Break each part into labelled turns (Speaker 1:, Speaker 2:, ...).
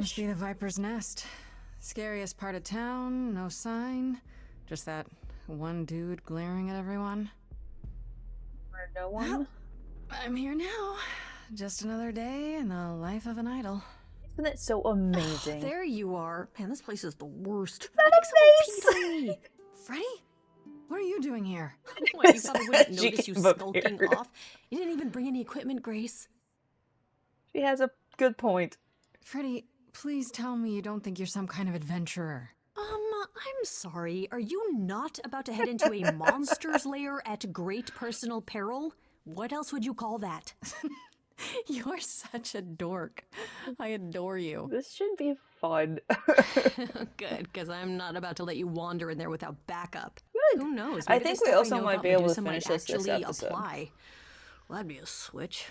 Speaker 1: Must be the Viper's Nest. Scariest part of town, no sign. Just that one dude glaring at everyone.
Speaker 2: Or no one?
Speaker 1: Well, I'm here now. Just another day in the life of an idol.
Speaker 2: Isn't it so amazing?
Speaker 3: There you are. Man, this place is the worst.
Speaker 2: That
Speaker 3: I think someone
Speaker 2: face!
Speaker 3: peed on me.
Speaker 1: Freddie? What are you doing here?
Speaker 3: What, you thought I wouldn't
Speaker 2: She
Speaker 3: notice you
Speaker 2: came up
Speaker 3: skulking
Speaker 2: here.
Speaker 3: off? You didn't even bring any equipment, Grace.
Speaker 2: She has a good point.
Speaker 1: Freddie, please tell me you don't think you're some kind of adventurer.
Speaker 3: I'm sorry. Are you not about to head into a monster's lair at great personal peril? What else would you call that?
Speaker 1: You're such a dork. I adore you.
Speaker 2: This should be fun.
Speaker 3: Good, because I'm not about to let you wander in there without backup.
Speaker 2: Good.
Speaker 3: Who knows?
Speaker 2: I
Speaker 3: Maybe
Speaker 2: think
Speaker 3: the
Speaker 2: we
Speaker 3: stuff
Speaker 2: also
Speaker 3: know
Speaker 2: might
Speaker 3: about
Speaker 2: be able to
Speaker 3: Medusa
Speaker 2: finish
Speaker 3: might
Speaker 2: this
Speaker 3: actually
Speaker 2: episode.
Speaker 3: apply. Well, that'd be a switch.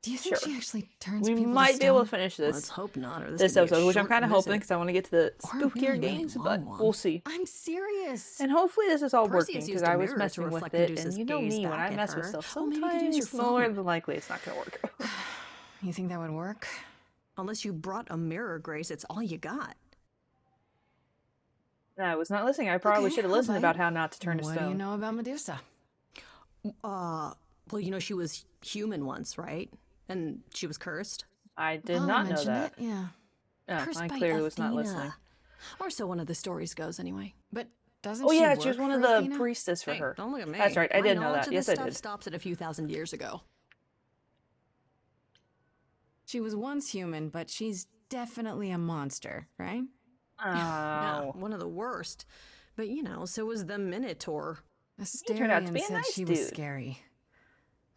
Speaker 1: Do you think
Speaker 2: Sure.
Speaker 1: she actually turns
Speaker 2: We
Speaker 1: people
Speaker 2: might
Speaker 1: to
Speaker 2: be able to
Speaker 1: stone?
Speaker 2: finish
Speaker 3: Let's
Speaker 2: this
Speaker 3: hope not. Or
Speaker 2: this
Speaker 3: could be a
Speaker 2: episode, which I'm
Speaker 3: short
Speaker 2: kind of hoping
Speaker 3: visit.
Speaker 2: because I want to get to the
Speaker 1: Or a
Speaker 2: spookier
Speaker 1: really, really
Speaker 2: games,
Speaker 3: long
Speaker 2: but
Speaker 3: one.
Speaker 2: we'll see.
Speaker 1: I'm serious.
Speaker 2: And hopefully this is all
Speaker 3: Perseus
Speaker 2: working because
Speaker 3: used
Speaker 2: I
Speaker 3: a
Speaker 2: was
Speaker 3: mirror to
Speaker 2: messing with
Speaker 3: reflect
Speaker 2: it,
Speaker 3: Medusa's
Speaker 2: and you know
Speaker 3: gaze
Speaker 2: me, when
Speaker 3: back
Speaker 2: I
Speaker 3: at
Speaker 2: mess with
Speaker 3: her.
Speaker 2: stuff,
Speaker 3: Oh, maybe you could use your
Speaker 2: sometimes more
Speaker 3: phone.
Speaker 2: than likely it's not going to work.
Speaker 1: You think that would work?
Speaker 3: Unless you brought a mirror, Grace, it's all you got.
Speaker 2: No, I was not listening. I probably
Speaker 1: Okay,
Speaker 2: should have
Speaker 1: I'll
Speaker 2: listened
Speaker 1: bite.
Speaker 2: about how not to turn to
Speaker 1: What do you
Speaker 2: stone.
Speaker 1: know about Medusa?
Speaker 3: Well, you know she was human once, right? And she was cursed.
Speaker 2: I did
Speaker 1: Paula
Speaker 2: not know
Speaker 1: mentioned
Speaker 2: that.
Speaker 1: it, yeah.
Speaker 2: Oh,
Speaker 3: Cursed
Speaker 2: I
Speaker 3: by
Speaker 2: clearly was not
Speaker 3: Athena.
Speaker 2: listening.
Speaker 3: Or so one of the stories goes, anyway.
Speaker 1: But doesn't
Speaker 2: Oh
Speaker 1: she
Speaker 2: yeah,
Speaker 1: work
Speaker 2: she was one
Speaker 1: for
Speaker 2: of the
Speaker 1: Athena?
Speaker 2: priestess for
Speaker 3: Hey,
Speaker 2: her.
Speaker 3: don't look at me.
Speaker 2: That's right, I
Speaker 3: My
Speaker 2: did know
Speaker 3: knowledge
Speaker 2: that.
Speaker 3: of
Speaker 2: Yes,
Speaker 3: this
Speaker 2: I
Speaker 3: stuff
Speaker 2: did.
Speaker 3: stops at a few thousand years ago.
Speaker 1: She was once human, but she's definitely a monster, right?
Speaker 3: Yeah,
Speaker 2: Oh.
Speaker 3: one of the worst. But you know, so was the Minotaur.
Speaker 2: turned out to
Speaker 1: Asterion
Speaker 2: be a
Speaker 1: said
Speaker 2: nice
Speaker 1: she was
Speaker 2: dude.
Speaker 1: scary.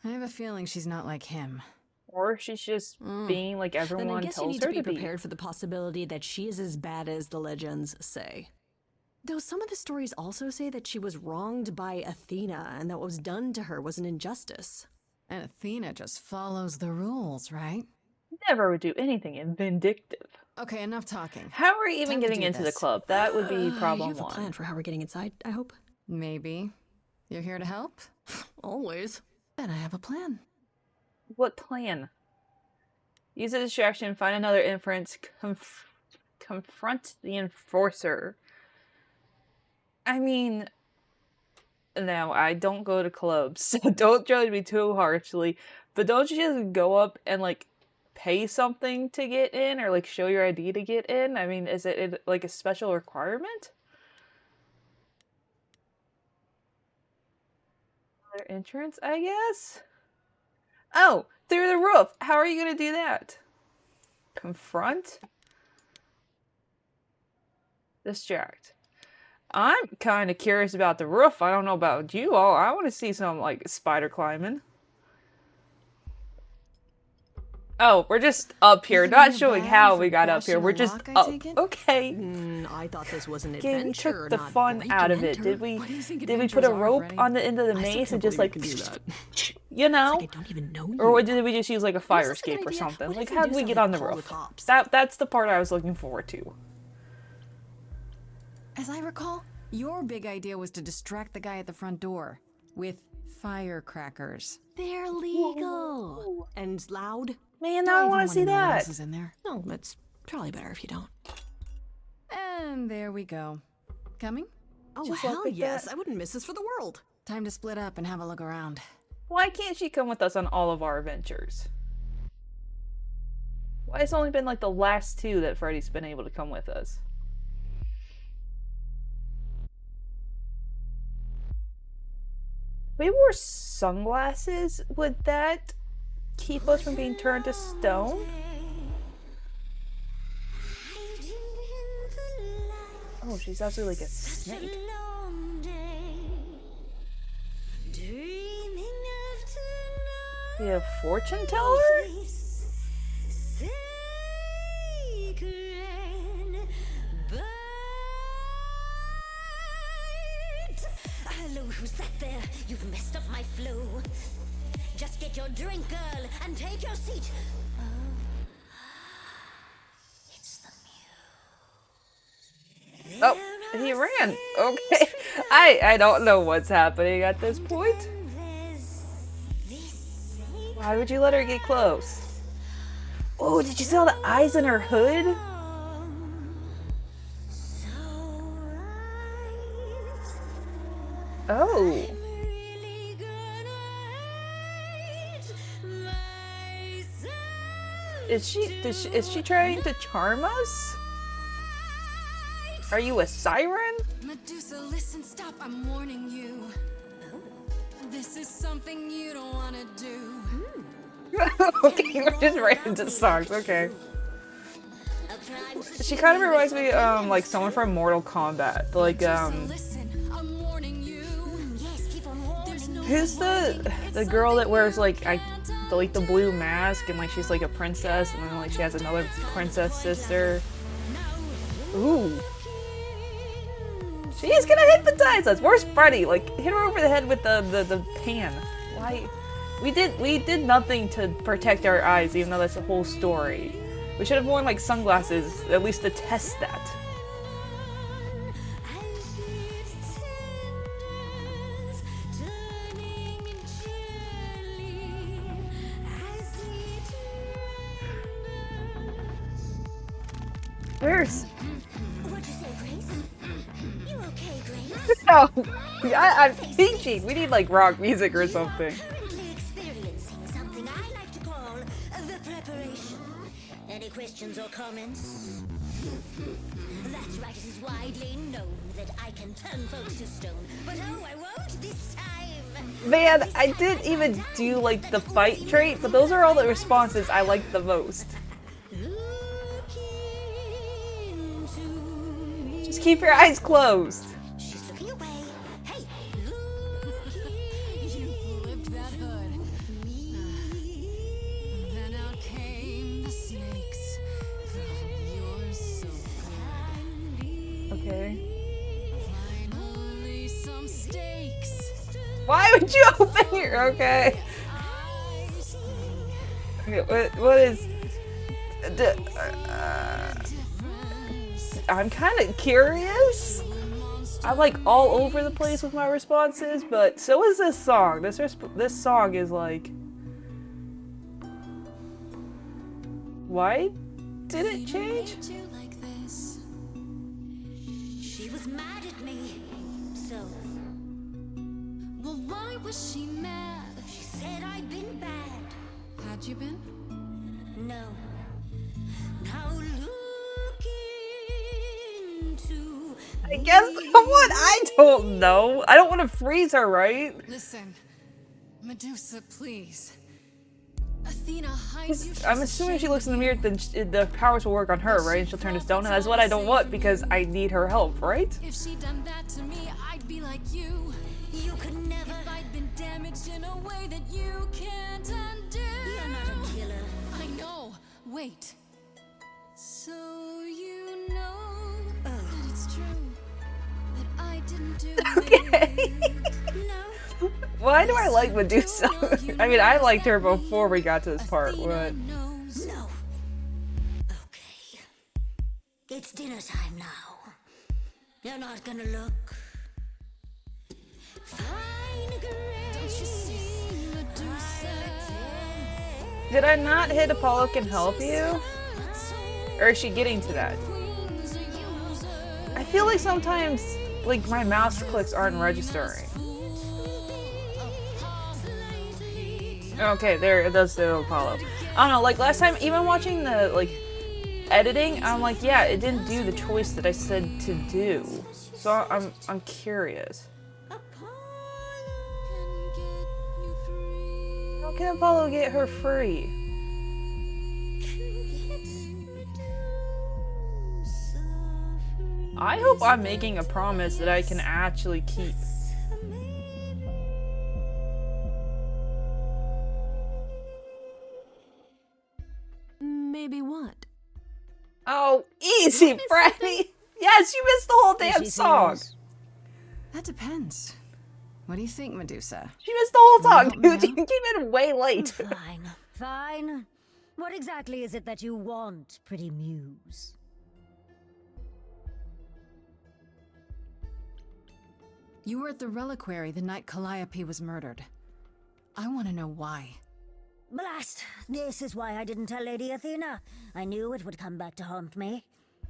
Speaker 1: I have a feeling she's not like him.
Speaker 2: Or she's just being like
Speaker 3: Then I
Speaker 2: everyone
Speaker 3: guess you
Speaker 2: tells
Speaker 3: need
Speaker 2: her
Speaker 3: to be
Speaker 2: to be.
Speaker 3: prepared for the possibility that she is as bad as the legends say. Though some of the stories also say that she was wronged by Athena and that what was done to her was an injustice.
Speaker 1: And Athena just follows the rules, right?
Speaker 2: Never would do anything vindictive.
Speaker 1: Okay, enough talking.
Speaker 2: How are we even
Speaker 1: Time to
Speaker 2: getting
Speaker 1: do
Speaker 2: into the
Speaker 1: this.
Speaker 2: club? That would be
Speaker 3: You
Speaker 2: problem
Speaker 3: have a plan
Speaker 2: one.
Speaker 3: for how we're getting inside, I hope?
Speaker 1: Maybe. You're here to help?
Speaker 3: Always.
Speaker 1: Then I have a plan.
Speaker 2: What plan? Use a distraction, find another inference, confront the enforcer. I mean, no, I don't go to clubs, so don't judge me too harshly. But don't you just go up and, like, pay something to get in, or, like, show your ID to get in? I mean, is it like, a special requirement? Another entrance, I guess? Oh, through the roof! How are you gonna do that? Confront? Distract. I'm kind of curious about the roof. I don't know about you all. I want to see some, like, spider climbing. Oh, we're just up here.
Speaker 1: Nothing
Speaker 2: Not
Speaker 1: in your
Speaker 2: showing
Speaker 1: bag
Speaker 2: how
Speaker 1: for
Speaker 2: we got up here.
Speaker 1: bashing
Speaker 2: We're
Speaker 1: a
Speaker 2: just
Speaker 1: lock, I
Speaker 2: up.
Speaker 1: take it?
Speaker 2: Okay.
Speaker 3: I thought this was an
Speaker 2: Again,
Speaker 3: adventure,
Speaker 2: took the
Speaker 3: not
Speaker 2: fun
Speaker 3: break
Speaker 2: out
Speaker 3: and
Speaker 2: of it.
Speaker 3: enter.
Speaker 2: Did we?
Speaker 1: What do you think
Speaker 2: Did we put
Speaker 1: adventures
Speaker 2: a
Speaker 1: are,
Speaker 2: rope
Speaker 1: Freddie?
Speaker 2: on the end of the
Speaker 3: I still
Speaker 2: maze
Speaker 3: can't
Speaker 2: and just
Speaker 3: believe
Speaker 2: like,
Speaker 3: you can do that.
Speaker 2: you know?
Speaker 3: It's like I don't even know you.
Speaker 2: Or did we just use like a fire
Speaker 3: This is a good
Speaker 2: escape or
Speaker 3: idea.
Speaker 2: something?
Speaker 3: What
Speaker 2: Like,
Speaker 3: if
Speaker 2: how did we
Speaker 3: Medusa,
Speaker 2: get
Speaker 3: like,
Speaker 2: on the
Speaker 3: call the
Speaker 2: roof?
Speaker 3: cops?
Speaker 2: That's the part I was looking forward to.
Speaker 1: As I recall, your big idea was to distract the guy at the front door with firecrackers.
Speaker 3: They're legal. And loud?
Speaker 2: Man,
Speaker 1: Do
Speaker 2: now I
Speaker 1: even
Speaker 2: want to see
Speaker 1: know what
Speaker 2: that.
Speaker 1: else is in there?
Speaker 3: No, it's probably better if you don't.
Speaker 1: And there we go. Coming?
Speaker 3: Oh,
Speaker 2: Just
Speaker 3: hell
Speaker 2: like
Speaker 3: yes.
Speaker 2: that.
Speaker 3: I wouldn't miss this for the world.
Speaker 1: Time to split up and have a look around.
Speaker 2: Why can't she come with us on all of our adventures? Why has it only been like the last two that Freddy's been able to come with us? We wore sunglasses. Would that keep us from being turned to stone? Oh, she's actually like a snake. We have fortune teller?
Speaker 4: Hello, who's that there? You've messed up my flow. Just get your drink, girl, and take your seat. Oh, it's the Muse.
Speaker 2: Oh, he ran. Okay. I don't know what's happening at this point. Why would you let her get close? Oh, did you see all the eyes in her hood? Oh. Is she trying to charm us? Are you a siren?
Speaker 1: Medusa, listen, stop, I'm warning you. This is something you don't want to do.
Speaker 2: Okay, we're just right into songs, okay. She kind of reminds me like someone from Mortal Kombat. Like,
Speaker 1: Listen, I'm warning you.
Speaker 2: who's the girl that wears like the blue mask and like she's like a princess and then like she has another princess sister. Ooh. She's gonna hypnotize us. Where's Freddy? Like, hit her over the head with the pan. Why? We did nothing to protect our eyes, even though that's the whole story. We should have worn like sunglasses, at least to test that. Where's?
Speaker 4: What'd you say, Grace? You okay, Grace?
Speaker 2: No, I'm teaching. We need like rock music or something.
Speaker 4: Currently experiencing something I like to call the preparation. Any questions or comments? That's right, it is widely known that I can turn folks to stone. But oh, I won't this time.
Speaker 2: Man, I didn't even do like the fight trait, but those are all the responses I like the most. Just keep your eyes closed.
Speaker 4: She's looking away. Hey,
Speaker 1: You flipped that hood. Then out came the snakes. Oh, you're so good.
Speaker 2: Okay.
Speaker 1: Finally, some steaks.
Speaker 2: Why would you open your okay?
Speaker 1: Ice thing.
Speaker 2: Okay, what is? I'm kind of curious. I'm like all over the place with my responses, but so is this song. This song is like, why did it change?
Speaker 1: You like this.
Speaker 4: she was mad at me. So,
Speaker 1: Well, why was she mad?
Speaker 4: she said I'd been bad.
Speaker 1: Had you been?
Speaker 4: No. Now look into
Speaker 2: I guess someone I don't know. I don't want to freeze her, right?
Speaker 1: Listen, Medusa, please. Athena hides you.
Speaker 2: I'm assuming if she looks in the mirror, then the powers will work on her, right? And she'll turn to stone, and that's what I don't want because I need her help, right?
Speaker 1: If she'd done that to me, I'd be like you.
Speaker 4: you could never.
Speaker 1: If I'd been damaged in a way that you can't undo.
Speaker 4: You're not a killer.
Speaker 1: I know. Wait. So you know that it's true that I didn't do it.
Speaker 4: No.
Speaker 2: Why do I like Medusa? I mean, I liked her before we got to this part, but...
Speaker 1: knows.
Speaker 4: No. Okay. It's dinner time now. You're not gonna look. Fine,
Speaker 1: Don't you see, Medusa?
Speaker 2: Did I not hit Apollo can help you? Or is she getting to that? I feel like sometimes, like, my mouse clicks aren't registering. Okay, there, it does say Apollo. I don't know, like, last time, even watching the, like, editing, I'm like, yeah, it didn't do the choice that I said to do. So I'm curious. How can Apollo get her free? I hope I'm making a promise that I can actually keep.
Speaker 3: Maybe what?
Speaker 2: Oh, easy, Franny! Yes, you missed the whole damn song!
Speaker 1: That depends. What do you think, Medusa?
Speaker 2: She missed the whole song,
Speaker 1: Well,
Speaker 2: dude! You came in way late!
Speaker 4: Fine. Fine. What exactly is it that you want, pretty muse?
Speaker 1: You were at the reliquary the night Calliope was murdered. I want to know why.
Speaker 4: Blast! This is why I didn't tell Lady Athena. I knew it would come back to haunt me.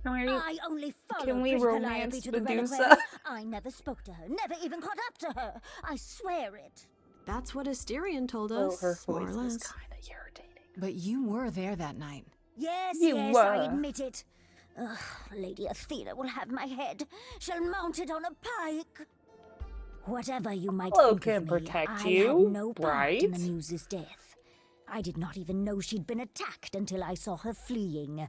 Speaker 4: I only followed
Speaker 2: Can we
Speaker 4: pretty
Speaker 2: romance
Speaker 4: Calliope to the
Speaker 2: Medusa?
Speaker 4: reliquary. I never spoke to her, never even caught up to her. I swear it.
Speaker 3: That's what Asterion told
Speaker 2: Oh,
Speaker 3: us,
Speaker 2: her
Speaker 3: more or
Speaker 2: voice is
Speaker 3: less.
Speaker 2: kind of irritating.
Speaker 1: But you were there that night.
Speaker 4: Yes,
Speaker 2: You
Speaker 4: yes,
Speaker 2: were.
Speaker 4: I admit it. Ugh, Lady Athena will have my head. She'll mount it on a pike. Whatever you might
Speaker 2: Hello
Speaker 4: think
Speaker 2: can
Speaker 4: of me,
Speaker 2: protect
Speaker 4: I
Speaker 2: you,
Speaker 4: had no part in the
Speaker 2: right?
Speaker 4: Muse's death. I did not even know she'd been attacked until I saw her fleeing.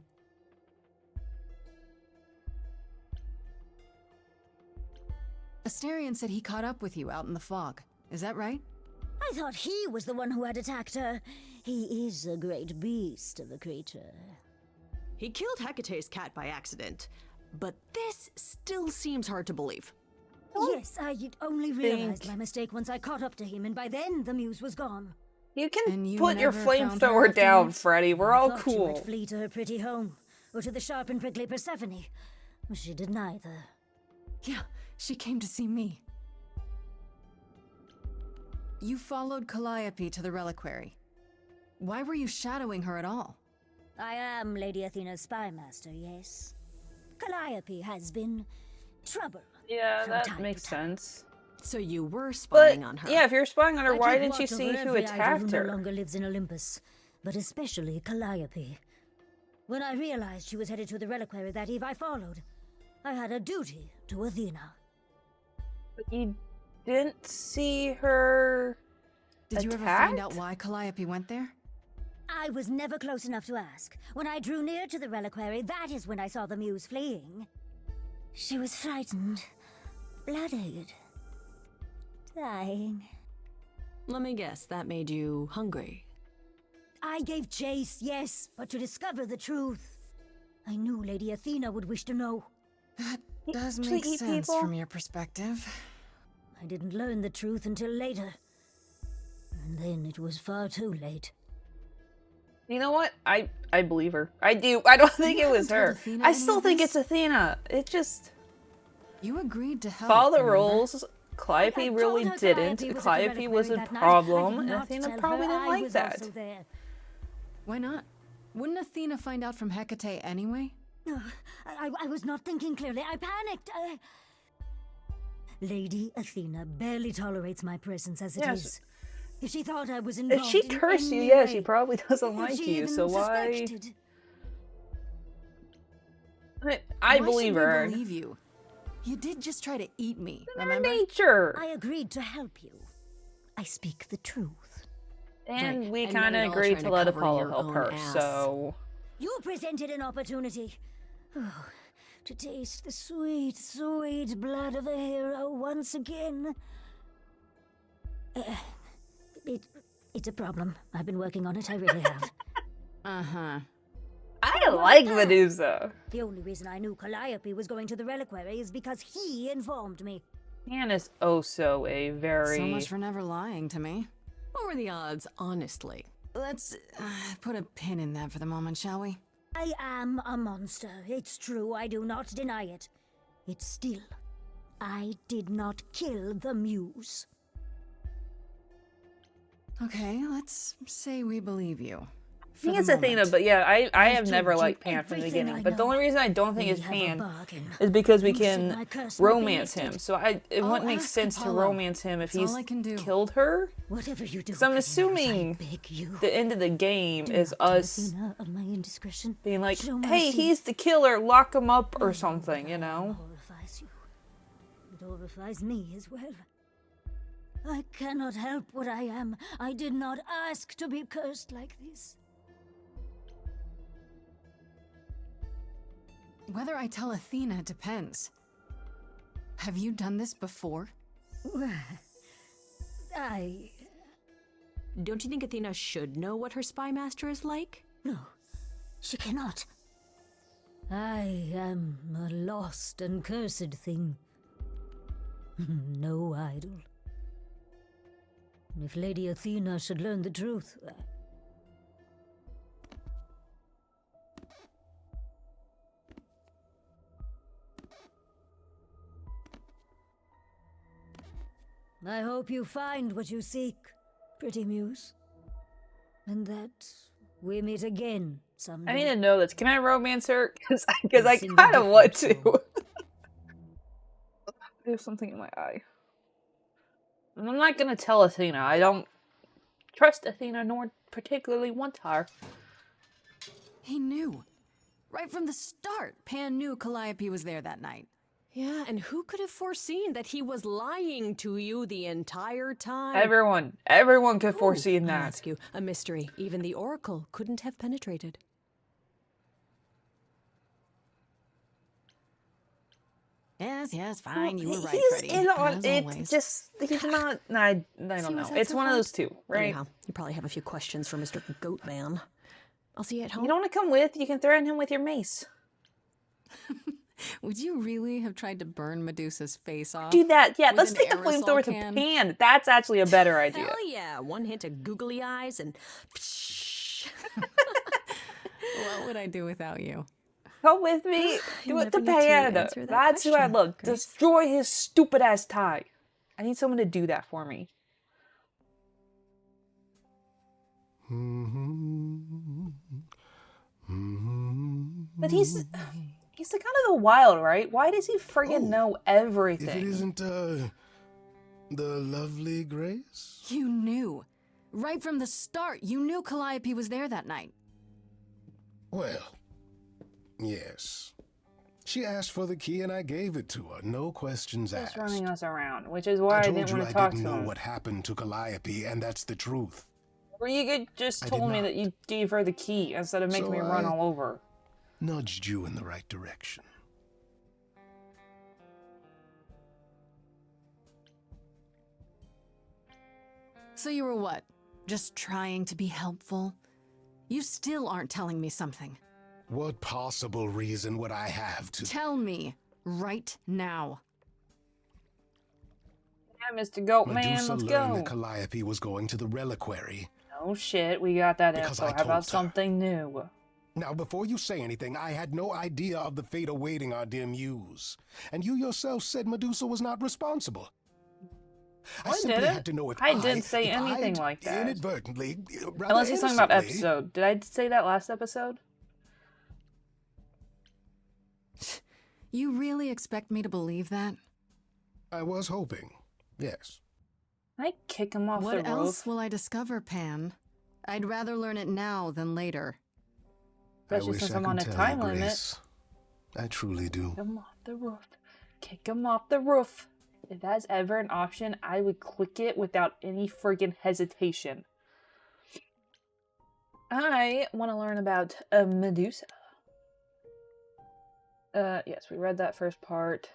Speaker 1: Asterion said he caught up with you out in the fog. Is that right?
Speaker 4: I thought he was the one who had attacked her. He is a great beast of a creature.
Speaker 3: He killed Hecate's cat by accident, but this still seems hard to believe.
Speaker 4: Yes, I had only realized my mistake once I caught up to him, and by then the Muse was gone.
Speaker 2: You can
Speaker 1: And you
Speaker 2: put your
Speaker 1: never found her
Speaker 2: flamethrower down,
Speaker 1: afterwards?
Speaker 2: Freddy. We're
Speaker 4: I
Speaker 2: all
Speaker 4: thought she might
Speaker 2: cool.
Speaker 4: flee to her pretty home, or to the sharp and prickly Persephone. She did neither.
Speaker 1: Yeah, she came to see me. You followed Calliope to the reliquary. Why were you shadowing her at all?
Speaker 4: I am Lady Athena's spy master, yes. Calliope has been trouble.
Speaker 2: Yeah,
Speaker 4: From
Speaker 2: that
Speaker 4: time
Speaker 2: makes
Speaker 4: to time.
Speaker 2: sense.
Speaker 3: So you were
Speaker 2: But
Speaker 3: spying on her.
Speaker 2: yeah, if you're spying on her,
Speaker 4: I
Speaker 2: why
Speaker 4: keep
Speaker 2: didn't you
Speaker 4: watch
Speaker 2: see
Speaker 4: over
Speaker 2: who
Speaker 4: every idol
Speaker 2: attacked
Speaker 4: who no
Speaker 2: her?
Speaker 4: longer lives in Olympus, but especially Calliope. When I realized she was headed to the reliquary that eve, I followed. I had a duty to Athena.
Speaker 2: But you didn't see her
Speaker 1: Did you ever find out
Speaker 2: attacked?
Speaker 1: why Calliope went there?
Speaker 4: I was never close enough to ask. When I drew near to the reliquary, that is when I saw the Muse fleeing. She was frightened, blooded, dying.
Speaker 3: Let me guess, that made you hungry.
Speaker 4: I gave chase, yes, but to discover the truth. I knew Lady Athena would wish to know.
Speaker 1: That does
Speaker 2: actually
Speaker 1: make
Speaker 2: eat
Speaker 1: sense
Speaker 2: people?
Speaker 1: from your perspective.
Speaker 4: I didn't learn the truth until later. And then it was far too late.
Speaker 2: You know what? I believe her. I do. I don't think it
Speaker 1: haven't
Speaker 2: was
Speaker 1: told
Speaker 2: her.
Speaker 1: Athena
Speaker 2: I
Speaker 1: any
Speaker 2: still
Speaker 1: of
Speaker 2: think
Speaker 1: this?
Speaker 2: it's Athena. It just
Speaker 1: You agreed to help.
Speaker 2: follow the
Speaker 1: remember?
Speaker 2: rules. Calliope
Speaker 4: I
Speaker 2: really
Speaker 4: told her
Speaker 2: didn't.
Speaker 4: Calliope was at the
Speaker 2: Calliope was a
Speaker 4: reliquary that night. I
Speaker 2: problem,
Speaker 4: did
Speaker 2: and
Speaker 4: not
Speaker 2: Athena
Speaker 4: tell
Speaker 2: probably
Speaker 4: her
Speaker 2: didn't
Speaker 4: I
Speaker 2: like
Speaker 4: was
Speaker 2: that.
Speaker 4: also there.
Speaker 1: Why not? Wouldn't Athena find out from Hecate anyway?
Speaker 4: No, I was not thinking clearly. I panicked. Lady Athena barely tolerates my presence as it
Speaker 2: Yes.
Speaker 4: is. If she thought I was involved
Speaker 2: If she
Speaker 4: in
Speaker 2: cursed you,
Speaker 4: any
Speaker 2: yeah, she
Speaker 4: way,
Speaker 2: probably doesn't
Speaker 4: if
Speaker 2: like
Speaker 4: she
Speaker 2: you.
Speaker 4: even
Speaker 2: So why?
Speaker 4: suspected.
Speaker 2: I
Speaker 1: Why
Speaker 2: believe
Speaker 1: should
Speaker 2: her.
Speaker 1: we believe you? You did just try to eat me,
Speaker 2: Her
Speaker 1: remember?
Speaker 2: nature.
Speaker 4: I agreed to help you. I speak the truth.
Speaker 2: And
Speaker 3: Right,
Speaker 2: we
Speaker 3: and now
Speaker 2: kind of
Speaker 3: you're all
Speaker 2: agreed
Speaker 3: trying
Speaker 2: to
Speaker 3: to
Speaker 2: let
Speaker 3: cover
Speaker 2: Apollo
Speaker 3: your
Speaker 2: help
Speaker 3: own
Speaker 2: her.
Speaker 3: ass.
Speaker 2: So
Speaker 4: You presented an opportunity. Oh, to taste the sweet, sweet blood of a hero once again. It's a problem. I've been working on it, I really have.
Speaker 1: Uh-huh.
Speaker 2: I like Medusa.
Speaker 4: The only reason I knew Calliope was going to the reliquary is because he informed me.
Speaker 2: Anne is also a very...
Speaker 1: So much for never lying to me.
Speaker 3: What were the odds, honestly?
Speaker 1: Let's put a pin in that for the moment, shall we?
Speaker 4: I am a monster. It's true, I do not deny it. It's still, I did not kill the Muse.
Speaker 1: Okay, let's say we believe you.
Speaker 2: I
Speaker 1: For
Speaker 2: think
Speaker 1: the
Speaker 2: it's Athena,
Speaker 1: moment.
Speaker 2: but yeah, I
Speaker 4: I've
Speaker 2: have never
Speaker 4: told you
Speaker 2: liked Pan from the
Speaker 4: everything
Speaker 2: beginning.
Speaker 4: I
Speaker 2: But the
Speaker 4: know.
Speaker 2: only reason I don't think
Speaker 4: We
Speaker 2: it's
Speaker 4: have a
Speaker 2: Pan
Speaker 4: bargain.
Speaker 2: is because we
Speaker 4: You said
Speaker 2: can
Speaker 4: my curse might be
Speaker 2: romance
Speaker 4: lifted.
Speaker 2: him. So it
Speaker 1: I'll
Speaker 2: wouldn't make
Speaker 1: ask
Speaker 2: sense to
Speaker 1: Apollo.
Speaker 2: romance him if
Speaker 1: That's
Speaker 2: he's
Speaker 1: all I can do.
Speaker 2: killed her.
Speaker 4: Whatever you do,
Speaker 2: Because I'm
Speaker 4: Pretty
Speaker 2: assuming
Speaker 4: Nose, I beg you.
Speaker 2: the end of the game
Speaker 4: Do
Speaker 2: is
Speaker 4: not tell
Speaker 2: us
Speaker 4: Athena of my indiscretion.
Speaker 2: being like,
Speaker 4: Show
Speaker 2: hey,
Speaker 4: mercy.
Speaker 2: he's the killer, lock him up or something, you know?
Speaker 4: Horrifies you. It horrifies me as well. I cannot help what I am. I did not ask to be cursed like this.
Speaker 1: Whether I tell Athena depends. Have you done this before?
Speaker 4: I...
Speaker 3: Don't you think Athena should know what her spy master is like?
Speaker 4: No, she cannot. I am a lost and cursed thing. No idol. If Lady Athena should learn the truth... I hope you find what you seek, pretty Muse. And that we meet again someday.
Speaker 2: I need to know this. Can I romance her? Because I
Speaker 4: It's in the
Speaker 2: kind of want to.
Speaker 4: different
Speaker 2: There's something in my eye. And I'm not gonna tell Athena. I don't trust Athena nor particularly want her.
Speaker 1: He knew. Right from the start, Pan knew Calliope was there that night.
Speaker 3: Yeah, and who could have foreseen that he was lying to you the entire time?
Speaker 2: Everyone could
Speaker 3: Ooh,
Speaker 2: foresee
Speaker 3: I
Speaker 2: that.
Speaker 3: ask you, a mystery even the Oracle couldn't have penetrated.
Speaker 1: Yes, fine. You were right,
Speaker 2: He's
Speaker 1: Freddie.
Speaker 2: in on
Speaker 1: As
Speaker 2: it.
Speaker 1: always.
Speaker 2: Just he's not. I don't
Speaker 3: See,
Speaker 2: know.
Speaker 3: was that
Speaker 2: It's
Speaker 3: so
Speaker 2: one of
Speaker 3: hard?
Speaker 2: those two, right?
Speaker 3: Anyhow, you probably have a few questions for Mr. Goatman. I'll see you at home.
Speaker 2: You don't want to come with? You can threaten him with your mace.
Speaker 1: Would you really have tried to burn Medusa's face off?
Speaker 2: Do that. Yeah,
Speaker 1: With
Speaker 2: let's
Speaker 1: an
Speaker 2: take the
Speaker 1: aerosol
Speaker 2: flamethrower to
Speaker 1: can?
Speaker 2: Pan. That's actually a better idea.
Speaker 3: Hell yeah! One hint of googly eyes and.
Speaker 1: What would I do without you?
Speaker 2: Come with me.
Speaker 3: You'll
Speaker 2: Do it to
Speaker 3: never need to
Speaker 2: Pan.
Speaker 3: answer that
Speaker 2: That's who I
Speaker 3: question,
Speaker 2: love.
Speaker 3: Grace.
Speaker 2: Destroy his stupid ass tie. I need someone to do that for me. But he's the kind of the wild, right? Why does he friggin' know everything?
Speaker 5: If it isn't, the lovely Grace?
Speaker 1: You knew. Right from the start, you knew Calliope was there that night.
Speaker 5: Well, yes. She asked for the key and I gave it to her. No questions
Speaker 2: Just
Speaker 5: asked.
Speaker 2: running us around, which is why I
Speaker 5: told
Speaker 2: didn't
Speaker 5: you
Speaker 2: want
Speaker 5: I
Speaker 2: to talk
Speaker 5: didn't
Speaker 2: to
Speaker 5: know
Speaker 2: him.
Speaker 5: what happened to Calliope, and that's the truth.
Speaker 2: Or you could just
Speaker 5: I
Speaker 2: told
Speaker 5: did
Speaker 2: me
Speaker 5: not.
Speaker 2: that you gave her the key instead of making
Speaker 5: So
Speaker 2: me run
Speaker 5: I-
Speaker 2: all over.
Speaker 5: Nudged you in the right direction.
Speaker 1: So you were what? Just trying to be helpful? You still aren't telling me something.
Speaker 5: What possible reason would I have to?
Speaker 1: Tell me right now.
Speaker 2: Yeah, Mr. Goatman,
Speaker 5: Medusa
Speaker 2: let's
Speaker 5: learned
Speaker 2: go.
Speaker 5: that Calliope was going to the reliquary.
Speaker 2: Oh shit, we got that
Speaker 5: Because
Speaker 2: info.
Speaker 5: I
Speaker 2: How
Speaker 5: told
Speaker 2: about
Speaker 5: her.
Speaker 2: something new?
Speaker 5: Now, before you say anything, I had no idea of the fate awaiting our dear Muse. And you yourself said Medusa was not responsible. I simply
Speaker 2: didn't.
Speaker 5: had to know if
Speaker 2: I didn't say
Speaker 5: if
Speaker 2: anything
Speaker 5: I'd
Speaker 2: like that.
Speaker 5: Inadvertently, rather
Speaker 2: Unless he's talking about
Speaker 5: innocently-
Speaker 2: episode. Did I say that last episode?
Speaker 1: You really expect me to believe that?
Speaker 5: I was hoping, yes.
Speaker 2: Can I kick him off the
Speaker 1: What
Speaker 2: roof?
Speaker 1: else will I discover, Pan? I'd rather learn it now than later.
Speaker 2: Especially
Speaker 5: I wish
Speaker 2: since
Speaker 5: I
Speaker 2: I'm
Speaker 5: could
Speaker 2: on a
Speaker 5: tell
Speaker 2: time
Speaker 5: you,
Speaker 2: limit.
Speaker 5: Grace. I truly do.
Speaker 2: Kick him off the roof. Kick him off the roof. If that's ever an option, I would click it without any friggin' hesitation. I want to learn about Medusa. Yes, we read that first part.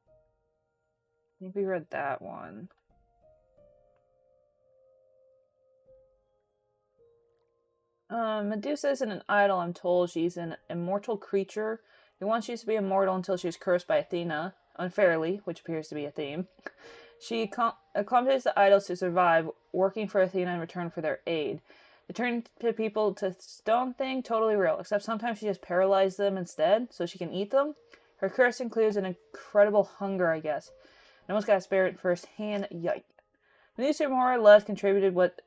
Speaker 2: I think we read that one. Medusa isn't an idol, I'm told. She's an immortal creature who once used to be immortal until she was cursed by Athena, unfairly, which appears to be a theme. She accomplishes the idols to survive, working for Athena in return for their aid. The turn to people to stone thing, totally real, except sometimes she just paralyzes them instead, so she can eat them. Her curse includes an incredible hunger, I guess. I almost got to spare it firsthand, yike. Medusa more or less contributed what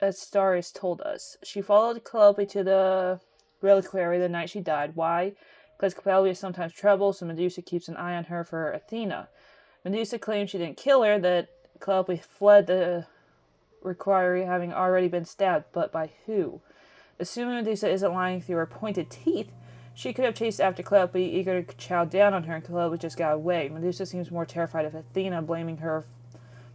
Speaker 2: a star has told us. She followed Calliope to the reliquary the night she died. Why? Because Calliope is sometimes trouble, so Medusa keeps an eye on her for Athena. Medusa claims she didn't kill her, that Calliope fled the reliquary having already been stabbed, but by who? Assuming Medusa isn't lying through her pointed teeth, she could have chased after Calliope, eager to chow down on her, and Calliope just got away. Medusa seems more terrified of Athena, blaming her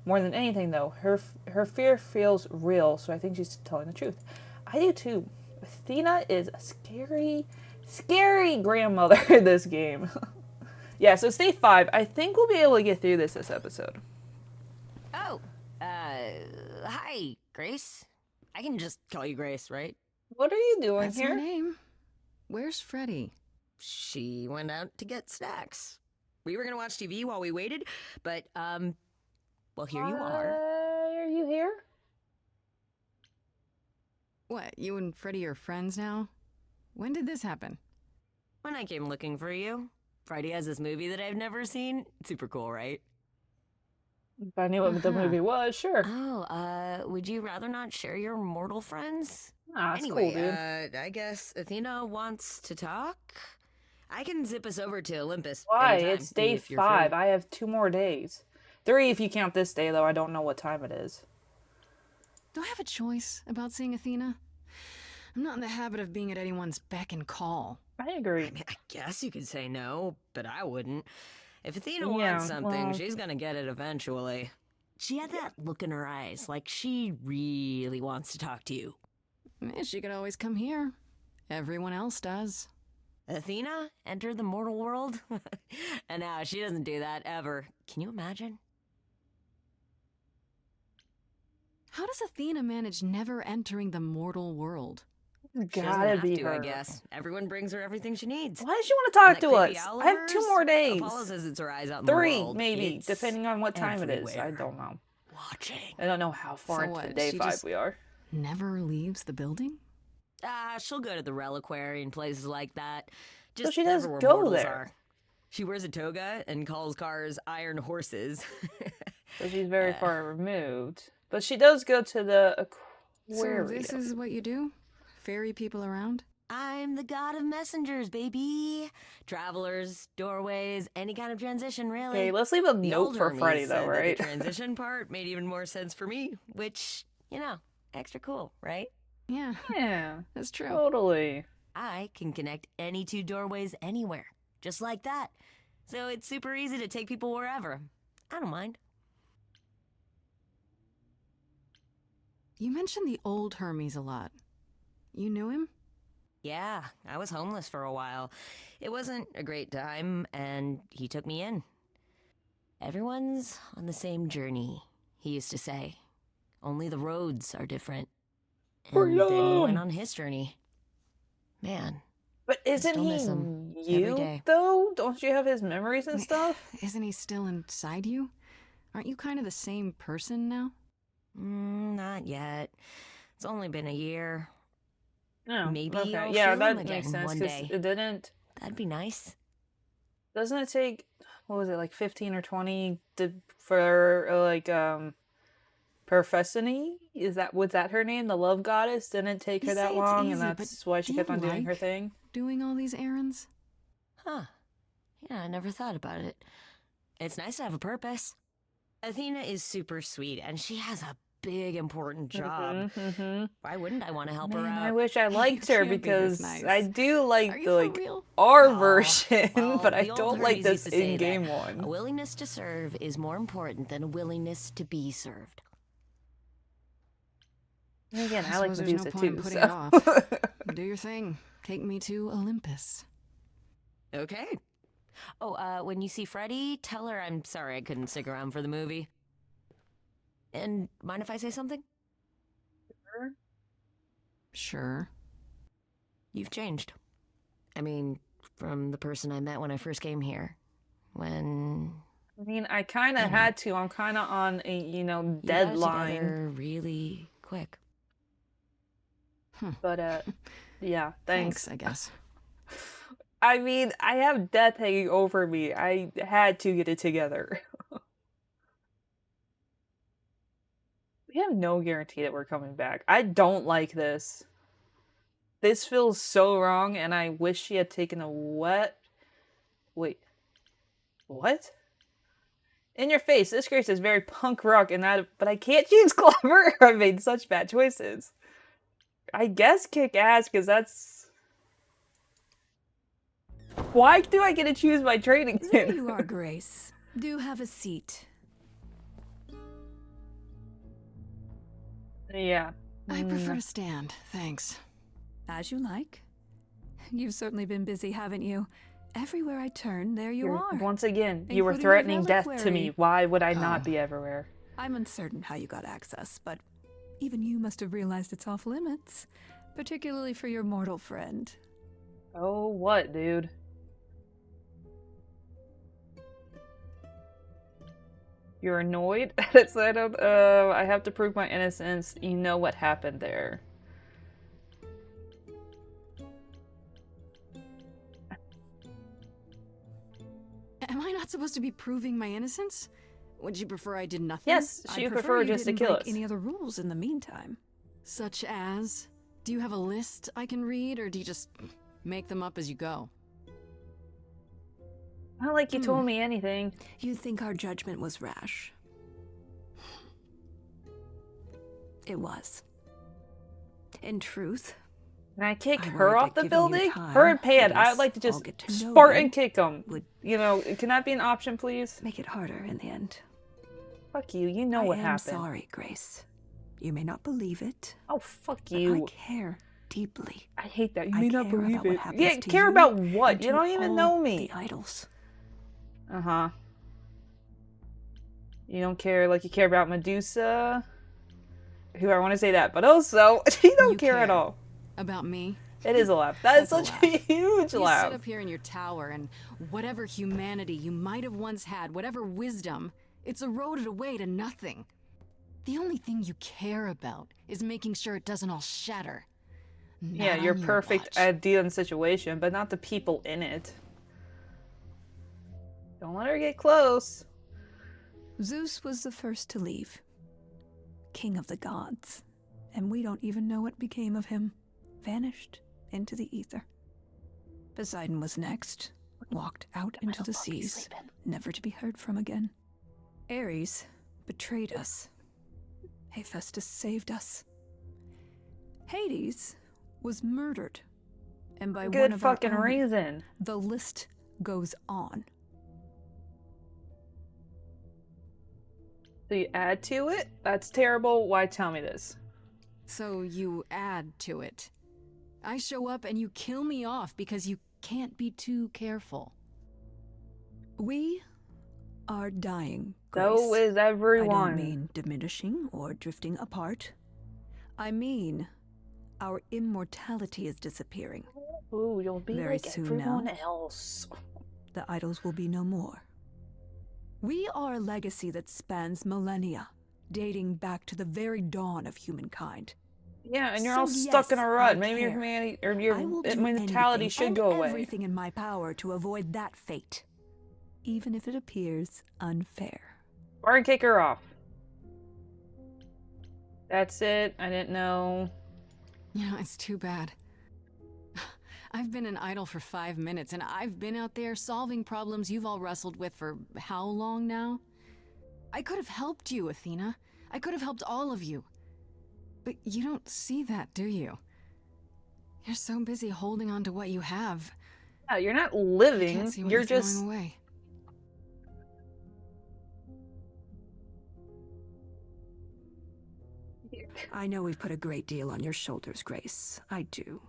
Speaker 2: more than anything, though. Her fear feels real, so I think she's telling the truth. I do too. Athena is a scary, scary grandmother in this game. Yeah, so stay 5. I think we'll be able to get through this episode.
Speaker 3: Oh, hi, Grace. I can just call you Grace, right?
Speaker 2: What are you doing
Speaker 1: That's
Speaker 2: here?
Speaker 1: my name. Where's Freddie?
Speaker 3: She went out to get snacks. We were gonna watch TV while we waited, but, well, here you are.
Speaker 2: Are you here?
Speaker 1: What, you and Freddie are friends now? When did this happen?
Speaker 3: When I came looking for you, Friday has this movie that I've never seen. Super cool, right?
Speaker 2: If I knew what the movie was, sure.
Speaker 3: Oh, would you rather not share your mortal friends?
Speaker 2: Ah, that's
Speaker 3: Anyway,
Speaker 2: cool, dude.
Speaker 3: I guess Athena wants to talk? I can zip us over to Olympus
Speaker 2: Why?
Speaker 3: anytime,
Speaker 2: It's day
Speaker 3: if you're
Speaker 2: 5.
Speaker 3: free.
Speaker 2: I have 2 more days. 3 if you count this day, though. I don't know what time it is.
Speaker 1: Do I have a choice about seeing Athena? I'm not in the habit of being at anyone's beck and call.
Speaker 2: I agree.
Speaker 3: I mean, I guess you could say no, but I wouldn't. If Athena
Speaker 2: Yeah,
Speaker 3: wants something,
Speaker 2: well-
Speaker 3: she's gonna get it eventually. She had that look in her eyes, like she really wants to talk to you.
Speaker 1: She could always come here. Everyone else does.
Speaker 3: Athena entered the mortal world? And now she doesn't do that ever. Can you imagine?
Speaker 1: How does Athena manage never entering the mortal world?
Speaker 3: She doesn't
Speaker 2: Gotta
Speaker 3: have
Speaker 2: be
Speaker 3: to,
Speaker 2: her.
Speaker 3: I guess. Everyone brings her everything she needs.
Speaker 2: Why does she want to talk
Speaker 3: That
Speaker 2: to
Speaker 3: creepy
Speaker 2: us?
Speaker 3: owl
Speaker 2: I
Speaker 3: of
Speaker 2: have 2
Speaker 3: hers?
Speaker 2: more days.
Speaker 3: Apollo says it's her eyes out in the
Speaker 2: 3,
Speaker 3: world.
Speaker 2: maybe,
Speaker 3: It's
Speaker 2: depending on what time it is. I
Speaker 3: everywhere.
Speaker 2: don't know.
Speaker 3: Watching.
Speaker 2: I don't know how far
Speaker 1: So
Speaker 2: into
Speaker 1: what,
Speaker 2: day
Speaker 1: she
Speaker 2: 5
Speaker 1: just-
Speaker 2: we are.
Speaker 1: Never leaves the building?
Speaker 3: She'll go to the reliquary and places like that. Just
Speaker 2: she does
Speaker 3: never where
Speaker 2: go
Speaker 3: mortals
Speaker 2: there.
Speaker 3: are. She wears a toga and calls cars iron horses.
Speaker 2: So she's very far removed. But she does go to the
Speaker 1: So
Speaker 2: aquarium.
Speaker 1: this is what you do? Ferry people around?
Speaker 3: I'm the god of messengers, baby. Travelers, doorways, any kind of transition, really.
Speaker 2: Okay, let's leave a
Speaker 3: The
Speaker 2: note
Speaker 3: old
Speaker 2: for
Speaker 3: Hermes
Speaker 2: Freddy,
Speaker 3: said
Speaker 2: though,
Speaker 3: that
Speaker 2: right?
Speaker 3: The transition part made even more sense for me, which, you know, extra cool, right?
Speaker 1: Yeah,
Speaker 2: Yeah,
Speaker 1: that's true.
Speaker 2: totally.
Speaker 3: I can connect any 2 doorways anywhere, just like that. So it's super easy to take people wherever. I don't mind.
Speaker 1: You mentioned the old Hermes a lot. You knew him?
Speaker 3: Yeah, I was homeless for a while. It wasn't a great time, and he took me in. Everyone's on the same journey, he used to say. Only the roads are different. And then he went on his journey. Man,
Speaker 2: But isn't
Speaker 3: still
Speaker 2: he
Speaker 3: miss him every
Speaker 2: you,
Speaker 3: day.
Speaker 2: though? Don't you have his memories and stuff?
Speaker 1: Isn't he still inside you? Aren't you kind of the same person now?
Speaker 3: Not yet. It's only been a year.
Speaker 2: No.
Speaker 3: Maybe
Speaker 2: okay.
Speaker 3: I'll
Speaker 2: Yeah,
Speaker 3: feel
Speaker 2: that
Speaker 3: him
Speaker 2: makes
Speaker 3: again
Speaker 2: sense,
Speaker 3: one
Speaker 2: 'cause
Speaker 3: day.
Speaker 2: it didn't...
Speaker 3: That'd be nice.
Speaker 2: Doesn't it take, what was it, like 15 or 20 for, Persephone? Was that her name? The love goddess? Didn't it take
Speaker 1: You
Speaker 2: her that
Speaker 1: say it's
Speaker 2: long,
Speaker 1: easy,
Speaker 2: and
Speaker 1: but
Speaker 2: that's why she
Speaker 1: do
Speaker 2: kept
Speaker 1: you
Speaker 2: on doing her
Speaker 1: like
Speaker 2: thing?
Speaker 1: Doing all these errands?
Speaker 3: Huh. Yeah, I never thought about it. It's nice to have a purpose. Athena is super sweet, and she has a big, important job. Why wouldn't I want to help her
Speaker 2: Man,
Speaker 3: out?
Speaker 2: I wish I liked her
Speaker 1: can't be this
Speaker 2: because
Speaker 1: nice.
Speaker 2: I do
Speaker 1: Are
Speaker 2: like
Speaker 1: you
Speaker 2: the,
Speaker 1: for
Speaker 2: like,
Speaker 1: real?
Speaker 2: our
Speaker 3: Aw,
Speaker 2: version,
Speaker 3: well,
Speaker 2: but I
Speaker 3: the old
Speaker 2: don't like
Speaker 3: Hermes
Speaker 2: this
Speaker 3: used to say
Speaker 2: in-game
Speaker 3: that
Speaker 2: one.
Speaker 3: A willingness to serve is more important than a willingness to be served.
Speaker 2: And again, I
Speaker 1: I
Speaker 2: like
Speaker 1: suppose there's no
Speaker 2: Medusa
Speaker 1: point in
Speaker 2: too,
Speaker 1: putting
Speaker 2: so.
Speaker 1: it off. Do your thing. Take me to Olympus.
Speaker 3: Okay. Oh, when you see Freddy, tell her I'm sorry I couldn't stick around for the movie. And mind if I say something?
Speaker 1: Sure.
Speaker 3: You've changed. I mean, from the person I met when I first came here. When
Speaker 2: I mean, I kind of had to. I'm kind of on a,
Speaker 3: you got it
Speaker 2: deadline.
Speaker 3: together really quick.
Speaker 2: But, yeah, thanks.
Speaker 1: I guess.
Speaker 2: I mean, I have death hanging over me. I had to get it together. We have no guarantee that we're coming back. I don't like this. This feels so wrong, and I wish she had taken a wet... Wait. What? In your face, this grace is very punk rock, and that, but I can't choose clever. I made such bad choices. I guess kick ass, because that's... Why do I get to choose my training
Speaker 6: There
Speaker 2: pin?
Speaker 6: you are, Grace. Do have a seat.
Speaker 2: Yeah.
Speaker 1: I prefer to stand, thanks.
Speaker 6: As you like. You've certainly been busy, haven't you? Everywhere I turn, there you are.
Speaker 2: Once again, you were
Speaker 6: Including the
Speaker 2: threatening death to me.
Speaker 6: reliquary.
Speaker 2: Why would I not be everywhere?
Speaker 6: I'm uncertain how you got access, but even you must have realized it's off limits. Particularly for your mortal friend.
Speaker 2: Oh, what, dude? You're annoyed? It's I don't, I have to prove my innocence. You know what happened there.
Speaker 1: Am I not supposed to be proving my innocence? Would you prefer I did nothing?
Speaker 2: Yes,
Speaker 6: I
Speaker 2: she would
Speaker 6: prefer
Speaker 2: prefer
Speaker 6: you
Speaker 2: just to
Speaker 6: didn't
Speaker 2: kill
Speaker 6: break
Speaker 2: us.
Speaker 6: any other rules in the meantime.
Speaker 1: Such as? Do you have a list I can read, or do you just make them up as you go?
Speaker 2: Not like you told me anything.
Speaker 6: You think our judgment was rash? It was. In truth,
Speaker 2: Can I kick
Speaker 6: I
Speaker 2: her
Speaker 6: worried
Speaker 2: off
Speaker 6: that
Speaker 2: the
Speaker 6: giving you
Speaker 2: building?
Speaker 6: time,
Speaker 2: Her and Pan. I
Speaker 6: yes,
Speaker 2: would like to
Speaker 6: I'll
Speaker 2: just
Speaker 6: get to know
Speaker 2: Spartan
Speaker 6: you,
Speaker 2: kick them.
Speaker 6: would
Speaker 2: You know, can that be an option, please?
Speaker 6: make it harder in the end.
Speaker 2: Fuck you. You know
Speaker 6: I
Speaker 2: what
Speaker 6: am
Speaker 2: happened.
Speaker 6: sorry, Grace. You may not believe it,
Speaker 2: Oh, fuck
Speaker 6: but I
Speaker 2: you.
Speaker 6: care deeply.
Speaker 2: I hate that. You
Speaker 6: I
Speaker 2: may not
Speaker 6: care
Speaker 2: believe
Speaker 6: about what
Speaker 2: it.
Speaker 6: happens
Speaker 2: Yeah,
Speaker 6: to
Speaker 2: care
Speaker 6: you
Speaker 2: about what?
Speaker 6: and
Speaker 2: You
Speaker 6: to
Speaker 2: don't even
Speaker 6: all
Speaker 2: know me.
Speaker 6: The idols.
Speaker 2: Uh-huh. You don't care like you care about Medusa. Who I want to say that, but also you don't care at all.
Speaker 1: About me?
Speaker 2: It is a laugh. That is
Speaker 1: That's a
Speaker 2: such a
Speaker 1: laugh.
Speaker 2: huge
Speaker 1: You
Speaker 2: laugh.
Speaker 1: sit up here in your tower, and whatever humanity you might have once had, whatever wisdom, it's eroded away to nothing. The only thing you care about is making sure it doesn't all shatter.
Speaker 2: Yeah,
Speaker 1: Not
Speaker 2: your
Speaker 1: on
Speaker 2: perfect
Speaker 1: watch.
Speaker 2: idea and situation, but not the people in it. Don't let her get close.
Speaker 6: Zeus was the first to leave. King of the gods. And we don't even know what became of him. Vanished into the ether. Poseidon was next. Walked out into the seas, never to be heard from again. Ares betrayed us. Hephaestus saved us. Hades was murdered. And by one
Speaker 2: Good
Speaker 6: of our
Speaker 2: fucking
Speaker 6: own.
Speaker 2: reason.
Speaker 6: The list goes on.
Speaker 2: So you add to it? That's terrible. Why tell me this?
Speaker 1: So you add to it. I show up and you kill me off because you can't be too careful.
Speaker 6: We are dying,
Speaker 2: So
Speaker 6: Grace.
Speaker 2: is everyone.
Speaker 6: I don't mean diminishing or drifting apart. I mean our immortality is disappearing.
Speaker 2: Ooh, you'll be
Speaker 6: Very
Speaker 2: like
Speaker 6: soon
Speaker 2: everyone
Speaker 6: now.
Speaker 2: else.
Speaker 6: The idols will be no more. We are a legacy that spans millennia, dating back to the very dawn of humankind.
Speaker 2: Yeah, and you're
Speaker 6: So
Speaker 2: all stuck in
Speaker 6: yes,
Speaker 2: a rut.
Speaker 6: I
Speaker 2: Maybe your
Speaker 6: care.
Speaker 2: humanity or
Speaker 6: I
Speaker 2: your
Speaker 6: will do
Speaker 2: mentality
Speaker 6: anything
Speaker 2: should
Speaker 6: and
Speaker 2: go away.
Speaker 6: everything in my power to avoid that fate, even if it appears unfair.
Speaker 2: Or kick her off. That's it. I didn't know.
Speaker 1: You know, it's too bad. I've been an idol for 5 minutes, and I've been out there solving problems you've all wrestled with for how long now? I could have helped you, Athena. I could have helped all of you. But you don't see that, do you? You're so busy holding on to what you have.
Speaker 2: Yeah, you're not
Speaker 1: You
Speaker 2: living.
Speaker 1: can't see what
Speaker 2: You're
Speaker 1: you're
Speaker 2: just.
Speaker 1: throwing away.
Speaker 6: I know we've put a great deal on your shoulders, Grace. I do.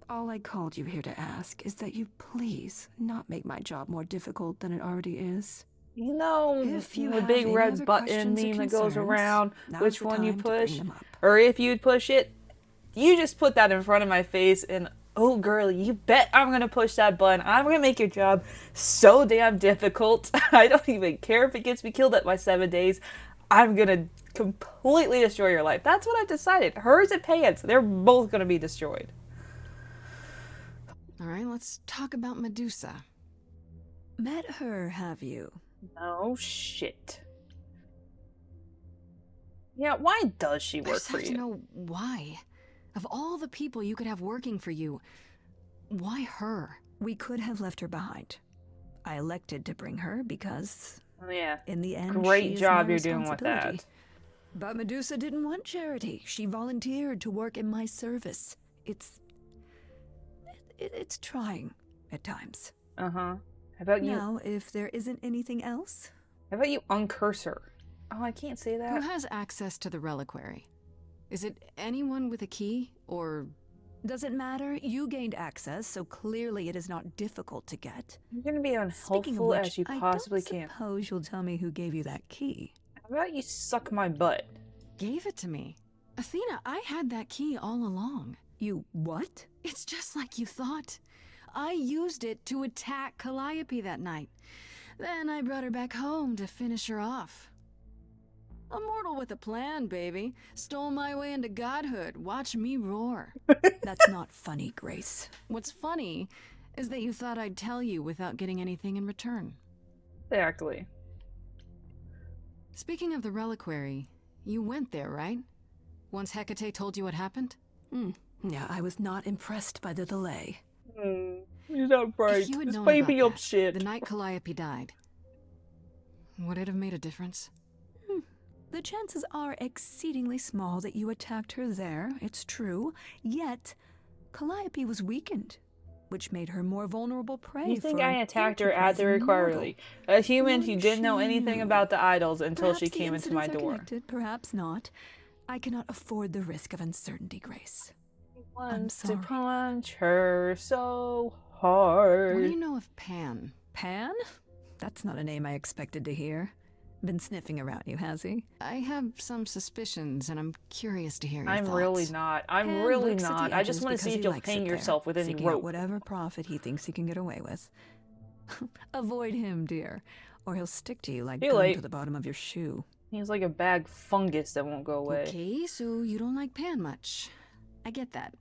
Speaker 6: All I called you here to ask is that you please not make my job more difficult than it already is.
Speaker 2: You know,
Speaker 6: If you
Speaker 2: the
Speaker 6: have
Speaker 2: big
Speaker 6: any
Speaker 2: red
Speaker 6: other
Speaker 2: button
Speaker 6: questions or
Speaker 2: meme that goes
Speaker 6: concerns,
Speaker 2: around,
Speaker 6: now's
Speaker 2: which
Speaker 6: the
Speaker 2: one you
Speaker 6: time to bring
Speaker 2: push,
Speaker 6: them up.
Speaker 2: or if you'd push it, you just put that in front of my face and, oh girl, you bet I'm gonna push that button. I'm gonna make your job so damn difficult. I don't even care if it gets me killed at my 7 days. I'm gonna completely destroy your life. That's what I decided. Hers and Pan's, they're both gonna be destroyed.
Speaker 1: All right, let's talk about Medusa.
Speaker 6: Met her, have you?
Speaker 2: Oh shit. Yeah, why does she
Speaker 1: I
Speaker 2: work
Speaker 1: just
Speaker 2: for
Speaker 1: have to
Speaker 2: you?
Speaker 1: know why. Of all the people you could have working for you, why her?
Speaker 6: We could have left her behind. I elected to bring her because,
Speaker 2: Oh, yeah.
Speaker 6: in the end,
Speaker 2: Great
Speaker 6: she is
Speaker 2: job
Speaker 6: my
Speaker 2: you're doing with
Speaker 6: responsibility.
Speaker 2: that.
Speaker 6: But Medusa didn't want charity. She volunteered to work in my service. It's trying at times.
Speaker 2: Uh-huh. How about you?
Speaker 6: Now, if there isn't anything else,
Speaker 2: How about you uncurse her? Oh, I can't say
Speaker 1: Who
Speaker 2: that.
Speaker 1: has access to the reliquary? Is it anyone with a key, or...
Speaker 6: doesn't matter. You gained access, so clearly it is not difficult to get.
Speaker 2: You're gonna be
Speaker 6: Speaking of
Speaker 2: unhelpful
Speaker 6: which,
Speaker 2: as you
Speaker 6: I
Speaker 2: possibly
Speaker 6: don't
Speaker 2: can.
Speaker 6: suppose you'll tell me who gave you that key.
Speaker 2: How about you suck my butt?
Speaker 1: gave it to me? Athena, I had that key all along.
Speaker 6: You what?
Speaker 1: It's just like you thought. I used it to attack Calliope that night. Then I brought her back home to finish her off. A mortal with a plan, baby. Stole my way into godhood. Watch me roar.
Speaker 6: That's not funny, Grace.
Speaker 1: What's funny is that you thought I'd tell you without getting anything in return.
Speaker 2: Exactly.
Speaker 1: Speaking of the reliquary, you went there, right? Once Hecate told you what happened?
Speaker 6: Yeah, I was not impressed by the delay.
Speaker 2: He's not right.
Speaker 1: If you had
Speaker 2: This
Speaker 1: known
Speaker 2: baby
Speaker 1: about
Speaker 2: up
Speaker 1: that,
Speaker 2: shit.
Speaker 1: the night Calliope died, would it have made a difference?
Speaker 6: The chances are exceedingly small that you attacked her there, it's true. Yet, Calliope was weakened, which made her more vulnerable prey.
Speaker 2: You think
Speaker 6: for
Speaker 2: I
Speaker 6: an
Speaker 2: attacked her at the
Speaker 6: enterprising
Speaker 2: requiry?
Speaker 6: mortal.
Speaker 2: A human who
Speaker 6: Once
Speaker 2: didn't know
Speaker 6: she
Speaker 2: anything
Speaker 6: knew.
Speaker 2: about the idols until
Speaker 6: Perhaps
Speaker 2: she
Speaker 6: the
Speaker 2: came into my
Speaker 6: incidents are
Speaker 2: door.
Speaker 6: connected, perhaps not. I cannot afford the risk of uncertainty, Grace.
Speaker 2: Wants to
Speaker 6: sorry.
Speaker 2: punch her so
Speaker 1: What
Speaker 2: hard.
Speaker 1: do you know of Pan?
Speaker 6: Pan? That's not a name I expected to hear. Been sniffing around you, has he?
Speaker 1: I have some suspicions, and I'm curious to hear your
Speaker 2: I'm
Speaker 1: thoughts.
Speaker 2: really not. I'm
Speaker 6: Pan
Speaker 2: really
Speaker 6: lurks at
Speaker 2: not.
Speaker 6: the
Speaker 2: I just
Speaker 6: edges
Speaker 2: want to see
Speaker 6: because
Speaker 2: if
Speaker 6: he
Speaker 2: you'll
Speaker 6: likes
Speaker 2: hang
Speaker 6: it there,
Speaker 2: yourself with any
Speaker 6: seeking out
Speaker 2: rope.
Speaker 6: whatever profit he thinks he can get away with. Avoid him, dear, or he'll stick to you like
Speaker 2: Too
Speaker 6: gum
Speaker 2: late.
Speaker 6: to the bottom of your shoe.
Speaker 2: He's like a bag fungus that won't go away.
Speaker 1: Okay, so you don't like Pan much. I get that.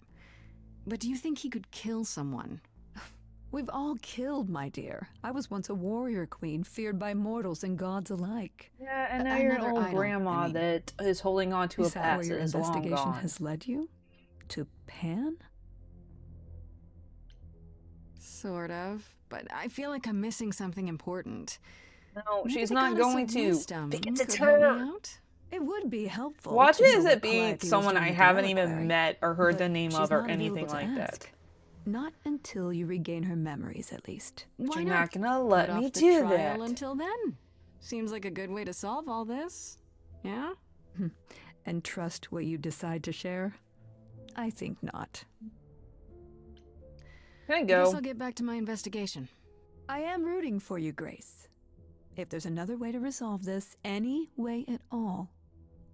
Speaker 1: But do you think he could kill someone?
Speaker 6: We've all killed, my dear. I was once a warrior queen, feared by mortals and gods alike.
Speaker 2: Yeah, and now you're an
Speaker 1: Another
Speaker 2: old
Speaker 1: idol,
Speaker 2: grandma
Speaker 1: I mean.
Speaker 2: that is holding on to a
Speaker 6: Is that where
Speaker 2: past
Speaker 6: your
Speaker 2: that is long
Speaker 6: investigation
Speaker 2: gone.
Speaker 6: has led you? To Pan?
Speaker 1: Sort of. But I feel like I'm missing something important.
Speaker 2: No,
Speaker 1: Maybe
Speaker 2: she's
Speaker 1: the
Speaker 2: not
Speaker 1: goddess
Speaker 2: going
Speaker 1: of
Speaker 2: to.
Speaker 1: wisdom
Speaker 2: Because it's
Speaker 1: could help me
Speaker 2: her.
Speaker 1: out?
Speaker 6: It would be helpful.
Speaker 2: Watch
Speaker 6: to
Speaker 2: it
Speaker 6: know
Speaker 2: as
Speaker 6: what
Speaker 2: it be
Speaker 6: Calliope was
Speaker 2: someone
Speaker 6: doing
Speaker 2: I
Speaker 6: at the
Speaker 2: haven't even
Speaker 6: reliquary,
Speaker 2: met or heard the
Speaker 6: but
Speaker 2: name
Speaker 6: she's
Speaker 2: of or
Speaker 6: not
Speaker 2: anything
Speaker 6: available to
Speaker 2: like
Speaker 6: ask.
Speaker 2: that.
Speaker 6: Not until you regain her memories, at least.
Speaker 2: But
Speaker 1: Why
Speaker 2: you're
Speaker 1: not?
Speaker 2: not gonna let
Speaker 1: Put
Speaker 2: me
Speaker 1: off the
Speaker 2: do
Speaker 1: trial
Speaker 2: that.
Speaker 1: until then. Seems like a good way to solve all this. Yeah?
Speaker 6: And trust what you decide to share? I think not.
Speaker 2: Can I
Speaker 1: I guess
Speaker 2: go?
Speaker 1: I'll get back to my investigation.
Speaker 6: I am rooting for you, Grace. If there's another way to resolve this, any way at all,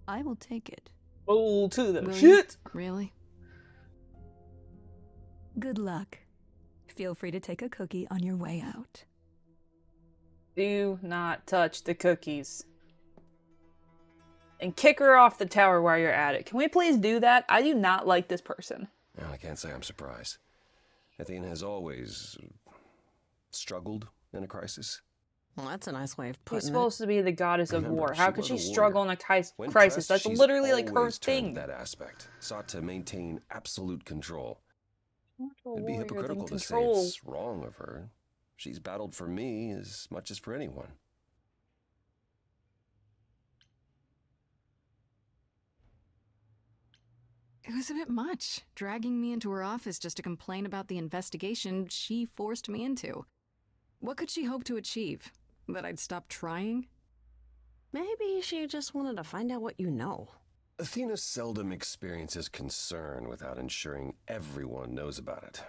Speaker 6: I will take it.
Speaker 2: Roll to the
Speaker 1: Will you?
Speaker 2: shit.
Speaker 1: Really?
Speaker 6: Good luck. Feel free to take a cookie on your way out.
Speaker 2: Do not touch the cookies. And kick her off the tower while you're at it. Can we please do that? I do not like this person.
Speaker 7: Well, I can't say I'm surprised. Athena has always struggled in a crisis.
Speaker 3: Well, that's a nice way of
Speaker 2: She's
Speaker 3: putting it.
Speaker 2: supposed to be the goddess of
Speaker 7: Remember,
Speaker 2: war. How
Speaker 7: she
Speaker 2: could
Speaker 7: was
Speaker 2: she
Speaker 7: a
Speaker 2: struggle in
Speaker 7: warrior.
Speaker 2: a
Speaker 7: When
Speaker 2: crisis?
Speaker 7: pressed,
Speaker 2: That's
Speaker 7: she's
Speaker 2: literally like her
Speaker 7: always turned
Speaker 2: thing.
Speaker 7: that aspect, sought to maintain absolute control.
Speaker 2: Not a
Speaker 7: It'd be
Speaker 2: warrior,
Speaker 7: hypocritical
Speaker 2: then
Speaker 7: to say
Speaker 2: control.
Speaker 7: it's wrong of her. She's battled for me as much as for anyone.
Speaker 1: It was a bit much, dragging me into her office just to complain about the investigation she forced me into. What could she hope to achieve? That I'd stop trying?
Speaker 3: Maybe she just wanted to find out what you know.
Speaker 7: Athena seldom experiences concern without ensuring everyone knows about it.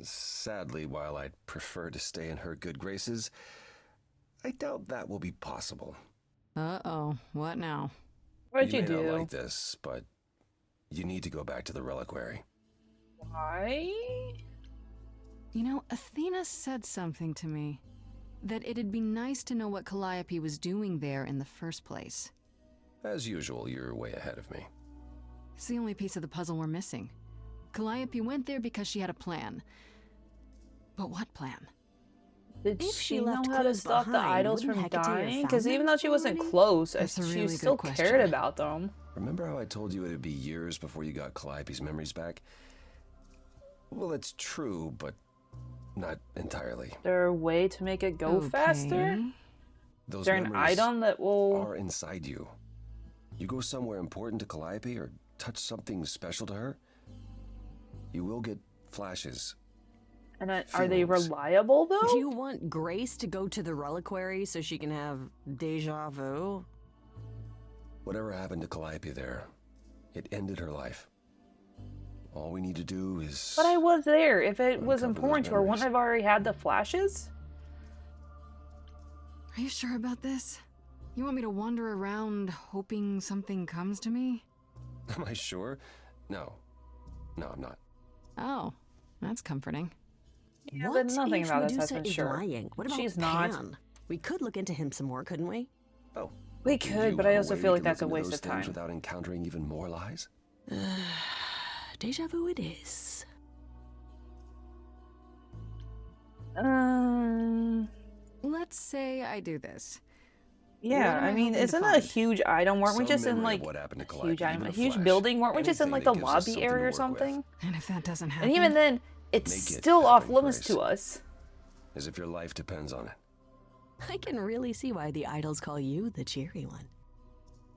Speaker 7: Sadly, while I'd prefer to stay in her good graces, I doubt that will be possible.
Speaker 1: Uh-oh, what now?
Speaker 2: What'd you
Speaker 7: may
Speaker 2: do?
Speaker 7: not like this, but you need to go back to the reliquary.
Speaker 2: Why?
Speaker 1: You know, Athena said something to me. That it'd be nice to know what Calliope was doing there in the first place.
Speaker 7: As usual, you're way ahead of me.
Speaker 1: It's the only piece of the puzzle we're missing. Calliope went there because she had a plan. But what plan?
Speaker 2: Did
Speaker 3: If
Speaker 2: she
Speaker 3: she
Speaker 2: know
Speaker 3: left
Speaker 2: how to
Speaker 3: clues
Speaker 2: stop the
Speaker 3: behind,
Speaker 2: idols
Speaker 3: wouldn't
Speaker 2: from
Speaker 3: Hecate have
Speaker 2: dying?
Speaker 3: found
Speaker 2: Because even
Speaker 3: them
Speaker 2: though she wasn't
Speaker 3: already?
Speaker 2: close,
Speaker 1: That's a
Speaker 2: she
Speaker 1: really
Speaker 2: still
Speaker 1: good
Speaker 2: cared
Speaker 1: question.
Speaker 2: about them.
Speaker 7: Remember how I told you it'd be years before you got Calliope's memories back? Well, it's true, but not entirely.
Speaker 2: Is there a way to make it go faster?
Speaker 1: Okay.
Speaker 7: Those
Speaker 2: Is there an
Speaker 7: memories
Speaker 2: item that will...
Speaker 7: are inside you. You go somewhere important to Calliope or touch something special to her, you will get flashes.
Speaker 2: And are they
Speaker 7: feelings.
Speaker 2: reliable, though?
Speaker 3: Do you want Grace to go to the reliquary so she can have deja vu?
Speaker 7: Whatever happened to Calliope there, it ended her life. All we need to do is...
Speaker 2: But I was there. If it was
Speaker 7: Uncover those
Speaker 2: important to her, wouldn't
Speaker 7: memories.
Speaker 2: I've already had the flashes?
Speaker 1: Are you sure about this? You want me to wander around hoping something comes to me?
Speaker 7: Am I sure? No. No, I'm not.
Speaker 1: Oh, that's comforting.
Speaker 2: Yeah,
Speaker 3: What
Speaker 2: but nothing
Speaker 3: if
Speaker 2: about this
Speaker 3: Medusa
Speaker 2: has been
Speaker 3: is
Speaker 2: sure.
Speaker 3: lying? What about
Speaker 2: She's
Speaker 3: Pan?
Speaker 2: not.
Speaker 3: We could look into him some more, couldn't we?
Speaker 7: Oh.
Speaker 2: We
Speaker 7: do
Speaker 2: could,
Speaker 7: you
Speaker 2: but I
Speaker 7: have a
Speaker 2: also
Speaker 7: way
Speaker 2: feel
Speaker 7: we
Speaker 2: like
Speaker 7: can
Speaker 2: that's a
Speaker 7: look into
Speaker 2: waste
Speaker 7: those
Speaker 2: of
Speaker 7: things
Speaker 2: time.
Speaker 7: without encountering even more lies?
Speaker 3: Deja vu it is.
Speaker 1: Let's say I do this.
Speaker 2: Yeah,
Speaker 1: What am
Speaker 2: I
Speaker 1: I
Speaker 2: mean,
Speaker 1: hoping to
Speaker 2: isn't it a
Speaker 1: find?
Speaker 2: huge item? Weren't we
Speaker 7: Some
Speaker 2: just in
Speaker 7: memory
Speaker 2: like
Speaker 7: of what happened to
Speaker 2: a huge
Speaker 7: Calliope,
Speaker 2: item,
Speaker 7: even
Speaker 2: a
Speaker 7: a
Speaker 2: huge
Speaker 7: flash.
Speaker 2: building? Weren't we just in
Speaker 7: Anything
Speaker 2: like
Speaker 7: that
Speaker 2: the
Speaker 7: gives us
Speaker 2: lobby
Speaker 7: something to
Speaker 2: area or
Speaker 7: work with.
Speaker 2: something?
Speaker 1: And if that doesn't happen,
Speaker 2: And even then, it's
Speaker 7: Make it
Speaker 2: still off
Speaker 7: happen,
Speaker 2: limits
Speaker 7: Grace.
Speaker 2: to us.
Speaker 7: As if your life depends on it.
Speaker 3: I can really see why the idols call you the cheery one.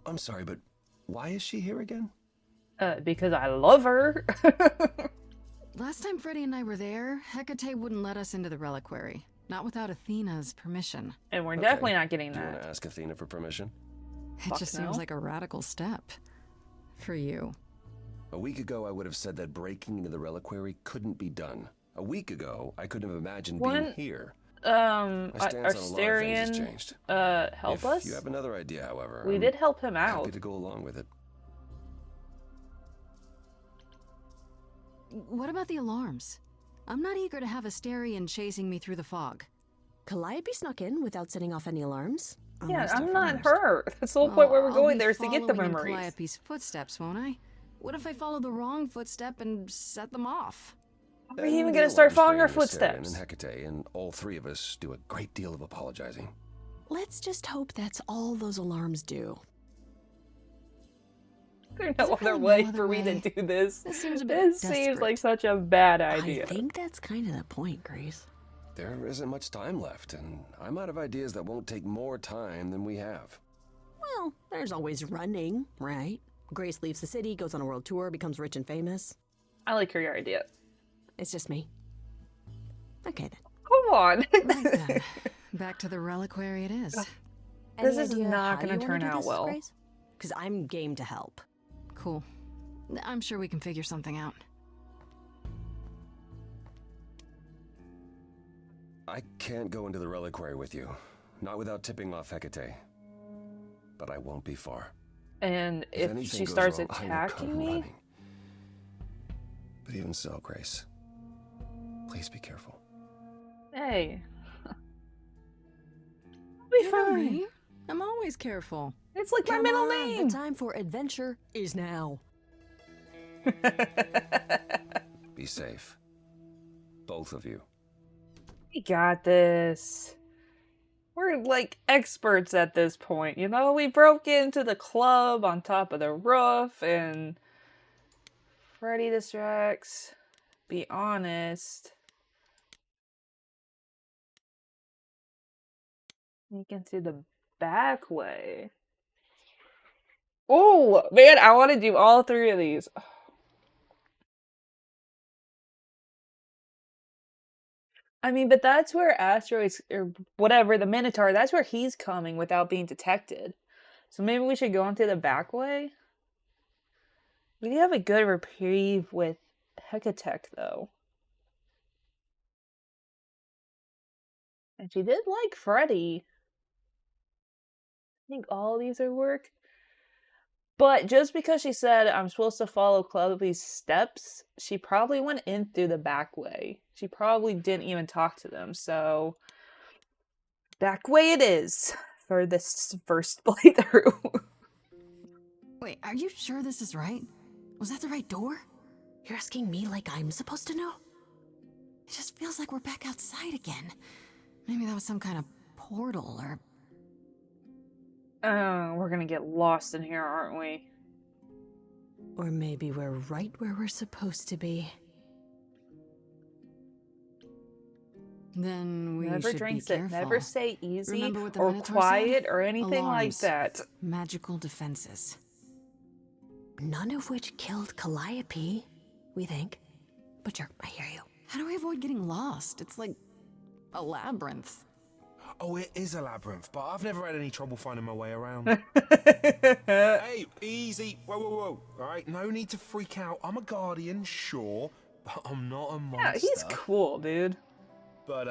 Speaker 7: I'm sorry, but why is she here again?
Speaker 2: Because I love her.
Speaker 1: last time Freddy and I were there, Hecate wouldn't let us into the reliquary. Not without Athena's permission.
Speaker 2: And we're
Speaker 7: Okay.
Speaker 2: definitely not getting
Speaker 7: Do you want
Speaker 2: that.
Speaker 7: to ask Athena for permission?
Speaker 1: It
Speaker 2: Fuck
Speaker 1: just
Speaker 2: no.
Speaker 1: seems like a radical step. For you.
Speaker 7: A week ago, I would have said that breaking into the reliquary couldn't be done. A week ago, I couldn't have imagined being
Speaker 2: When-
Speaker 7: here. My stance on a lot of things has
Speaker 2: Arstarian,
Speaker 7: changed.
Speaker 2: help
Speaker 7: If
Speaker 2: us?
Speaker 7: you have another idea, however,
Speaker 2: We
Speaker 7: I'm
Speaker 2: did help him
Speaker 7: happy
Speaker 2: out.
Speaker 7: to go along with it.
Speaker 1: What about the alarms? I'm not eager to have Astarian chasing me through the fog.
Speaker 3: Calliope snuck in without setting off any alarms.
Speaker 2: Yeah,
Speaker 1: Unless
Speaker 2: I'm
Speaker 1: they're
Speaker 2: not
Speaker 1: first.
Speaker 2: her. That's the whole
Speaker 1: Well,
Speaker 2: point where we're
Speaker 1: I'll
Speaker 2: going
Speaker 1: be
Speaker 2: there is to get the
Speaker 1: following in
Speaker 2: memories.
Speaker 1: Calliope's footsteps, won't I? What if I follow the wrong footstep and set them off?
Speaker 2: Are we even
Speaker 7: And
Speaker 2: gonna
Speaker 7: the
Speaker 2: start
Speaker 7: alarms
Speaker 2: following
Speaker 7: bring
Speaker 2: our
Speaker 7: Astarion
Speaker 2: footsteps?
Speaker 7: And Hecate, and all three of us do a great deal of apologizing.
Speaker 3: Let's just hope that's all those alarms do.
Speaker 2: There's
Speaker 1: there
Speaker 2: no other
Speaker 1: really no
Speaker 2: way
Speaker 1: other
Speaker 2: for me to
Speaker 1: way?
Speaker 2: do this.
Speaker 1: This seems a bit
Speaker 2: This seems
Speaker 1: desperate.
Speaker 2: like such a bad idea.
Speaker 3: I think that's kind of the point, Grace.
Speaker 7: There isn't much time left, and I'm out of ideas that won't take more time than we have.
Speaker 3: Well, there's always running, right? Grace leaves the city, goes on a world tour, becomes rich and famous.
Speaker 2: I like your idea.
Speaker 3: It's just me. Okay then.
Speaker 2: Come on.
Speaker 1: Right then. Back to the reliquary it is.
Speaker 2: This is not
Speaker 3: going
Speaker 2: gonna
Speaker 3: to
Speaker 2: turn out well.
Speaker 3: Because I'm game to help.
Speaker 1: Cool. I'm sure we can figure something out.
Speaker 7: I can't go into the reliquary with you, not without tipping off Hecate. But I won't be far.
Speaker 2: And if
Speaker 7: anything
Speaker 2: she
Speaker 7: goes
Speaker 2: starts
Speaker 7: wrong, I will
Speaker 2: attacking
Speaker 7: come
Speaker 2: me,
Speaker 7: running. But even so, Grace, please be careful.
Speaker 2: hey. I'll be
Speaker 1: You know
Speaker 2: fine.
Speaker 1: me. I'm always careful.
Speaker 2: It's like my
Speaker 3: Come
Speaker 2: middle
Speaker 3: on,
Speaker 2: name.
Speaker 3: The time for adventure is now.
Speaker 7: Be safe. Both of you.
Speaker 2: We got this. We're like experts at this point, you know? We broke into the club on top of the roof and Freddy distracts. Be honest. You can see the back way. Oh, man, I want to do all three of these. I mean, but that's where Asteroids, or whatever, the Minotaur, that's where he's coming without being detected. So maybe we should go into the back way? We do have a good reprieve with Hecate, though. And she did like Freddy. I think all these are work. But just because she said I'm supposed to follow Calliope's steps, she probably went in through the back way. She probably didn't even talk to them, so back way it is for this first playthrough.
Speaker 1: Wait, are you sure this is right? Was that the right door?
Speaker 3: You're asking me like I'm supposed to know?
Speaker 1: It just feels like we're back outside again. Maybe that was some kind of portal or...
Speaker 2: We're gonna get lost in here, aren't we?
Speaker 3: Or maybe we're right where we're supposed to be.
Speaker 1: Then we
Speaker 2: Never
Speaker 1: should
Speaker 2: drink
Speaker 1: be
Speaker 2: it.
Speaker 1: careful.
Speaker 2: Never say easy
Speaker 1: Remember what the
Speaker 2: or
Speaker 1: Minotaur
Speaker 2: quiet
Speaker 1: said?
Speaker 2: or anything like
Speaker 1: Alarms.
Speaker 2: that.
Speaker 1: Magical defenses.
Speaker 3: None of which killed Calliope, we think. But sure, I hear you.
Speaker 1: How do we avoid getting lost? It's like a labyrinth.
Speaker 8: Oh, it is a labyrinth, but I've never had any trouble finding my way around. Hey, easy. Whoa, whoa, whoa. All right, no need to freak out. I'm a guardian, sure, but I'm not a monster.
Speaker 2: Yeah, he's cool, dude.
Speaker 8: But,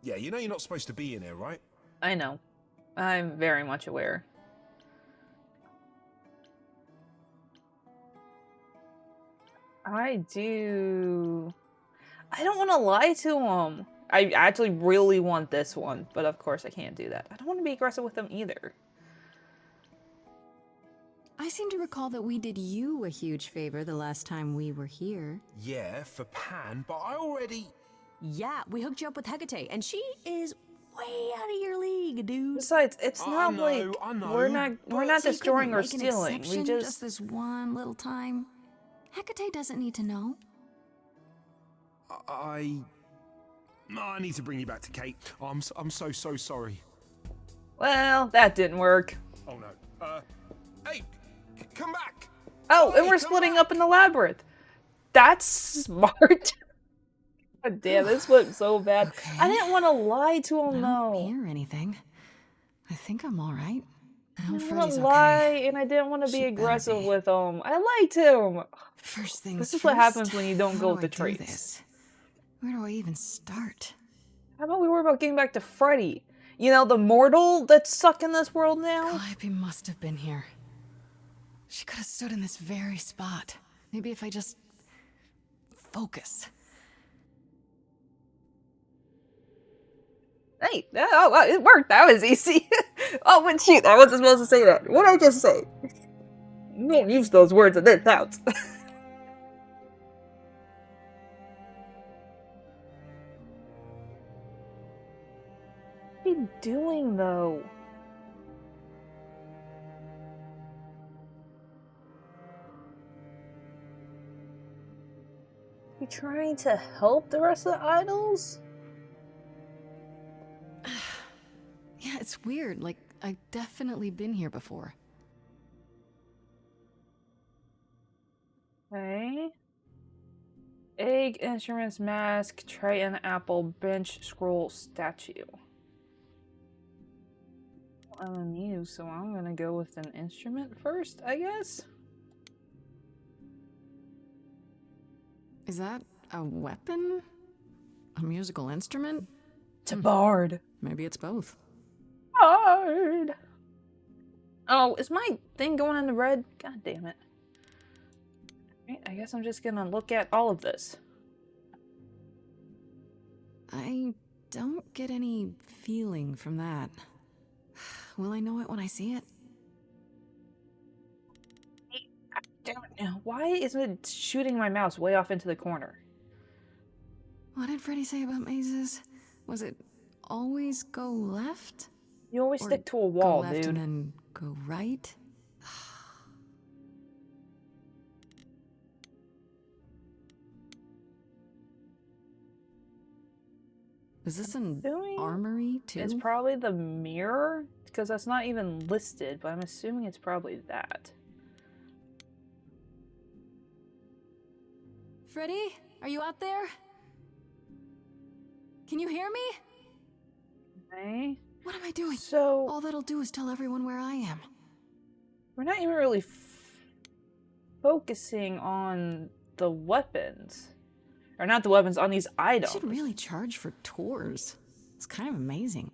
Speaker 8: yeah, you know you're not supposed to be in here, right?
Speaker 2: I know. I'm very much aware. I don't want to lie to him. I actually really want this one, but of course I can't do that. I don't want to be aggressive with him either.
Speaker 1: I seem to recall that we did you a huge favor the last time we were here.
Speaker 8: Yeah, for Pan, but I already...
Speaker 3: Yeah, we hooked you up with Hecate, and she is way out of your league, dude.
Speaker 2: Besides, it's
Speaker 8: I
Speaker 2: not
Speaker 8: know,
Speaker 2: like
Speaker 8: I know,
Speaker 2: we're not
Speaker 8: but-
Speaker 1: So you
Speaker 2: destroying
Speaker 1: couldn't
Speaker 2: or
Speaker 1: make an
Speaker 2: stealing. We
Speaker 1: exception
Speaker 2: just
Speaker 1: this one little time. Hecate doesn't need to know.
Speaker 8: I need to bring you back to Kate. I'm so sorry.
Speaker 2: well, that didn't work.
Speaker 8: Oh no. Hey, come back.
Speaker 2: Oh, and
Speaker 8: Hey,
Speaker 2: we're
Speaker 8: come
Speaker 2: splitting
Speaker 8: back.
Speaker 2: up in the labyrinth. That's smart. God damn, this went so bad.
Speaker 1: Okay.
Speaker 2: I didn't want to lie to him,
Speaker 1: I don't
Speaker 2: though.
Speaker 1: hear anything. I think I'm all right.
Speaker 2: I
Speaker 1: Oh,
Speaker 2: didn't want
Speaker 1: Freddy's
Speaker 2: to
Speaker 1: okay.
Speaker 2: lie, and I didn't want to
Speaker 1: She
Speaker 2: be
Speaker 1: better
Speaker 2: aggressive
Speaker 1: be.
Speaker 2: with him. I liked him.
Speaker 1: First things
Speaker 2: This is
Speaker 1: first.
Speaker 2: what happens when you don't
Speaker 1: How
Speaker 2: go
Speaker 1: do
Speaker 2: with the
Speaker 1: I do
Speaker 2: traits.
Speaker 1: this? Where do I even start?
Speaker 2: How about we worry about getting back to Freddy? You know, the mortal that's stuck in this world now?
Speaker 1: Calliope must have been here. She could have stood in this very spot. Maybe if I just focus.
Speaker 2: Hey, oh, it worked. That was easy. Oh, but shoot, I wasn't supposed to say that. What did I just say? You don't use those words in this house. What are you doing, though? You trying to help the rest of the idols?
Speaker 1: Yeah, it's weird. Like, I've definitely been here before.
Speaker 2: Okay. Egg, instruments, mask, tray and apple, bench, scroll, statue. I'm a muse, so I'm gonna go with an instrument first, I guess.
Speaker 1: Is that a weapon? A musical instrument?
Speaker 2: It's a bard.
Speaker 1: Maybe it's both.
Speaker 2: Bard. Oh, is my thing going in the red? God damn it. Right, I guess I'm just gonna look at all of this.
Speaker 1: I don't get any feeling from that. Will I know it when I see it?
Speaker 2: Damn it. Now, why is it shooting my mouse way off into the corner?
Speaker 1: What did Freddy say about mazes? Was it always go left?
Speaker 2: You always
Speaker 1: Or
Speaker 2: stick to a
Speaker 1: go
Speaker 2: wall,
Speaker 1: left
Speaker 2: dude.
Speaker 1: and then go right? Is this an
Speaker 2: Assuming
Speaker 1: armory too?
Speaker 2: It's probably the mirror, because that's not even listed, but I'm assuming it's probably that.
Speaker 1: Freddy, are you out there? Can you hear me?
Speaker 2: Okay.
Speaker 1: What am I doing?
Speaker 2: So,
Speaker 1: All that'll do is tell everyone where I am.
Speaker 2: we're not even really focusing on the weapons. Or not the weapons, on these
Speaker 1: I
Speaker 2: items.
Speaker 1: should really charge for tours. It's kind of amazing.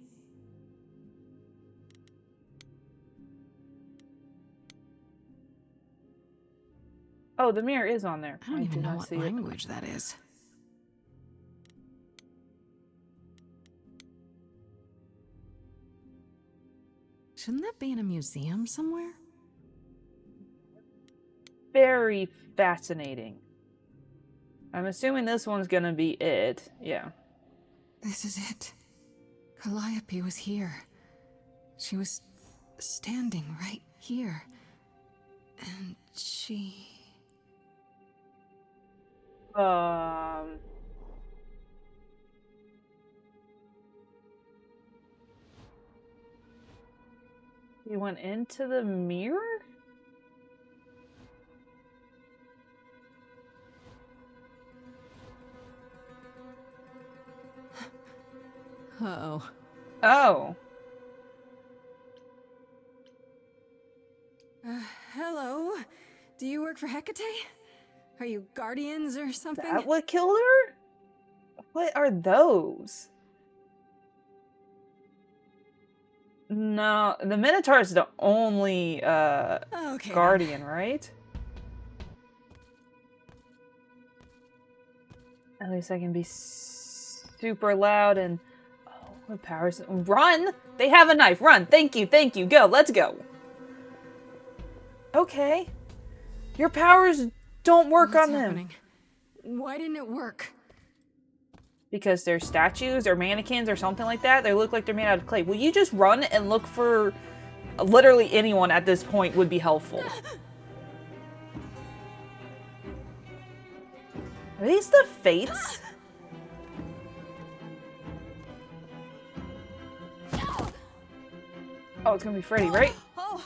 Speaker 2: Oh, the mirror is on there.
Speaker 1: I don't even
Speaker 2: did
Speaker 1: know
Speaker 2: not
Speaker 1: what
Speaker 2: see it.
Speaker 1: language that is. Shouldn't that be in a museum somewhere?
Speaker 2: Very fascinating. I'm assuming this one's gonna be it. Yeah.
Speaker 1: This is it. Calliope was here. She was standing right here. And she...
Speaker 2: You went into the mirror?
Speaker 1: Uh-oh.
Speaker 2: Oh.
Speaker 1: Hello? Do you work for Hecate? Are you guardians or something?
Speaker 2: That what killed her? What are those? No, the Minotaur is the only
Speaker 1: Okay,
Speaker 2: guardian, right? At least I can be super loud and... Oh, what powers... Run! They have a knife! Run! Thank you, go, let's go! Okay. Your powers don't work
Speaker 1: What's
Speaker 2: on them.
Speaker 1: happening? Why didn't it work?
Speaker 2: Because they're statues or mannequins or something like that. They look like they're made out of clay. Will you just run and look for literally anyone at this point would be helpful? Are these the Fates? Oh, it's gonna be Freddy, right?
Speaker 1: Oh.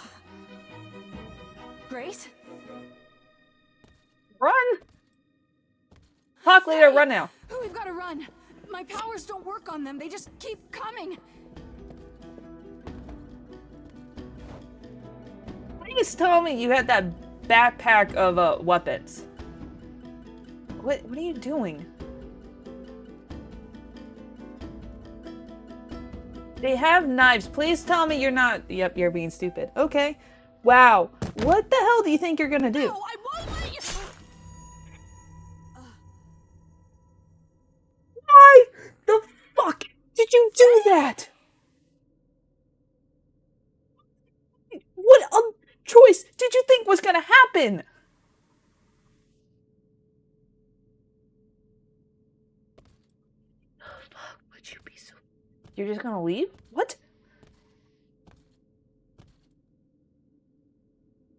Speaker 1: Grace?
Speaker 2: Run! Talk later, run now.
Speaker 1: We've got to run. My powers don't work on them. They just keep coming.
Speaker 2: Please tell me you had that backpack of weapons. What are you doing? They have knives. Please tell me you're not... Yep, you're being stupid. Okay. Wow. What the hell do you think you're gonna do?
Speaker 1: No, I won't let you.
Speaker 2: Why the fuck did you do that? What choice did you think was gonna happen? Fuck, would you be so... You're just gonna leave? What?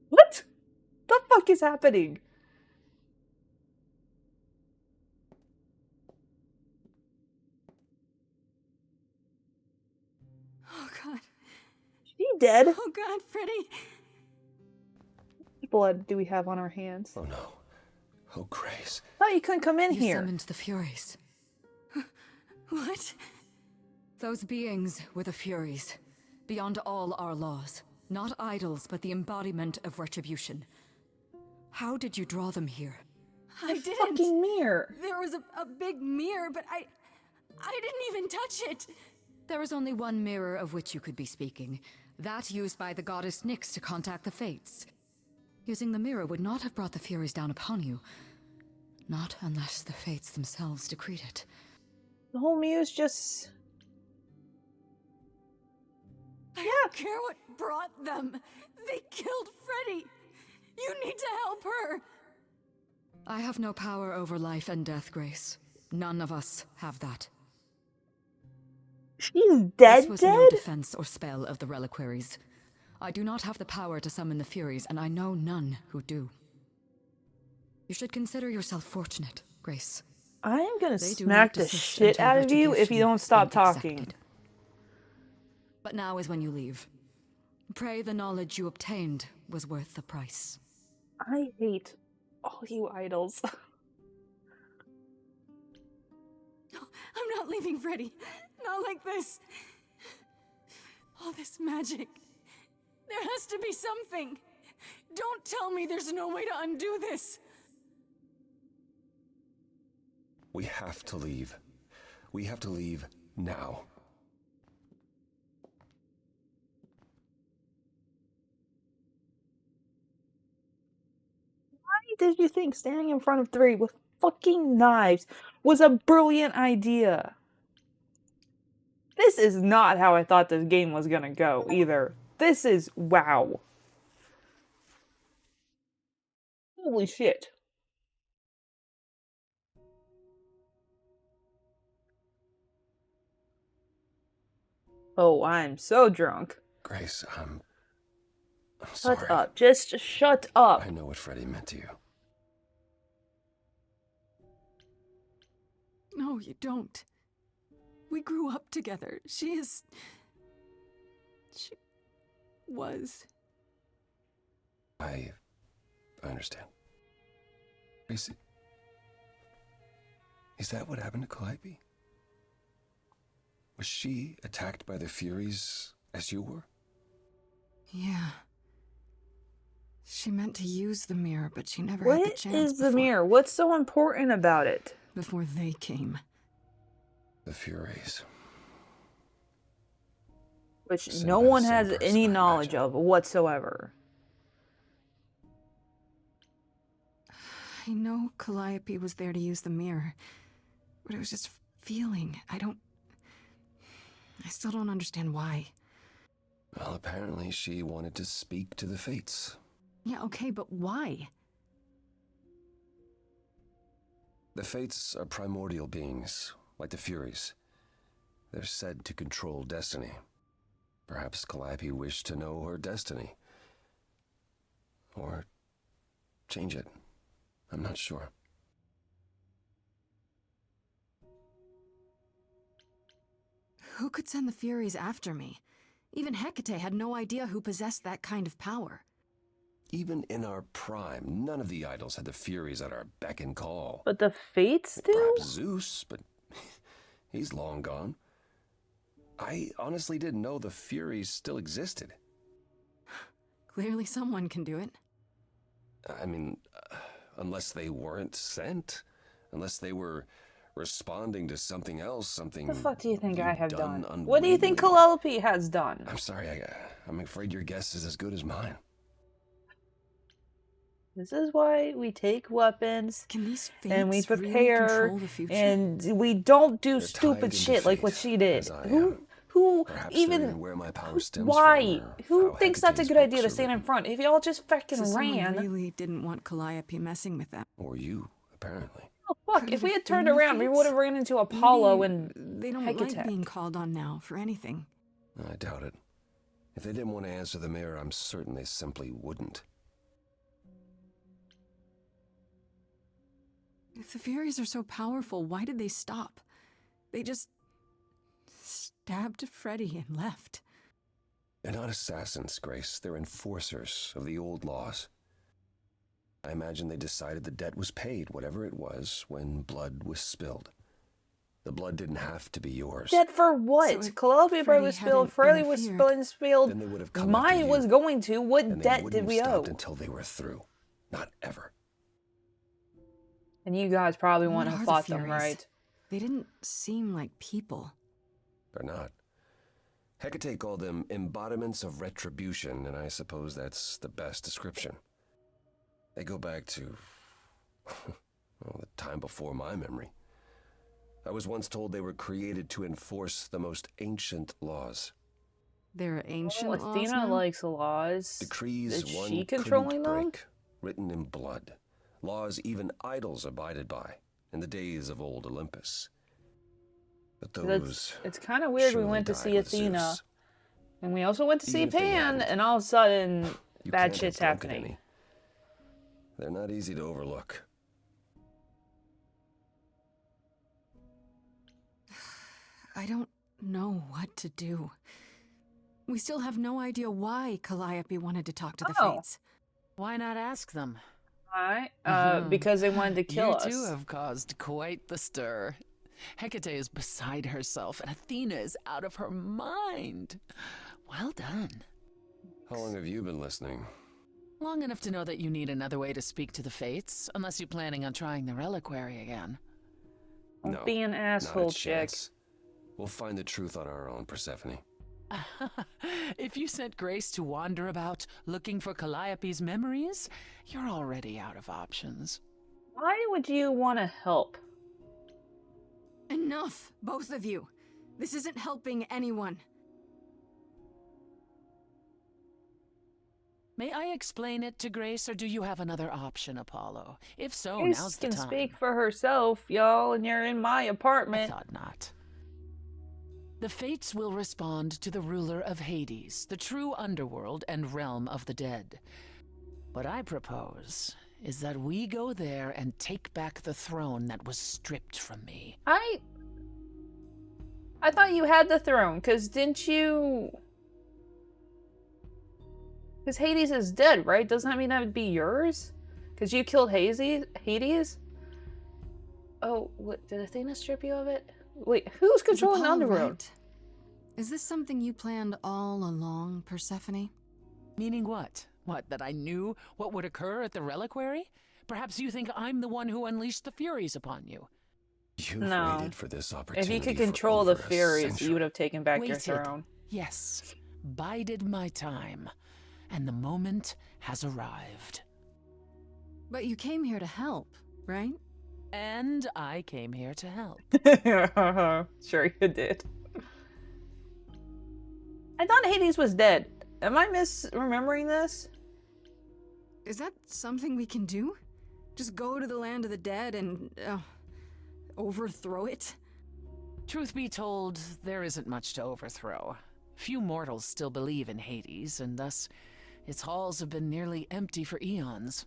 Speaker 2: What? The fuck is happening?
Speaker 1: Oh, God.
Speaker 2: She dead?
Speaker 1: Oh, God, Freddy.
Speaker 2: What blood do we have on our hands?
Speaker 7: Oh no. Oh, Grace.
Speaker 2: Oh, you couldn't come in
Speaker 1: You
Speaker 2: here.
Speaker 1: summoned the Furies. What? Those beings were the Furies, beyond all our laws. Not idols, but the embodiment of retribution. How did you draw them here? I didn't.
Speaker 2: Fucking mirror.
Speaker 1: There was a big mirror, but I didn't even touch it. There was only one mirror of which you could be speaking. That used by the goddess Nyx to contact the Fates. Using the mirror would not have brought the Furies down upon you. Not unless the Fates themselves decreed it.
Speaker 2: The whole Muse just...
Speaker 1: I don't care what brought them. They killed Freddy. You need to help her. I have no power over life and death, Grace. None of us have that.
Speaker 2: She's dead.
Speaker 1: This was no defense or spell of the reliquaries. I do not have the power to summon the Furies, and I know none who do. You should consider yourself fortunate, Grace.
Speaker 2: I am gonna
Speaker 1: They do
Speaker 2: smack
Speaker 1: not
Speaker 2: the
Speaker 1: desist
Speaker 2: shit
Speaker 1: until
Speaker 2: out of you if you
Speaker 1: retribution
Speaker 2: don't stop
Speaker 1: has been
Speaker 2: talking.
Speaker 1: accepted. But now is when you leave. Pray the knowledge you obtained was worth the price.
Speaker 2: I hate all you idols.
Speaker 1: I'm not leaving Freddy. Not like this. All this magic. There has to be something. Don't tell me there's no way to undo this.
Speaker 7: We have to leave. We have to leave now.
Speaker 2: Why did you think standing in front of 3 with fucking knives was a brilliant idea? This is not how I thought this game was gonna go, either. This is... wow. Holy shit. Oh, I'm so drunk.
Speaker 7: Grace, I'm
Speaker 2: Shut
Speaker 7: sorry.
Speaker 2: up. Just shut up.
Speaker 7: I know what Freddy meant to you.
Speaker 1: No, you don't. We grew up together. She was.
Speaker 7: I understand. Grace, is that what happened to Calliope? Was she attacked by the Furies as you were?
Speaker 1: Yeah. She meant to use the mirror, but she never had the
Speaker 2: What
Speaker 1: chance
Speaker 2: is the
Speaker 1: before-
Speaker 2: mirror? What's so important about it?
Speaker 1: Before they came.
Speaker 7: The Furies.
Speaker 2: Which
Speaker 7: Sent
Speaker 2: no
Speaker 7: by the
Speaker 2: one
Speaker 7: same
Speaker 2: has
Speaker 7: person,
Speaker 2: any
Speaker 7: I
Speaker 2: knowledge
Speaker 7: imagine.
Speaker 2: of whatsoever.
Speaker 1: I know Calliope was there to use the mirror, but it was just feeling. I still don't understand why.
Speaker 7: Well, apparently she wanted to speak to the Fates.
Speaker 1: Yeah, okay, but why?
Speaker 7: The Fates are primordial beings, like the Furies. They're said to control destiny. Perhaps Calliope wished to know her destiny. Or change it. I'm not sure.
Speaker 1: Who could send the Furies after me? Even Hecate had no idea who possessed that kind of power.
Speaker 7: Even in our prime, none of the idols had the Furies at our beck and call.
Speaker 2: But the Fates do?
Speaker 7: Perhaps Zeus, but he's long gone. I honestly didn't know the Furies still existed.
Speaker 1: Clearly someone can do it.
Speaker 7: I mean, unless they weren't sent, unless they were responding to something else, something.
Speaker 2: What the fuck do you think I have done?
Speaker 7: unwittingly.
Speaker 2: What do you think Calliope has done?
Speaker 7: I'm sorry, I'm afraid your guess is as good as mine.
Speaker 2: This is why we take weapons
Speaker 1: Can these
Speaker 2: and we
Speaker 1: fates really
Speaker 2: prepare
Speaker 1: control the future?
Speaker 2: and we don't do
Speaker 7: They're tied
Speaker 2: stupid
Speaker 7: into
Speaker 2: shit like what
Speaker 7: fate,
Speaker 2: she did.
Speaker 7: as I
Speaker 2: Who
Speaker 7: am. Perhaps they're
Speaker 2: even
Speaker 7: where my power stems
Speaker 2: why?
Speaker 7: from, or
Speaker 2: Who
Speaker 7: how
Speaker 2: thinks that's a
Speaker 7: Hecate's
Speaker 2: good idea to
Speaker 7: books are
Speaker 2: stand in
Speaker 7: written.
Speaker 2: front? If y'all just fucking
Speaker 1: So someone
Speaker 2: ran.
Speaker 1: really didn't want Calliope messing with them.
Speaker 7: Or you, apparently.
Speaker 2: Oh fuck,
Speaker 1: Could
Speaker 2: if
Speaker 1: it
Speaker 2: we
Speaker 1: have
Speaker 2: had turned
Speaker 1: been the
Speaker 2: around, we
Speaker 1: Fates?
Speaker 2: would have ran into Apollo
Speaker 1: Maybe
Speaker 2: and
Speaker 1: they don't
Speaker 2: Hecate.
Speaker 1: like being called on now for anything.
Speaker 7: I doubt it. If they didn't want to answer the mirror, I'm certain they simply wouldn't.
Speaker 1: If the Furies are so powerful, why did they stop? They just stabbed Freddy and left.
Speaker 7: They're not assassins, Grace. They're enforcers of the old laws. I imagine they decided the debt was paid, whatever it was, when blood was spilled. The blood didn't have to be yours.
Speaker 2: Debt for what?
Speaker 1: So if
Speaker 2: Calliope
Speaker 1: Freddy
Speaker 2: was spilled,
Speaker 1: hadn't
Speaker 2: Freddy was
Speaker 1: interfered,
Speaker 2: spilled.
Speaker 7: Then they would have come after
Speaker 2: Mine
Speaker 7: you,
Speaker 2: was going to. What
Speaker 7: and they
Speaker 2: debt
Speaker 7: wouldn't
Speaker 2: did
Speaker 7: have
Speaker 2: we owe?
Speaker 7: stopped until they were through. Not ever.
Speaker 2: And you guys probably
Speaker 1: What
Speaker 2: wouldn't
Speaker 1: are
Speaker 2: have
Speaker 1: the
Speaker 2: fought them,
Speaker 1: Furies?
Speaker 2: right?
Speaker 1: They didn't seem like people.
Speaker 7: They're not. Hecate called them embodiments of retribution, and I suppose that's the best description. They go back to, well, the time before my memory. I was once told they were created to enforce the most ancient laws.
Speaker 1: They're ancient
Speaker 2: Well,
Speaker 1: laws
Speaker 2: Athena
Speaker 1: now?
Speaker 2: likes laws.
Speaker 7: Decrees
Speaker 2: Is
Speaker 7: one
Speaker 2: she
Speaker 7: couldn't
Speaker 2: controlling them?
Speaker 7: break, written in blood. Laws even idols abided by in the days of old Olympus. But those
Speaker 2: It's kind of weird we
Speaker 7: surely
Speaker 2: went to
Speaker 7: died
Speaker 2: see
Speaker 7: with
Speaker 2: Athena,
Speaker 7: Zeus.
Speaker 2: and we also went to see
Speaker 7: Even if they
Speaker 2: Pan,
Speaker 7: hadn't,
Speaker 2: and all of a sudden,
Speaker 7: You
Speaker 2: bad
Speaker 7: can't
Speaker 2: shit's
Speaker 7: have broken
Speaker 2: happening.
Speaker 7: any. They're not easy to overlook.
Speaker 1: I don't know what to do. We still have no idea why Calliope wanted to talk to the
Speaker 2: Oh.
Speaker 1: Fates.
Speaker 9: Why not ask them?
Speaker 2: Why? Because they wanted to kill
Speaker 9: you
Speaker 2: us.
Speaker 9: too have caused quite the stir. Hecate is beside herself, and Athena is out of her mind. Well done.
Speaker 7: How long have you been listening?
Speaker 9: Long enough to know that you need another way to speak to the Fates, unless you're planning on trying the reliquary again.
Speaker 2: Don't
Speaker 7: No,
Speaker 2: be an
Speaker 7: not
Speaker 2: asshole,
Speaker 7: a
Speaker 2: chick.
Speaker 7: chance. We'll find the truth on our own, Persephone.
Speaker 9: If you sent Grace to wander about looking for Calliope's memories, you're already out of options.
Speaker 2: Why would you want to help?
Speaker 1: Enough, both of you. This isn't helping anyone.
Speaker 9: May I explain it to Grace, or do you have another option, Apollo? If so,
Speaker 2: Grace
Speaker 9: now's the
Speaker 2: can
Speaker 9: time.
Speaker 2: speak for herself, y'all, and you're in my
Speaker 9: I
Speaker 2: apartment.
Speaker 9: thought not. The Fates will respond to the ruler of Hades, the true underworld and realm of the dead. What I propose is that we go there and take back the throne that was stripped from me.
Speaker 2: I thought you had the throne, because didn't you... Because Hades is dead, right? Doesn't that mean that would be yours? Because you killed Hades? Oh, what, did Athena strip you of it? Wait, who's
Speaker 1: Is
Speaker 2: controlling the
Speaker 1: Apollo
Speaker 2: underworld?
Speaker 1: right? Is this something you planned all along, Persephone?
Speaker 9: Meaning what? What, that I knew what would occur at the reliquary? Perhaps you think I'm the one who unleashed the Furies upon you.
Speaker 7: You've
Speaker 2: No.
Speaker 7: waited for this
Speaker 2: If
Speaker 7: opportunity.
Speaker 2: you could
Speaker 7: for
Speaker 2: control the
Speaker 7: over a
Speaker 2: Furies, you
Speaker 7: century.
Speaker 2: would have taken back your
Speaker 9: Waited.
Speaker 2: throne.
Speaker 9: Yes, bided my time, and the moment has arrived.
Speaker 1: But you came here to help, right?
Speaker 9: And I came here to help.
Speaker 2: Sure you did. I thought Hades was dead. Am I misremembering this?
Speaker 1: Is that something we can do? Just go to the land of the dead and overthrow it?
Speaker 9: Truth be told, there isn't much to overthrow. Few mortals still believe in Hades, and thus its halls have been nearly empty for eons.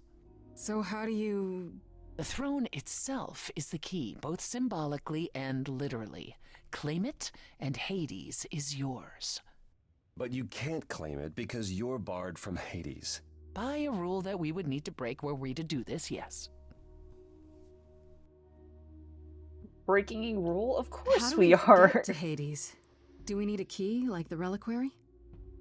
Speaker 1: So how do you...
Speaker 9: The throne itself is the key, both symbolically and literally. Claim it, and Hades is yours.
Speaker 7: But you can't claim it because you're barred from Hades.
Speaker 9: By a rule that we would need to break were we to do this, yes.
Speaker 2: Breaking a rule? Of
Speaker 1: How
Speaker 2: course
Speaker 1: do
Speaker 2: we are.
Speaker 1: get to Hades? Do we need a key, like the reliquary?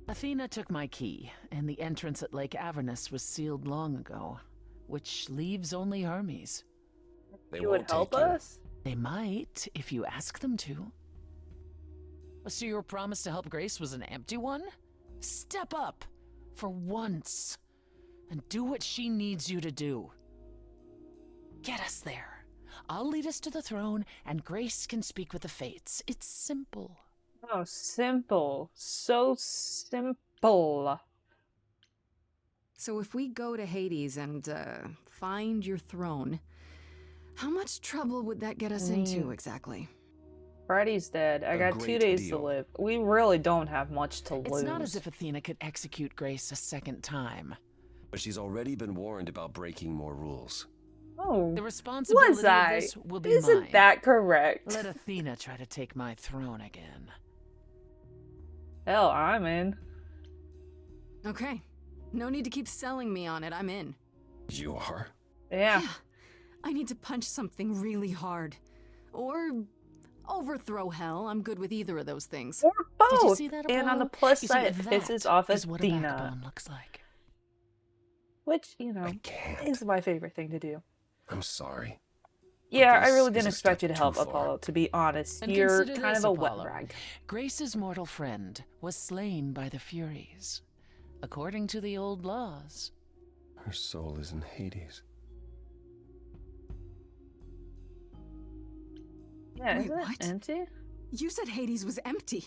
Speaker 9: Athena took my key, and the entrance at Lake Avernus was sealed long ago, which leaves only Hermes.
Speaker 7: They
Speaker 2: You
Speaker 7: won't
Speaker 2: would help
Speaker 7: take you.
Speaker 2: us?
Speaker 9: They might, if you ask them to. So your promise to help Grace was an empty one? Step up, for once, and do what she needs you to do. Get us there. I'll lead us to the throne, and Grace can speak with the Fates. It's simple.
Speaker 2: Oh, simple. So simple.
Speaker 1: So if we go to Hades and, find your throne, how much trouble would that get us into, exactly?
Speaker 2: Freddy's dead. I
Speaker 7: A
Speaker 2: got 2
Speaker 7: great
Speaker 2: days
Speaker 7: deal.
Speaker 2: to live. We really don't have much to lose.
Speaker 9: It's not as if Athena could execute Grace a second time.
Speaker 7: But she's already been warned about breaking more rules.
Speaker 2: Oh,
Speaker 9: The responsibility
Speaker 2: was I?
Speaker 9: of this will be
Speaker 2: Isn't
Speaker 9: mine.
Speaker 2: that correct?
Speaker 9: Let Athena try to take my throne again.
Speaker 2: Hell, I'm in.
Speaker 1: Okay. No need to keep selling me on it, I'm in.
Speaker 7: You are?
Speaker 2: Yeah.
Speaker 1: I need to punch something really hard. Or overthrow hell. I'm good with either of those things.
Speaker 2: Or both.
Speaker 9: Did you see that,
Speaker 2: And on the
Speaker 9: Apollo?
Speaker 2: plus
Speaker 9: You see,
Speaker 2: side, it
Speaker 9: that
Speaker 2: pisses off
Speaker 9: is what a
Speaker 2: Athena.
Speaker 9: backbone looks like.
Speaker 2: Which, you know,
Speaker 7: I can't.
Speaker 2: is my favorite thing to do.
Speaker 7: I'm sorry.
Speaker 2: Yeah, I
Speaker 7: this
Speaker 2: really
Speaker 7: is
Speaker 2: didn't
Speaker 7: a
Speaker 2: expect you
Speaker 7: step
Speaker 2: to help
Speaker 7: too far.
Speaker 2: Apollo, to be honest.
Speaker 9: And
Speaker 2: You're
Speaker 9: consider
Speaker 2: kind
Speaker 9: this,
Speaker 2: of a wet
Speaker 9: Apollo.
Speaker 2: rag.
Speaker 9: Grace's mortal friend was slain by the Furies, according to the old laws.
Speaker 7: Her soul is in Hades.
Speaker 2: Yeah,
Speaker 1: Wait,
Speaker 2: isn't it
Speaker 1: what?
Speaker 2: empty?
Speaker 1: You said Hades was empty.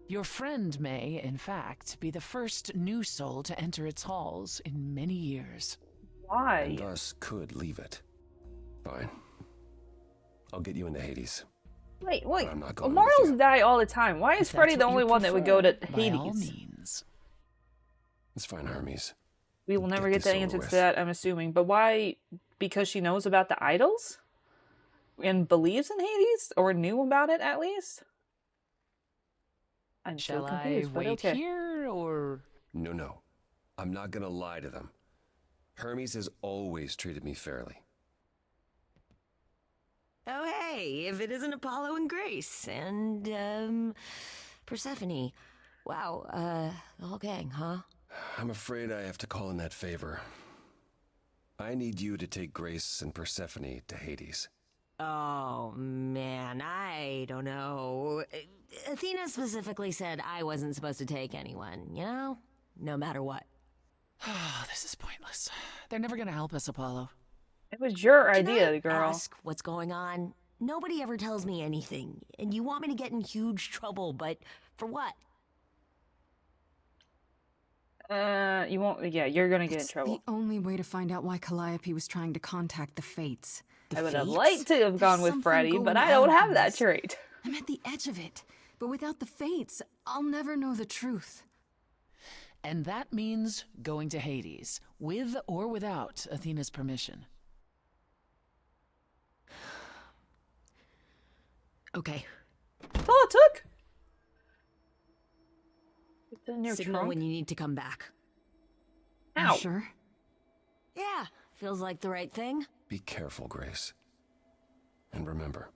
Speaker 9: Your friend may, in fact, be the first new soul to enter its halls in many years.
Speaker 2: Why?
Speaker 7: And thus could leave it. Fine. I'll get you into Hades.
Speaker 2: Wait.
Speaker 7: But I'm not going with
Speaker 2: Mortals
Speaker 7: you.
Speaker 2: die all the time. Why is
Speaker 9: If
Speaker 2: Freddy
Speaker 9: that's
Speaker 2: the
Speaker 9: what
Speaker 2: only
Speaker 9: you
Speaker 2: one that would go to
Speaker 9: prefer, by all
Speaker 2: Hades?
Speaker 9: means.
Speaker 7: It's fine, Hermes.
Speaker 2: We will
Speaker 7: Get
Speaker 2: never get
Speaker 7: this
Speaker 2: the
Speaker 7: over
Speaker 2: answer
Speaker 7: with.
Speaker 2: to that, I'm assuming. But why? Because she knows about the idols? And believes in Hades? Or knew about it, at least? I'm
Speaker 9: Shall
Speaker 2: so
Speaker 9: I
Speaker 2: confused, but
Speaker 9: wait
Speaker 2: okay.
Speaker 9: here, or...
Speaker 7: No. I'm not gonna lie to them. Hermes has always treated me fairly.
Speaker 3: Oh, hey, if it isn't Apollo and Grace and, Persephone. Wow, the whole gang, huh?
Speaker 7: I'm afraid I have to call in that favor. I need you to take Grace and Persephone to Hades.
Speaker 3: Oh, man, I don't know. Athena specifically said I wasn't supposed to take anyone, you know? No matter what.
Speaker 9: Oh, this is pointless. They're never gonna help us, Apollo.
Speaker 2: It was your
Speaker 3: Can
Speaker 2: idea,
Speaker 3: I
Speaker 2: girl.
Speaker 3: ask what's going on? Nobody ever tells me anything, and you want me to get in huge trouble, but for what?
Speaker 2: You won't. Yeah, you're gonna get in
Speaker 1: It's
Speaker 2: trouble.
Speaker 1: the only way to find out why Calliope was trying to contact the Fates.
Speaker 2: I would have
Speaker 3: Fates?
Speaker 2: liked to have gone
Speaker 1: There's
Speaker 2: with
Speaker 1: something
Speaker 2: Freddy, but
Speaker 1: going
Speaker 2: I don't
Speaker 1: on
Speaker 2: have
Speaker 1: in
Speaker 2: that
Speaker 1: this.
Speaker 2: trait.
Speaker 1: I'm at the edge of it. But without the Fates, I'll never know the truth.
Speaker 9: And that means going to Hades, with or without Athena's permission.
Speaker 3: Okay.
Speaker 2: That's all it took. It's in your
Speaker 3: Signal
Speaker 2: trunk.
Speaker 3: when you need to come back.
Speaker 1: You
Speaker 2: Ow.
Speaker 1: sure?
Speaker 3: Yeah, feels like the right thing.
Speaker 7: Be careful, Grace. And remember,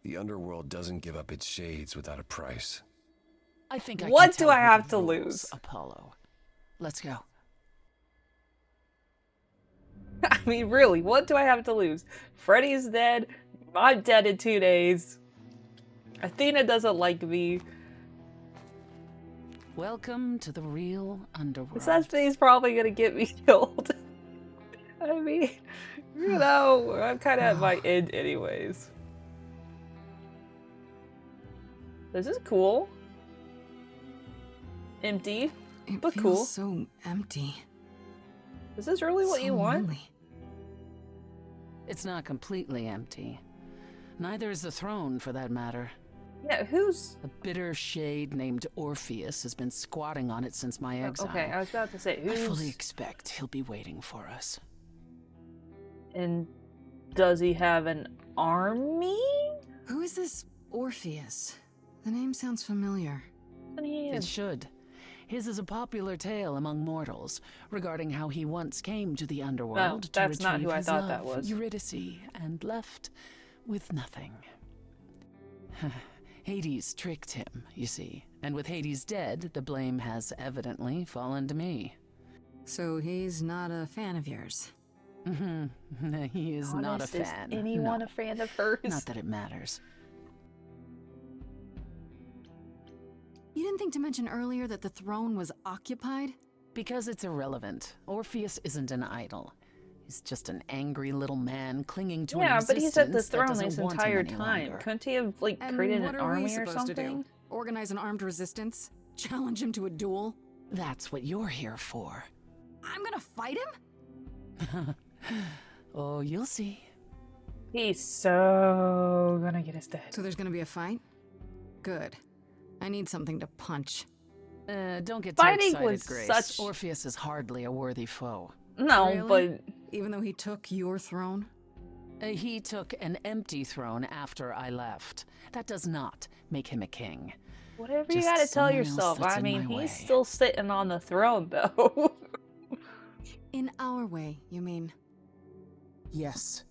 Speaker 7: the underworld doesn't give up its shades without a price.
Speaker 9: I think I
Speaker 2: What
Speaker 9: can
Speaker 2: do
Speaker 9: tell
Speaker 2: I
Speaker 9: her
Speaker 2: have
Speaker 9: the
Speaker 2: to
Speaker 9: rules,
Speaker 2: lose?
Speaker 9: Apollo. Let's go.
Speaker 2: I mean, really, what do I have to lose? Freddy's dead. I'm dead in 2 days. Athena doesn't like me.
Speaker 9: Welcome to the real underworld.
Speaker 2: Necessity's probably gonna get me killed. I mean, you know, I'm kind of at my end anyways. This is cool. Empty,
Speaker 1: It
Speaker 2: but
Speaker 1: feels
Speaker 2: cool.
Speaker 1: so empty.
Speaker 2: Is this really what
Speaker 1: so
Speaker 2: you want?
Speaker 1: lonely.
Speaker 9: It's not completely empty. Neither is the throne, for that matter.
Speaker 2: Yeah, who's...
Speaker 9: A bitter shade named Orpheus has been squatting on it since my exile.
Speaker 2: Okay, I was about to say,
Speaker 9: I
Speaker 2: who's...
Speaker 9: fully expect he'll be waiting for us.
Speaker 2: And does he have an army?
Speaker 1: Who is this Orpheus? The name sounds familiar.
Speaker 9: It should. His is a popular tale among mortals regarding how he once came to the underworld to
Speaker 2: that's not
Speaker 9: retrieve
Speaker 2: who I
Speaker 9: his
Speaker 2: thought
Speaker 9: love,
Speaker 2: that was.
Speaker 9: Eurydice, and left with nothing. Hades tricked him, you see, and with Hades dead, the blame has evidently fallen to me.
Speaker 1: So he's not a fan of yours?
Speaker 9: He is not a fan.
Speaker 2: Is anyone
Speaker 9: no.
Speaker 2: a fan of hers?
Speaker 9: Not that it matters.
Speaker 1: You didn't think to mention earlier that the throne was occupied?
Speaker 9: Because it's irrelevant. Orpheus isn't an idol. He's just an angry little man clinging to an
Speaker 2: Yeah, but he's at the
Speaker 9: existence that
Speaker 2: throne
Speaker 9: doesn't
Speaker 2: this
Speaker 9: want him
Speaker 2: entire
Speaker 9: any
Speaker 2: time.
Speaker 9: longer.
Speaker 2: Couldn't he have, like,
Speaker 1: And
Speaker 2: created
Speaker 1: what
Speaker 2: an
Speaker 1: are we
Speaker 2: army or
Speaker 1: supposed to do?
Speaker 2: something?
Speaker 1: Organize an armed resistance? Challenge him to a duel?
Speaker 9: That's what you're here for.
Speaker 1: I'm gonna fight him?
Speaker 9: Oh, you'll see.
Speaker 2: He's so gonna get us dead.
Speaker 1: So there's gonna be a fight? Good. I need something to punch.
Speaker 9: Don't get too
Speaker 2: Fighting
Speaker 9: excited,
Speaker 2: was
Speaker 9: Grace.
Speaker 2: such-
Speaker 9: Orpheus is hardly a worthy foe.
Speaker 2: No,
Speaker 1: Really?
Speaker 2: but...
Speaker 1: Even though he took your throne?
Speaker 9: He took an empty throne after I left. That does not make him a king.
Speaker 2: Whatever you
Speaker 9: Just
Speaker 2: gotta tell
Speaker 9: someone else
Speaker 2: yourself.
Speaker 9: that's
Speaker 2: I
Speaker 9: in
Speaker 2: mean,
Speaker 9: my way.
Speaker 2: he's still sitting on the throne, though.
Speaker 1: In our way, you mean?
Speaker 9: Yes,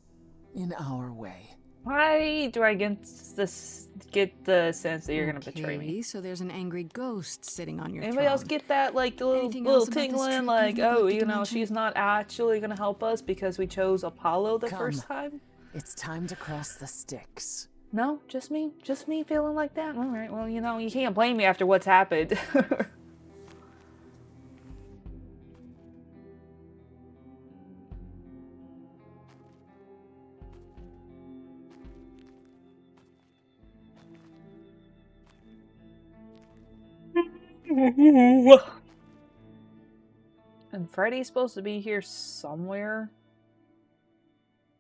Speaker 9: in our way.
Speaker 2: Why do I get the sense that you're gonna betray me?
Speaker 1: Okay, so there's an angry ghost sitting on your
Speaker 2: Anybody else
Speaker 1: throne.
Speaker 2: get that, like, little
Speaker 1: Anything else about this
Speaker 2: tingling,
Speaker 1: trip
Speaker 2: like,
Speaker 1: you've
Speaker 2: oh,
Speaker 1: neglected
Speaker 2: you
Speaker 1: to
Speaker 2: know,
Speaker 1: mention?
Speaker 2: she's not actually gonna help us because we chose Apollo the
Speaker 9: Come.
Speaker 2: first time?
Speaker 9: It's time to cross the Styx.
Speaker 2: No, just me feeling like that? Alright, well, you know, you can't blame me after what's happened. And Freddy's supposed to be here somewhere?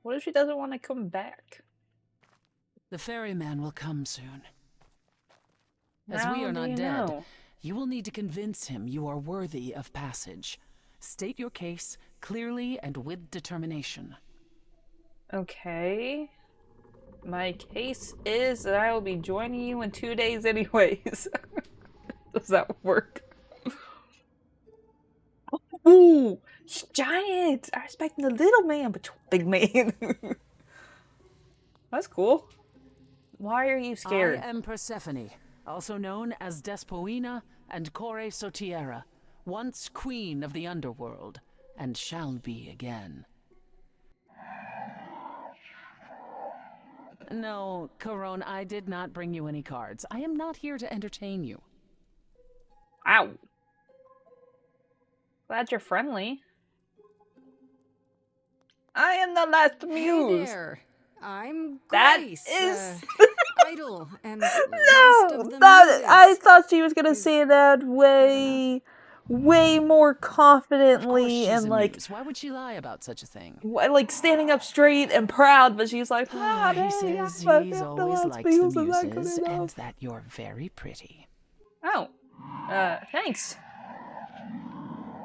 Speaker 2: What if she doesn't want to come back?
Speaker 9: The ferryman will come soon. As
Speaker 2: How
Speaker 9: we are
Speaker 2: do
Speaker 9: not
Speaker 2: you
Speaker 9: dead,
Speaker 2: know?
Speaker 9: you will need to convince him you are worthy of passage. State your case clearly and with determination.
Speaker 2: Okay. My case is that I will be joining you in 2 days anyways. Does that work? Ooh! He's giant! I expect the little man, but big man. That's cool. Why are you scared?
Speaker 9: I am Persephone, also known as Despoina and Kore Sotiera, once queen of the underworld, and shall be again. No, Corone, I did not bring you any cards. I am not here to entertain you.
Speaker 2: Ow. Glad you're friendly. I am the Last
Speaker 1: Hey
Speaker 2: Muse.
Speaker 1: there. I'm
Speaker 2: That
Speaker 1: Grace.
Speaker 2: is-
Speaker 1: Idol and
Speaker 2: No,
Speaker 1: last of the
Speaker 2: I
Speaker 1: muses.
Speaker 2: thought she was gonna
Speaker 1: Is-
Speaker 2: say that way more
Speaker 9: Of course
Speaker 2: confidently
Speaker 9: she's
Speaker 2: and
Speaker 9: a
Speaker 2: like
Speaker 9: muse. Why would she lie about such a thing?
Speaker 2: like standing up straight and proud, but she's like,
Speaker 9: He
Speaker 2: hey,
Speaker 9: says
Speaker 2: I'm
Speaker 9: he's
Speaker 2: the
Speaker 9: always
Speaker 2: Last
Speaker 9: liked the
Speaker 2: Muse, is that good
Speaker 9: muses and
Speaker 2: enough?
Speaker 9: that you're very pretty.
Speaker 2: Oh, thanks.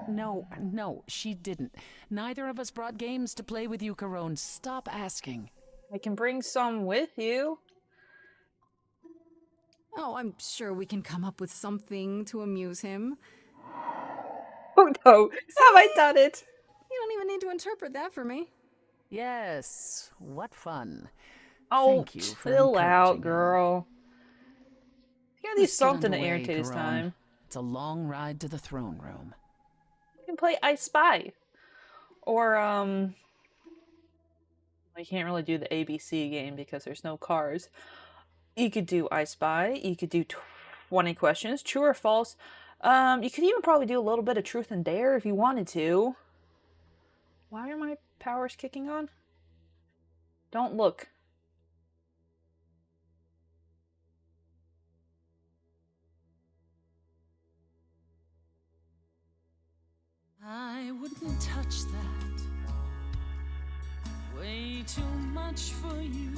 Speaker 9: No, she didn't. Neither of us brought games to play with you, Corone. Stop asking.
Speaker 2: I can bring some with you.
Speaker 1: Oh, I'm sure we can come up with something to amuse him.
Speaker 2: Oh no, have I done it?
Speaker 1: You don't even need to interpret that for me.
Speaker 9: Yes, what fun.
Speaker 2: Oh,
Speaker 9: Thank you for
Speaker 2: chill out,
Speaker 9: encouraging him.
Speaker 2: girl. You gotta do
Speaker 9: Let's get
Speaker 2: something to
Speaker 9: underway,
Speaker 2: irritate his
Speaker 9: Corone.
Speaker 2: time.
Speaker 9: It's a long ride to the throne room.
Speaker 2: You can play I Spy. Or, well, you can't really do the ABC game because there's no cars. You could do I Spy. You could do 20 questions, true or false. You could even probably do a little bit of truth and dare if you wanted to. Why are my powers kicking on? Don't look.
Speaker 9: I wouldn't touch that. Way too much for you.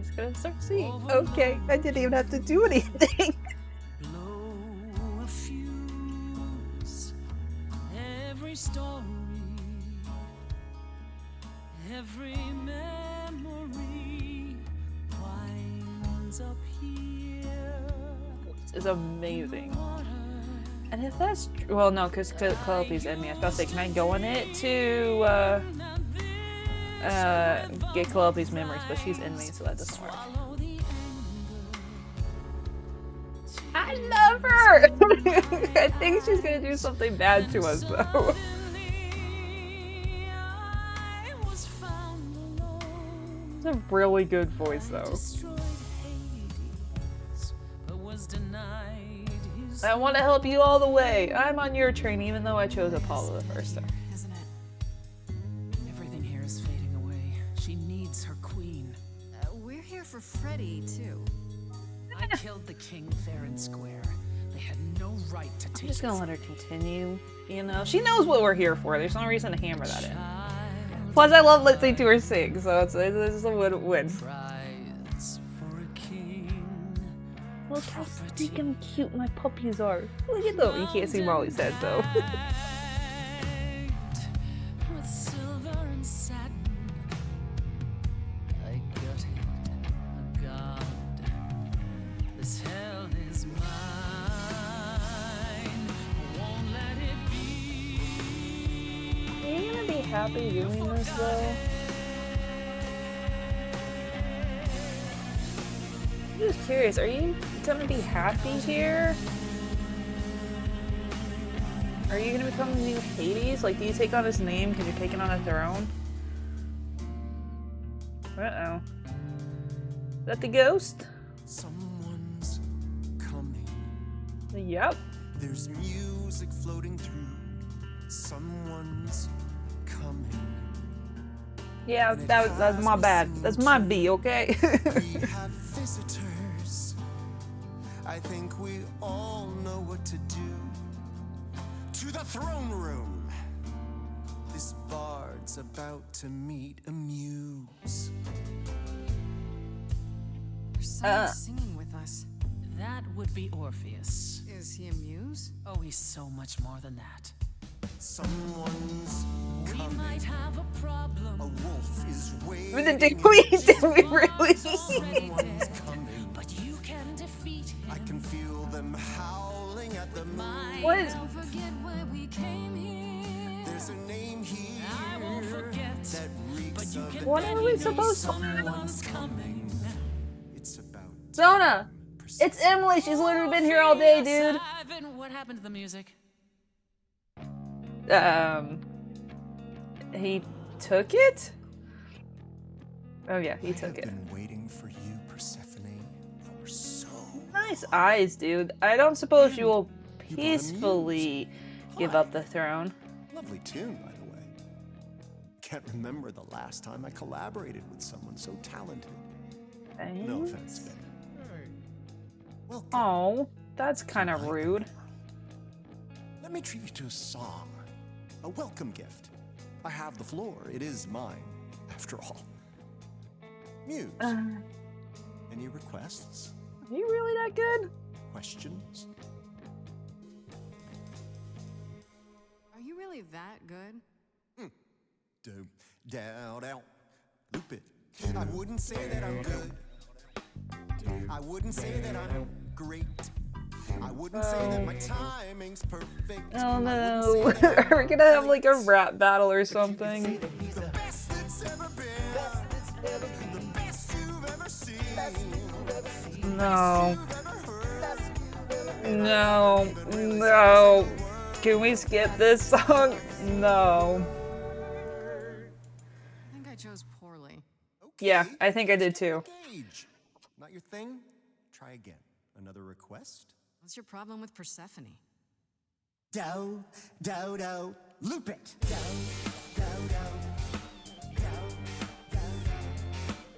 Speaker 2: just gonna start singing. Okay, I didn't even have to do anything.
Speaker 10: Blow a fuse. Every story, every memory winds up here.
Speaker 2: This is amazing. And if that's well, no, because Calliope's in me. I was about to say, can I go on it to get Calliope's memories? But she's in me, so that doesn't work. I love her. I think she's gonna do something bad to us, though. It's a really good voice, though. I want to help you all the way. I'm on your train, even though I chose Apollo the first time.
Speaker 9: Isn't it? Everything here is fading away. She needs her queen.
Speaker 1: We're here for Freddy, too.
Speaker 9: I killed the king fair and square. They had no right to take
Speaker 2: I'm just
Speaker 9: it
Speaker 2: gonna
Speaker 9: from
Speaker 2: let her
Speaker 9: me.
Speaker 2: continue. You know, she knows what we're here for. There's no reason to hammer that in. Plus, I love listening to her sing, so it's a win-win.
Speaker 9: Prize for a king.
Speaker 2: Look how freaking cute my puppies are. Look at them. You can't see Molly's head though.
Speaker 9: With silver and satin, I gutted a god. This hell is mine. Won't let it be.
Speaker 2: Are you gonna be happy doing this though? I'm just curious, are you gonna be happy here? Are you gonna become the new Hades? Like, do you take on his name because you're taking on a throne? Uh-oh. Is that the ghost?
Speaker 10: Someone's coming.
Speaker 2: Yep.
Speaker 10: There's music floating through. Someone's coming.
Speaker 2: Yeah, that's my bad. That's my B, okay?
Speaker 10: We have visitors. I think we all know what to do. To the throne room. This bard's about to meet a muse.
Speaker 1: There's someone singing with us.
Speaker 9: That would be Orpheus.
Speaker 1: Is he a muse?
Speaker 9: Oh, he's so much more than that.
Speaker 10: Someone's
Speaker 9: We
Speaker 10: coming.
Speaker 9: might have a problem.
Speaker 10: A wolf is waiting.
Speaker 2: Did we really?
Speaker 10: Someone's coming.
Speaker 9: But you can defeat him.
Speaker 10: I can feel them howling at the moon.
Speaker 2: What is?
Speaker 1: Don't forget where we came here.
Speaker 10: There's a name here
Speaker 9: I won't forget.
Speaker 10: that reeks
Speaker 9: You
Speaker 10: of
Speaker 9: can
Speaker 10: it.
Speaker 2: What are we
Speaker 9: bet
Speaker 2: supposed to?
Speaker 9: someone's coming.
Speaker 10: It's about
Speaker 2: Zona! It's Emily. She's literally been here all day, dude.
Speaker 9: Ivan, what happened to the music?
Speaker 2: He took it? Oh yeah, he took
Speaker 10: I've
Speaker 2: it.
Speaker 10: been waiting for you, Persephone, for so
Speaker 2: Nice eyes, dude. I don't suppose you will
Speaker 10: You brought a
Speaker 2: peacefully give up the throne.
Speaker 10: lovely tune, by the way. Can't remember the last time I collaborated with someone so talented. No offense, Betty. Welcome.
Speaker 2: Oh, that's kind of rude.
Speaker 10: Let me treat you to a song. A welcome gift. I have the floor. It is mine, after all. Muse. Any requests?
Speaker 2: Are you really that good?
Speaker 10: Questions?
Speaker 1: Are you really that good?
Speaker 10: Down, loop it. I wouldn't say that I'm good. I wouldn't say that I'm great. I wouldn't say that my timing's perfect.
Speaker 2: Oh no. Are we gonna have like a rap battle or something?
Speaker 10: The best that's ever been. The best you've ever seen.
Speaker 2: No.
Speaker 10: You've ever heard.
Speaker 2: No. No. Can we skip this song? No.
Speaker 1: I think I chose poorly.
Speaker 2: Yeah, I think I did too.
Speaker 10: Gage. Not your thing? Try again. Another request?
Speaker 1: What's your problem with Persephone?
Speaker 10: Do, loop it.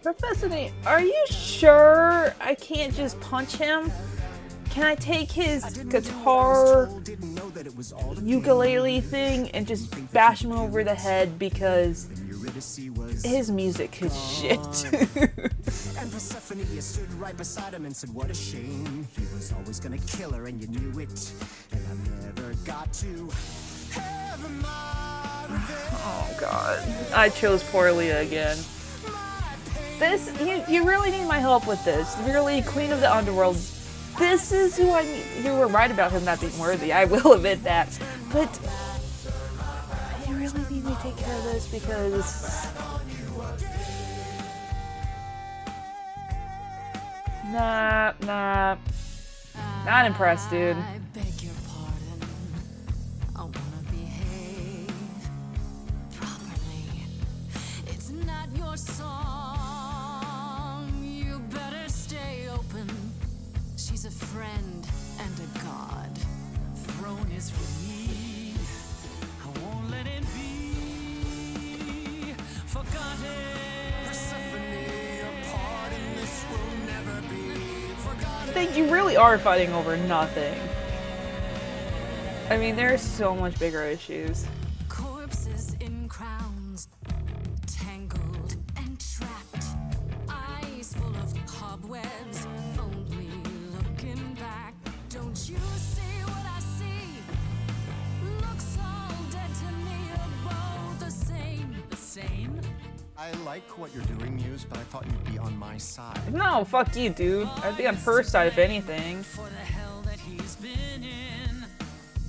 Speaker 2: Professor, are you sure I can't just punch him? Can I take his guitar ukulele thing and just bash him over the head because his music is shit?
Speaker 10: Persephone, you stood right beside him and said, what a shame. He was always gonna kill her and you knew it. And I never got to have my revenge.
Speaker 2: Oh god. I chose poorly again. This, you really need my help with this. Really, Queen of the Underworld. This is who I need. You were right about him not being worthy. I will admit that. But you really need me to take care of this because... Nah. Not impressed, dude.
Speaker 1: I beg your pardon. I wanna behave properly. It's not your song. You better stay open. She's a friend and a god. The throne is for me. I won't let it be forgotten.
Speaker 2: You really are fighting over nothing. I mean, there's so much bigger issues.
Speaker 1: Corpses in crowns, tangled and trapped. Eyes full of cobwebs, only looking back. Don't you see what I see? Looks all dead to me, are both the same. The same?
Speaker 10: I like what you're doing, Muse, but I thought you'd be on my side.
Speaker 2: No, fuck you, dude. I'd be on her side if anything.
Speaker 1: For the hell that he's been in.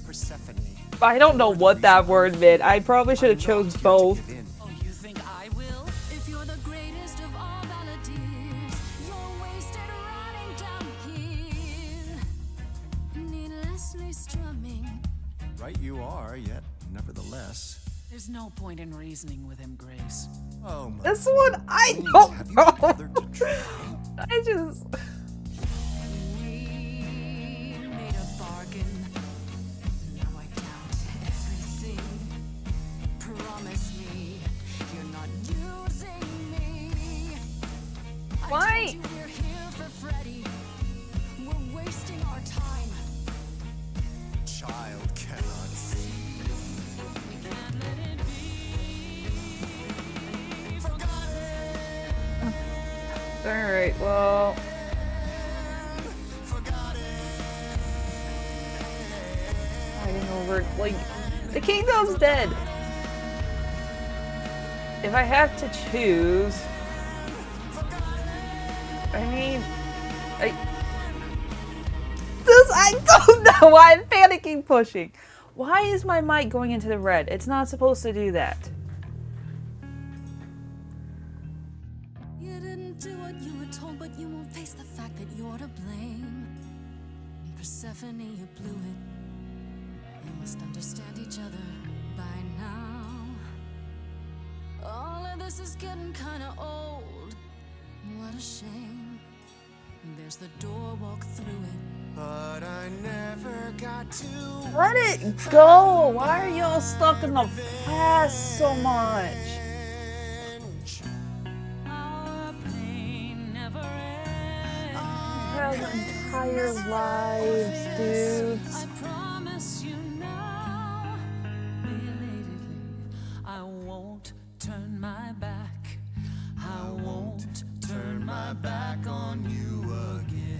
Speaker 10: Persephone.
Speaker 2: I don't know what that word meant. I probably should have chose both.
Speaker 1: Oh, you think I will? If you're the greatest of all balladeers, you're wasted running down here. Needlessly strumming.
Speaker 10: Right you are, yet nevertheless.
Speaker 9: There's no point in reasoning with him, Grace.
Speaker 10: Oh my.
Speaker 2: This one, I
Speaker 10: Queen,
Speaker 2: don't
Speaker 10: have you
Speaker 2: know.
Speaker 10: bothered to try?
Speaker 2: I just...
Speaker 1: We made a bargain. Now I doubt everything. Promise me you're not using me.
Speaker 2: Why?
Speaker 1: I told you we're here for Freddy. We're wasting our time.
Speaker 10: Child cannot see.
Speaker 1: We can't let it be forgotten.
Speaker 2: Alright, well... Fighting over... Like, the kingdom's dead! If I have to choose... I mean... I don't know why I'm panicking pushing. Why is my mic going into the red? It's not supposed to do that.
Speaker 1: You didn't do what you were told, but you won't face the fact that you're to blame. Persephone, you blew it. You must understand each other by now. All of this is getting kinda old. What a shame. There's the door, walk through it.
Speaker 10: But I never got to.
Speaker 2: Let it go! Why are y'all stuck in the past so much?
Speaker 1: Our pain never ends.
Speaker 2: Our entire lives, dude.
Speaker 1: I promise you now, belatedly, I won't turn my back. I won't turn my back on you again.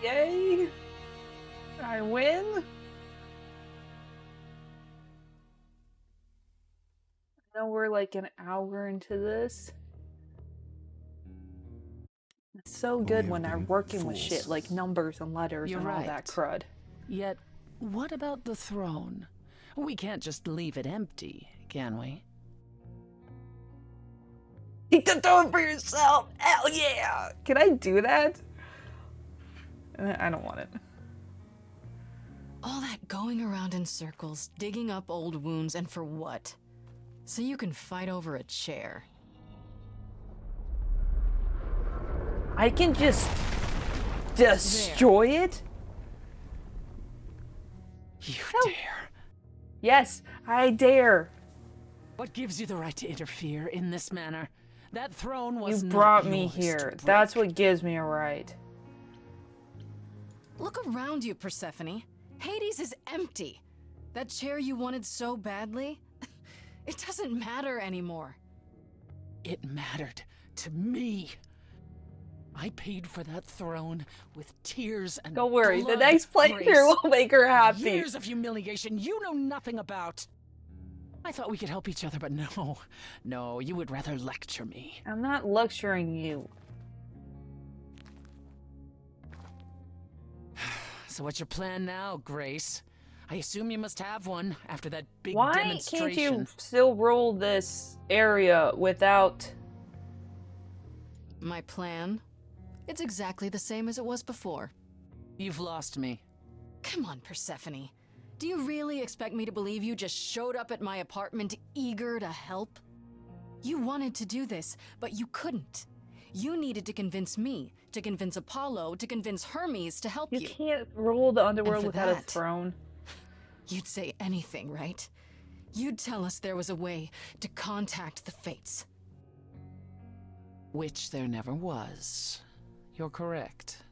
Speaker 2: Yay! I win? I know we're like an hour into this. It's so good when I'm working with shit like numbers and letters
Speaker 9: You're
Speaker 2: and all
Speaker 9: right.
Speaker 2: that crud.
Speaker 9: Yet, what about the throne? We can't just leave it empty, can we?
Speaker 2: Take the throne for yourself! Hell yeah! Can I do that? I don't want it.
Speaker 1: All that going around in circles, digging up old wounds, and for what? So you can fight over a chair.
Speaker 2: I can just destroy it?
Speaker 9: You
Speaker 2: No.
Speaker 9: dare.
Speaker 2: Yes, I dare.
Speaker 9: What gives you the right to interfere in this manner? That throne was
Speaker 2: You
Speaker 9: not
Speaker 2: brought me
Speaker 9: yours to
Speaker 2: here.
Speaker 9: break.
Speaker 2: That's what gives me a right.
Speaker 1: Look around you, Persephone. Hades is empty. That chair you wanted so badly, it doesn't matter anymore.
Speaker 9: It mattered to me. I paid for that throne with tears and
Speaker 2: Don't worry, the
Speaker 9: blood,
Speaker 2: next playthrough
Speaker 9: Grace.
Speaker 2: will make her happy.
Speaker 9: Years of humiliation you know nothing about. I thought we could help each other, but no, you would rather lecture me.
Speaker 2: I'm not lecturing you.
Speaker 9: So what's your plan now, Grace? I assume you must have one after that big
Speaker 2: Why
Speaker 9: demonstration.
Speaker 2: can't you still roll this area without...
Speaker 1: My plan? It's exactly the same as it was before.
Speaker 9: You've lost me.
Speaker 1: Come on, Persephone. Do you really expect me to believe you just showed up at my apartment eager to help? You wanted to do this, but you couldn't. You needed to convince me, to convince Apollo, to convince Hermes to help you.
Speaker 2: You can't rule the underworld
Speaker 1: for
Speaker 2: without a
Speaker 1: that,
Speaker 2: throne.
Speaker 1: You'd say anything, right? You'd tell us there was a way to contact the Fates.
Speaker 9: Which there never was. You're correct.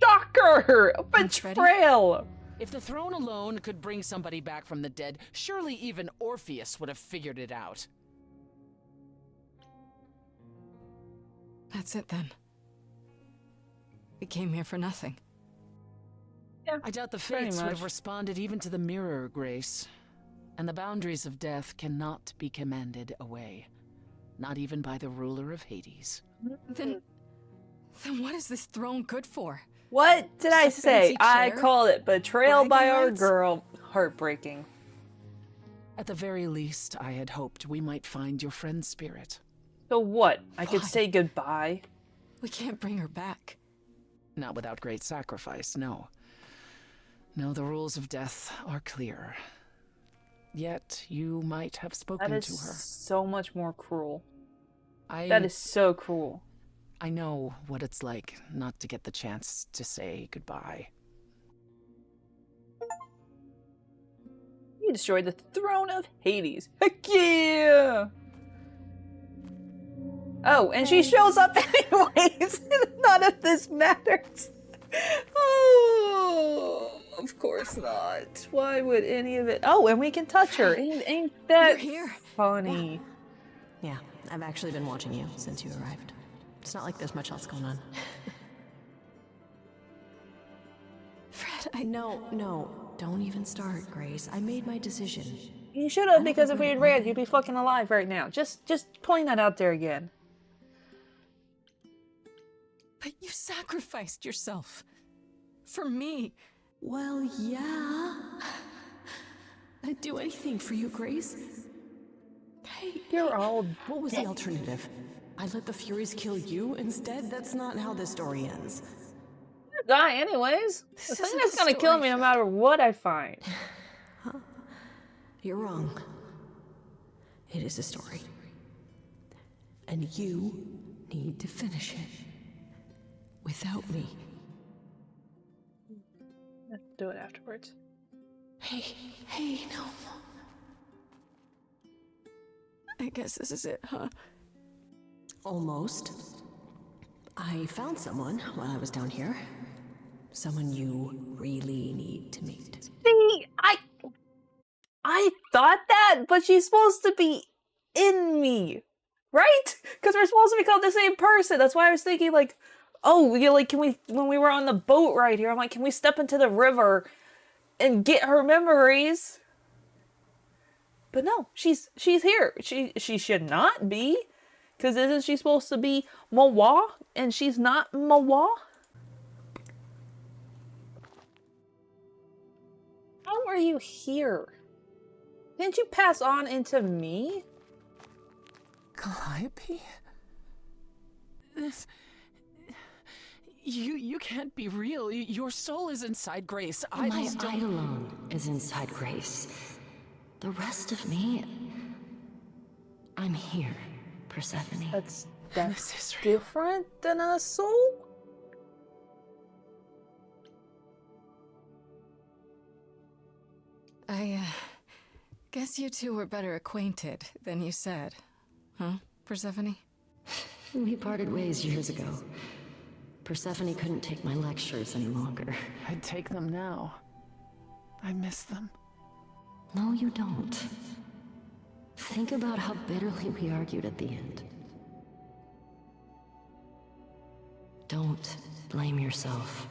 Speaker 2: Shocker! A
Speaker 1: Thanks,
Speaker 2: betrayal!
Speaker 9: If the throne alone could bring somebody back from the dead, surely even Orpheus would have figured it out.
Speaker 1: That's it then. We came here for nothing.
Speaker 2: Yeah,
Speaker 9: I doubt the
Speaker 2: pretty
Speaker 9: Fates would
Speaker 2: much.
Speaker 9: have responded even to the mirror, Grace. And the boundaries of death cannot be commanded away. Not even by the ruler of Hades.
Speaker 1: Then what is this throne good for?
Speaker 2: What did I
Speaker 1: Just a
Speaker 2: say?
Speaker 1: fancy
Speaker 2: I
Speaker 1: chair?
Speaker 2: called it betrayal by
Speaker 1: Bragging
Speaker 2: our
Speaker 1: rights?
Speaker 2: girl. Heartbreaking.
Speaker 9: At the very least, I had hoped we might find your friend's spirit.
Speaker 2: So what? I could
Speaker 1: Why?
Speaker 2: say goodbye?
Speaker 1: We can't bring her back.
Speaker 9: Not without great sacrifice, no. No, the rules of death are clear. Yet, you might have spoken
Speaker 2: That is
Speaker 9: to her.
Speaker 2: so much more cruel.
Speaker 9: I
Speaker 2: That is so cruel.
Speaker 9: I know what it's like not to get the chance to say goodbye.
Speaker 2: You destroyed the throne of Hades. Heck yeah! Oh, and she shows up anyways. None of this matters. Oh, of course not. Why would any of it? Oh, and we can touch her. Ain't that
Speaker 1: You're here.
Speaker 2: funny?
Speaker 11: Yeah, I've actually been watching you since you arrived. It's not like there's much else going on.
Speaker 1: Fred,
Speaker 11: No, don't even start, Grace. I made my decision.
Speaker 2: You should have, because if we had ran, you'd be fucking alive right now. Just point that out there again.
Speaker 1: But you sacrificed yourself. For me.
Speaker 11: Well, yeah. I'd do anything for you, Grace. Hey,
Speaker 2: You're all.
Speaker 11: what was the alternative? I let the Furies kill you instead? That's not how this story ends.
Speaker 2: Die anyways. The
Speaker 1: This
Speaker 2: thing
Speaker 1: isn't
Speaker 2: that's
Speaker 1: a
Speaker 2: gonna kill
Speaker 1: story,
Speaker 2: me no
Speaker 1: Fred.
Speaker 2: matter what I find.
Speaker 11: You're wrong. It is a story. And you need to finish it. Without me.
Speaker 2: Do it afterwards.
Speaker 11: Hey, no.
Speaker 1: I guess this is it, huh?
Speaker 11: Almost. I found someone while I was down here. Someone you really need to meet.
Speaker 2: See, I thought that, but she's supposed to be in me, right? Because we're supposed to become the same person. That's why I was thinking, like, oh, you like, can we? When we were on the boat right here, I'm like, can we step into the river and get her memories? But no, she's here. She should not be, because isn't she supposed to be Mawa? And she's not Mawa. How are you here? Didn't you pass on into me?
Speaker 9: Calliope? This... You can't be real. Your soul is inside Grace. I
Speaker 11: My
Speaker 9: just don't...
Speaker 11: Eidolon is inside Grace. The rest of me... I'm here, Persephone.
Speaker 2: That's
Speaker 9: This is real.
Speaker 2: different than a soul?
Speaker 1: I guess you two were better acquainted than you said. Huh, Persephone?
Speaker 11: We parted ways years ago. Persephone couldn't take my lectures any longer.
Speaker 9: I'd take them now. I miss them.
Speaker 11: No, you don't. Think about how bitterly we argued at the end. Don't blame yourself.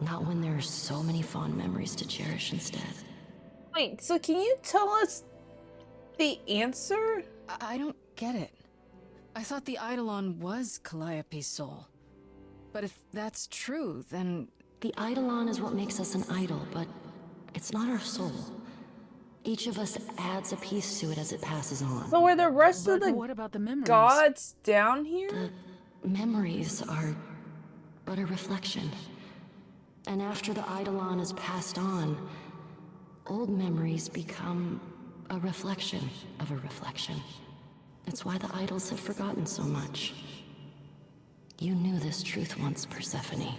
Speaker 11: Not when there are so many fond memories to cherish instead.
Speaker 2: Wait, so can you tell us the answer?
Speaker 1: I don't get it. I thought the Eidolon was Calliope's soul. But if that's true, then...
Speaker 11: The Eidolon is what makes us an idol, but it's not our soul. Each of us adds a piece to it as it passes on.
Speaker 2: So were the rest of the
Speaker 9: what about the memories?
Speaker 2: gods down here?
Speaker 11: The memories are but a reflection. And after the Eidolon is passed on, old memories become a reflection of a reflection. That's why the idols have forgotten so much. You knew this truth once, Persephone.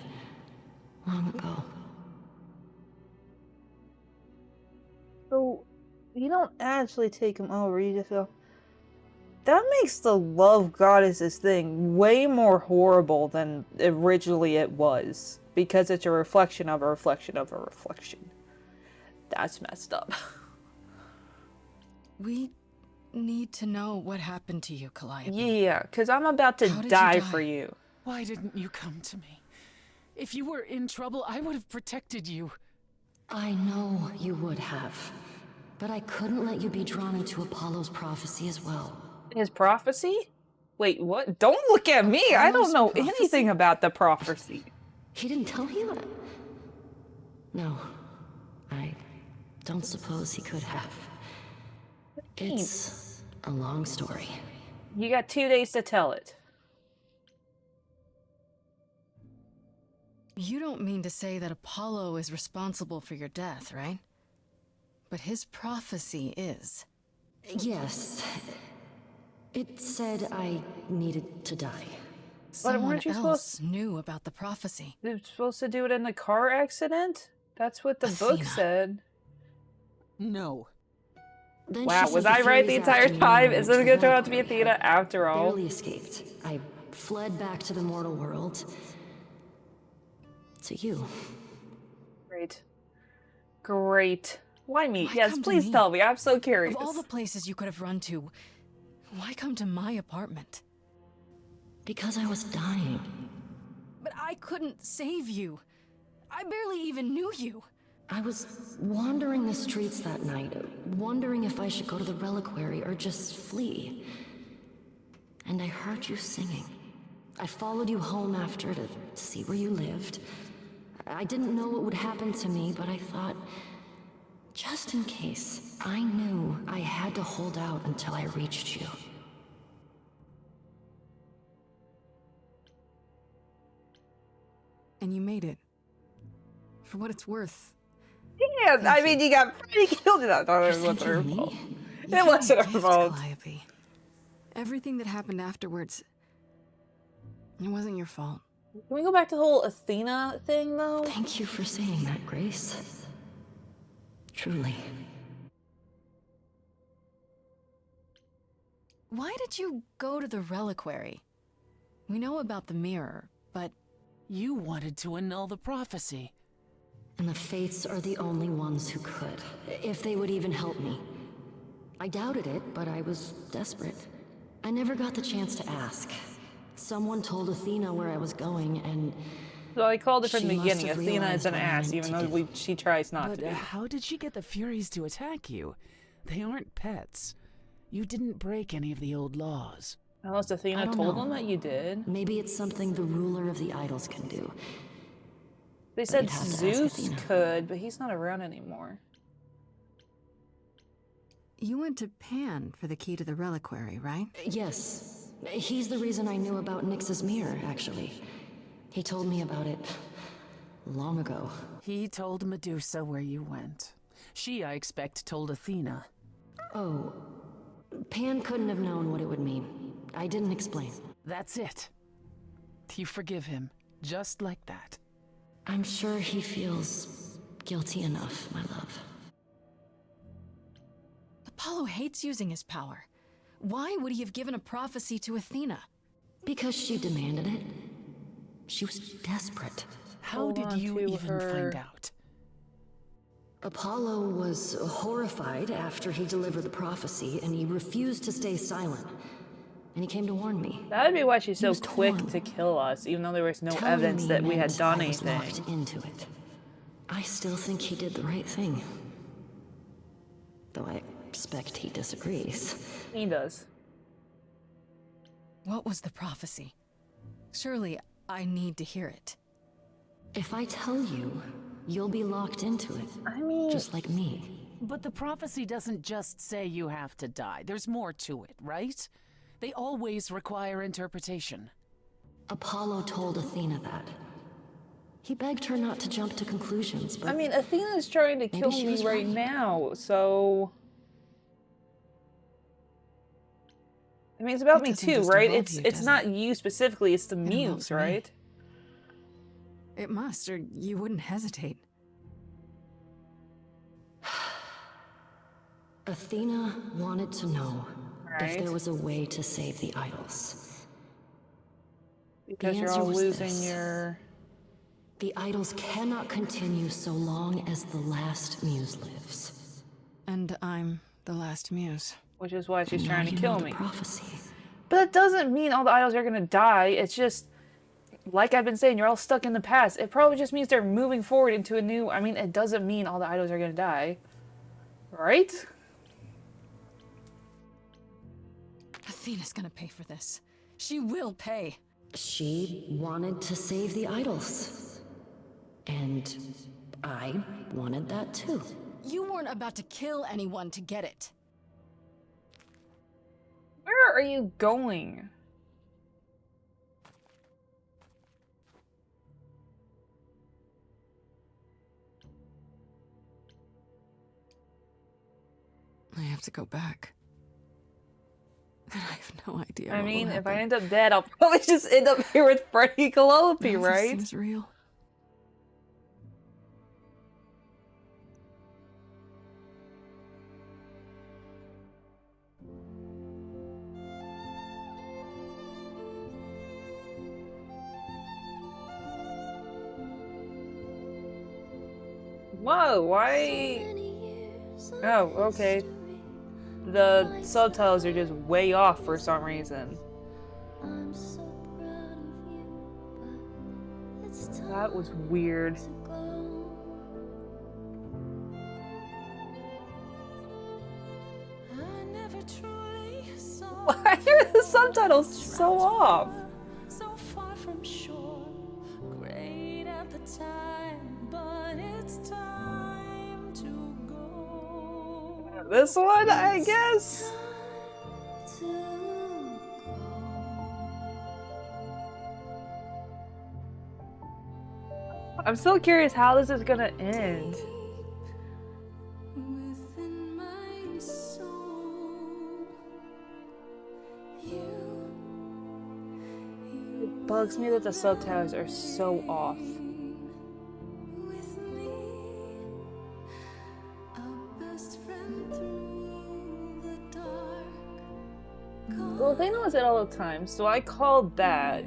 Speaker 11: Long ago.
Speaker 2: So, you don't actually take them over, you just go... That makes the love goddesses thing way more horrible than originally it was. Because it's a reflection of a reflection of a reflection. That's messed up.
Speaker 1: We need to know what happened to you, Calliope.
Speaker 2: Yeah, because I'm about to
Speaker 1: How did you
Speaker 2: die
Speaker 1: die?
Speaker 2: for you.
Speaker 9: Why didn't you come to me? If you were in trouble, I would have protected you.
Speaker 11: I know you would have. But I couldn't let you be drawn into Apollo's prophecy as well.
Speaker 2: His prophecy? Wait, what? Don't look at me! I don't know anything about the prophecy.
Speaker 11: He didn't tell you? No. I don't suppose he could have. It's a long story.
Speaker 2: You got 2 days to tell it.
Speaker 1: You don't mean to say that Apollo is responsible for your death, right? But his prophecy is.
Speaker 11: Yes. It said I needed to die.
Speaker 1: Someone
Speaker 2: weren't you
Speaker 1: else knew about the prophecy.
Speaker 2: They're supposed to do it in the car accident? That's what the book
Speaker 1: Athena.
Speaker 2: said.
Speaker 9: No.
Speaker 11: Then
Speaker 2: Wow,
Speaker 11: she
Speaker 2: was
Speaker 11: said
Speaker 2: I right the
Speaker 11: Fury's
Speaker 2: entire
Speaker 11: afternoon
Speaker 2: time?
Speaker 11: went
Speaker 2: Is this
Speaker 11: to
Speaker 2: gonna turn out to be
Speaker 11: Valkyrie.
Speaker 2: Athena after all?
Speaker 11: Barely escaped. I fled back to the mortal world. To you.
Speaker 2: Great. Great. Why me?
Speaker 1: Why
Speaker 2: Yes,
Speaker 1: come to
Speaker 2: please
Speaker 1: me?
Speaker 2: tell me. I'm so curious.
Speaker 1: Of all the places you could have run to, why come to my apartment?
Speaker 11: Because I was dying.
Speaker 1: But I couldn't save you. I barely even knew you.
Speaker 11: I was wandering the streets that night, wondering if I should go to the reliquary or just flee. And I heard you singing. I followed you home after to see where you lived. I didn't know what would happen to me, but I thought, just in case, I knew I had to hold out until I reached you.
Speaker 1: And you made it. For what it's worth.
Speaker 2: Yeah,
Speaker 1: Thank
Speaker 2: I
Speaker 1: you.
Speaker 2: mean, you got pretty killed in that.
Speaker 11: You're
Speaker 2: It wasn't her
Speaker 11: thanking
Speaker 2: fault.
Speaker 11: me?
Speaker 1: You
Speaker 2: It wasn't
Speaker 1: got a
Speaker 2: her
Speaker 1: gift,
Speaker 2: fault.
Speaker 1: Calliope. Everything that happened afterwards, it wasn't your fault.
Speaker 2: Can we go back to the whole Athena thing, though?
Speaker 11: Thank you for saying that, Grace. Truly.
Speaker 1: Why did you go to the reliquary? We know about the mirror, but
Speaker 9: You wanted to annul the prophecy.
Speaker 11: And the Fates are the only ones who could, if they would even help me. I doubted it, but I was desperate. I never got the chance to ask. Someone told Athena where I was going, and
Speaker 2: So I called it from
Speaker 11: She
Speaker 2: the
Speaker 11: must
Speaker 2: beginning.
Speaker 11: have
Speaker 2: Athena is
Speaker 11: realized
Speaker 2: an
Speaker 11: what I
Speaker 2: ass,
Speaker 11: meant
Speaker 2: even
Speaker 11: to
Speaker 2: though
Speaker 11: do.
Speaker 2: she tries not
Speaker 9: But
Speaker 2: to.
Speaker 9: how did she get the Furies to attack you? They aren't pets. You didn't break any of the old laws.
Speaker 2: Unless
Speaker 11: I
Speaker 2: Athena
Speaker 11: don't
Speaker 2: told
Speaker 11: know.
Speaker 2: them that you did.
Speaker 11: maybe it's something the ruler of the idols can do.
Speaker 2: They said
Speaker 11: you'd have to ask
Speaker 2: Zeus
Speaker 11: Athena.
Speaker 2: could, but he's not around anymore.
Speaker 1: you went to Pan for the key to the reliquary, right?
Speaker 11: Yes, he's the reason I knew about Nyx's mirror, actually. He told me about it long ago.
Speaker 9: He told Medusa where you went. She, I expect, told Athena.
Speaker 11: Oh, Pan couldn't have known what it would mean. I didn't explain.
Speaker 9: That's it. You forgive him, just like that.
Speaker 11: I'm sure he feels guilty enough, my love.
Speaker 1: Apollo hates using his power. Why would he have given a prophecy to Athena?
Speaker 11: Because she demanded it. She was desperate.
Speaker 9: How
Speaker 2: Hold
Speaker 9: did
Speaker 2: on
Speaker 9: you
Speaker 2: to
Speaker 9: even
Speaker 2: her.
Speaker 9: find out?
Speaker 11: Apollo was horrified after he delivered the prophecy, and he refused to stay silent. and he came to warn me.
Speaker 2: That'd be why she's so
Speaker 11: was
Speaker 2: quick
Speaker 11: torn.
Speaker 2: to kill us, even though there was no
Speaker 11: Telling
Speaker 2: evidence
Speaker 11: me
Speaker 2: that we had
Speaker 11: meant
Speaker 2: done
Speaker 11: I was
Speaker 2: anything.
Speaker 11: locked into it. I still think he did the right thing. Though I expect he disagrees.
Speaker 2: He does.
Speaker 1: What was the prophecy? Surely I need to hear it.
Speaker 11: If I tell you, you'll be locked into it.
Speaker 2: I mean...
Speaker 11: Just like me.
Speaker 9: But the prophecy doesn't just say you have to die. There's more to it, right? They always require interpretation.
Speaker 11: Apollo told Athena that. He begged her not to jump to conclusions, but...
Speaker 2: I mean, Athena's trying to kill
Speaker 11: she
Speaker 2: me
Speaker 11: was
Speaker 2: right
Speaker 11: right.
Speaker 2: now, so... I mean, it's about
Speaker 1: It
Speaker 2: me
Speaker 1: doesn't
Speaker 2: too,
Speaker 1: just
Speaker 2: right?
Speaker 1: involve
Speaker 2: It's
Speaker 1: you,
Speaker 2: it's
Speaker 1: does
Speaker 2: not
Speaker 1: it?
Speaker 2: you specifically, it's the
Speaker 1: It
Speaker 2: muse,
Speaker 1: involves me.
Speaker 2: right?
Speaker 1: It must, or you wouldn't hesitate.
Speaker 11: Athena wanted to know if
Speaker 2: Right.
Speaker 11: there was a way to save the idols.
Speaker 2: Because you're
Speaker 11: answer
Speaker 2: all
Speaker 11: was
Speaker 2: losing
Speaker 11: this.
Speaker 2: your...
Speaker 11: The idols cannot continue so long as the last muse lives.
Speaker 1: And I'm the last muse.
Speaker 2: Which is why she's
Speaker 11: And
Speaker 2: trying
Speaker 11: now
Speaker 2: to
Speaker 11: you
Speaker 2: kill
Speaker 11: know the
Speaker 2: me.
Speaker 11: prophecy.
Speaker 2: But that doesn't mean all the idols are gonna die. It's just, like I've been saying, you're all stuck in the past. It probably just means they're moving forward into a new... I mean, it doesn't mean all the idols are gonna die. Right?
Speaker 1: Athena's gonna pay for this. She will pay.
Speaker 11: She wanted to save the idols. And I wanted that too.
Speaker 1: You weren't about to kill anyone to get it.
Speaker 2: Where are you going?
Speaker 1: I have to go back. And I have no idea
Speaker 2: I
Speaker 1: what
Speaker 2: mean,
Speaker 1: will
Speaker 2: if I
Speaker 1: happen.
Speaker 2: end up dead, I'll probably just end up here with Freddy Calliope,
Speaker 1: None of this
Speaker 2: right?
Speaker 1: seems real.
Speaker 2: Whoa, why? Oh, okay. The subtitles are just way off for some reason.
Speaker 4: I'm so proud of you, but it's time
Speaker 2: That was weird.
Speaker 4: to go. I never truly saw
Speaker 2: Why are the subtitles so off?
Speaker 4: so far from shore. Great at the time, but it's time to go.
Speaker 2: This one, I guess?
Speaker 4: To go.
Speaker 2: I'm still curious how this is gonna end.
Speaker 4: Within my soul,
Speaker 2: It bugs me that the subtitles are so off.
Speaker 4: with me, a best friend through the dark.
Speaker 2: Well, they know it all the time, so I called that.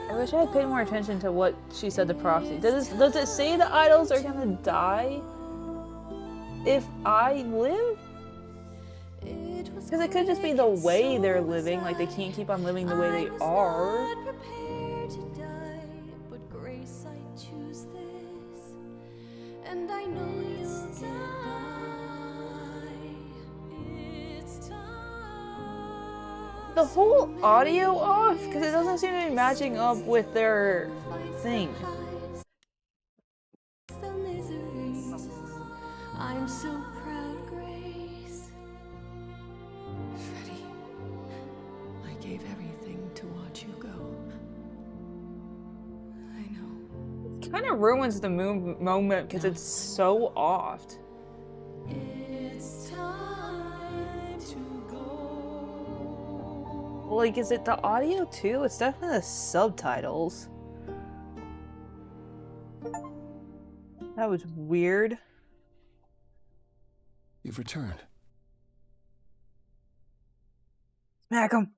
Speaker 2: I wish I had paid more attention to what she said the prophecy. Does it say the idols are gonna die if I live? Because it could just be the way they're living, like they can't keep on living the way they are.
Speaker 4: Prepared to die, but grace I choose this, and I know you'll get by. It's time.
Speaker 2: The whole audio off? Because it doesn't seem to be matching up with their thing.
Speaker 4: The miseries. I'm so proud, Grace.
Speaker 1: Freddy, I gave everything to watch you go. I know.
Speaker 2: It kind of ruins the moment because it's so off.
Speaker 4: It's time to go.
Speaker 2: Like, is it the audio too? It's definitely the subtitles. That was weird.
Speaker 7: You've returned.
Speaker 2: Smack him.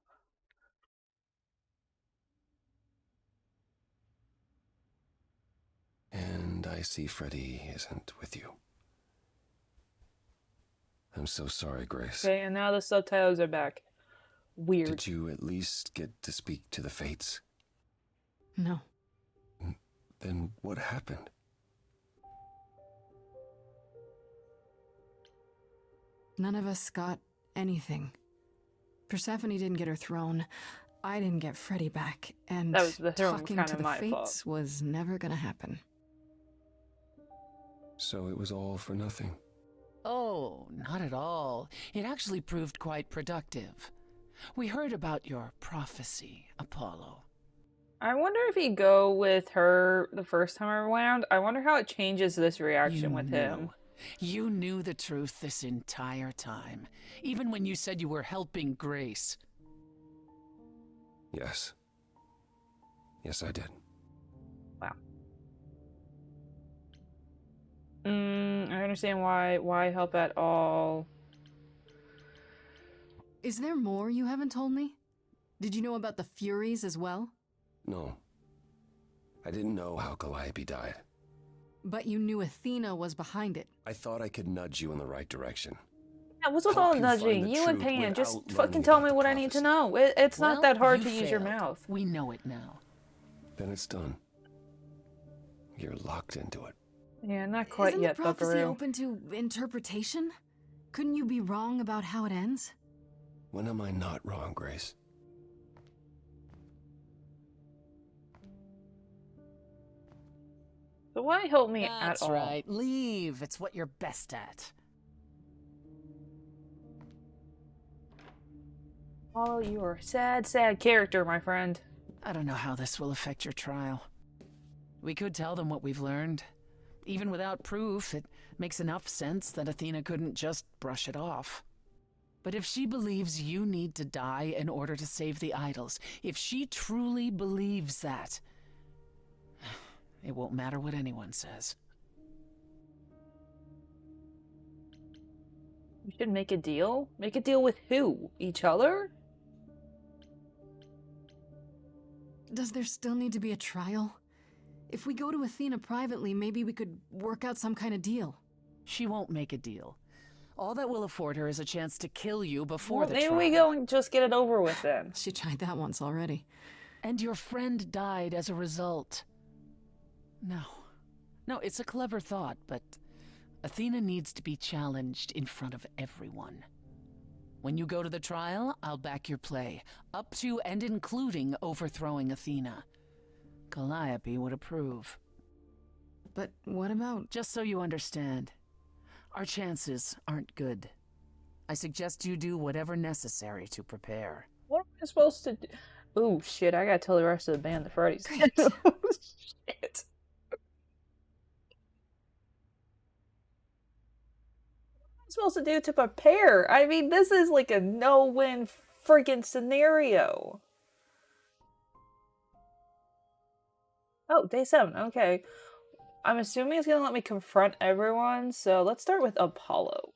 Speaker 7: And I see Freddy isn't with you. I'm so sorry, Grace.
Speaker 2: Okay, and now the subtitles are back. Weird.
Speaker 7: Did you at least get to speak to the Fates?
Speaker 1: No.
Speaker 7: Then what happened?
Speaker 1: None of us got anything. Persephone didn't get her throne. I didn't get Freddy back, and
Speaker 2: That was the throne was
Speaker 1: talking
Speaker 2: kind
Speaker 1: to
Speaker 2: of
Speaker 1: the
Speaker 2: my
Speaker 1: Fates
Speaker 2: fault.
Speaker 1: was never gonna happen.
Speaker 7: So it was all for nothing.
Speaker 9: Oh, not at all. It actually proved quite productive. We heard about your prophecy, Apollo.
Speaker 2: I wonder if you go with her the first time around. I wonder how it changes this reaction with him.
Speaker 9: You knew the truth this entire time, even when you said you were helping Grace.
Speaker 7: Yes. Yes, I did.
Speaker 2: Wow. I understand why help at all.
Speaker 1: Is there more you haven't told me? Did you know about the Furies as well?
Speaker 7: No. I didn't know how Calliope died.
Speaker 1: But you knew Athena was behind it.
Speaker 7: I thought I could nudge you in the right direction.
Speaker 2: Yeah, what's with
Speaker 7: Help
Speaker 2: all
Speaker 7: you find
Speaker 2: nudging?
Speaker 7: the
Speaker 2: You and
Speaker 7: truth
Speaker 2: Pan, just
Speaker 7: without
Speaker 2: fucking
Speaker 7: learning
Speaker 2: tell
Speaker 7: about
Speaker 2: me
Speaker 7: the
Speaker 2: what I need to
Speaker 7: prophecy.
Speaker 2: know. It's not
Speaker 9: Well,
Speaker 2: that hard
Speaker 9: you
Speaker 2: to use your
Speaker 9: failed.
Speaker 2: mouth.
Speaker 9: We know it now.
Speaker 7: Then it's done. You're locked into it.
Speaker 2: Yeah, not quite
Speaker 1: Isn't
Speaker 2: yet,
Speaker 1: the prophecy
Speaker 2: Buckaroo.
Speaker 1: open to interpretation? Couldn't you be wrong about how it ends?
Speaker 7: When am I not wrong, Grace?
Speaker 2: So why help me
Speaker 9: That's
Speaker 2: at all?
Speaker 9: right. Leave. It's what you're best at.
Speaker 2: Oh, you are a sad, sad character, my friend.
Speaker 9: I don't know how this will affect your trial. We could tell them what we've learned. Even without proof, it makes enough sense that Athena couldn't just brush it off. But if she believes you need to die in order to save the idols, if she truly believes that, it won't matter what anyone says.
Speaker 2: We should make a deal? Make a deal with who? Each other?
Speaker 1: Does there still need to be a trial? If we go to Athena privately, maybe we could work out some kind of deal.
Speaker 9: She won't make a deal. All that will afford her is a chance to kill you before
Speaker 2: Well,
Speaker 9: the
Speaker 2: maybe
Speaker 9: trial.
Speaker 2: we go and just get it over with then.
Speaker 1: She tried that once already.
Speaker 9: And your friend died as a result. No, it's a clever thought, but Athena needs to be challenged in front of everyone. When you go to the trial, I'll back your play, up to and including overthrowing Athena. Calliope would approve.
Speaker 1: But what about...
Speaker 9: Just so you understand, our chances aren't good. I suggest you do whatever necessary to prepare.
Speaker 2: What am I supposed to do? Oh, shit, I gotta tell the rest of the band the Freddy's.
Speaker 1: Great.
Speaker 2: Oh, shit. Supposed to do to prepare? I mean, this is like a no-win friggin' scenario. Oh, day 7. Okay. I'm assuming it's gonna let me confront everyone, so let's start with Apollo.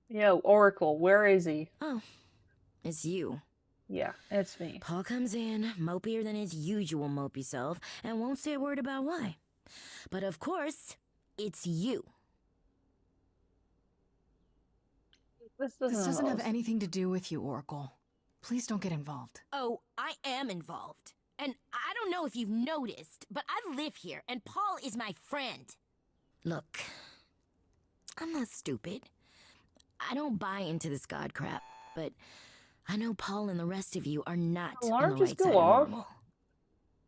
Speaker 2: Yo, Oracle, where is he?
Speaker 11: Oh, it's you.
Speaker 2: Yeah, it's me.
Speaker 11: Paul comes in, mopier than his usual mopey self, and won't say a word about why. But of course, it's you.
Speaker 2: This
Speaker 1: This doesn't have
Speaker 2: involve-
Speaker 1: anything to do with you, Oracle. Please don't get involved.
Speaker 11: Oh, I am involved. And I don't know if you've noticed, but I live here, and Paul is my friend. Look, I'm not stupid. I don't buy into this god crap, but I know Paul and the rest of you are not on
Speaker 2: Alarm
Speaker 11: the
Speaker 2: just
Speaker 11: right
Speaker 2: go
Speaker 11: side
Speaker 2: off?
Speaker 11: of normal.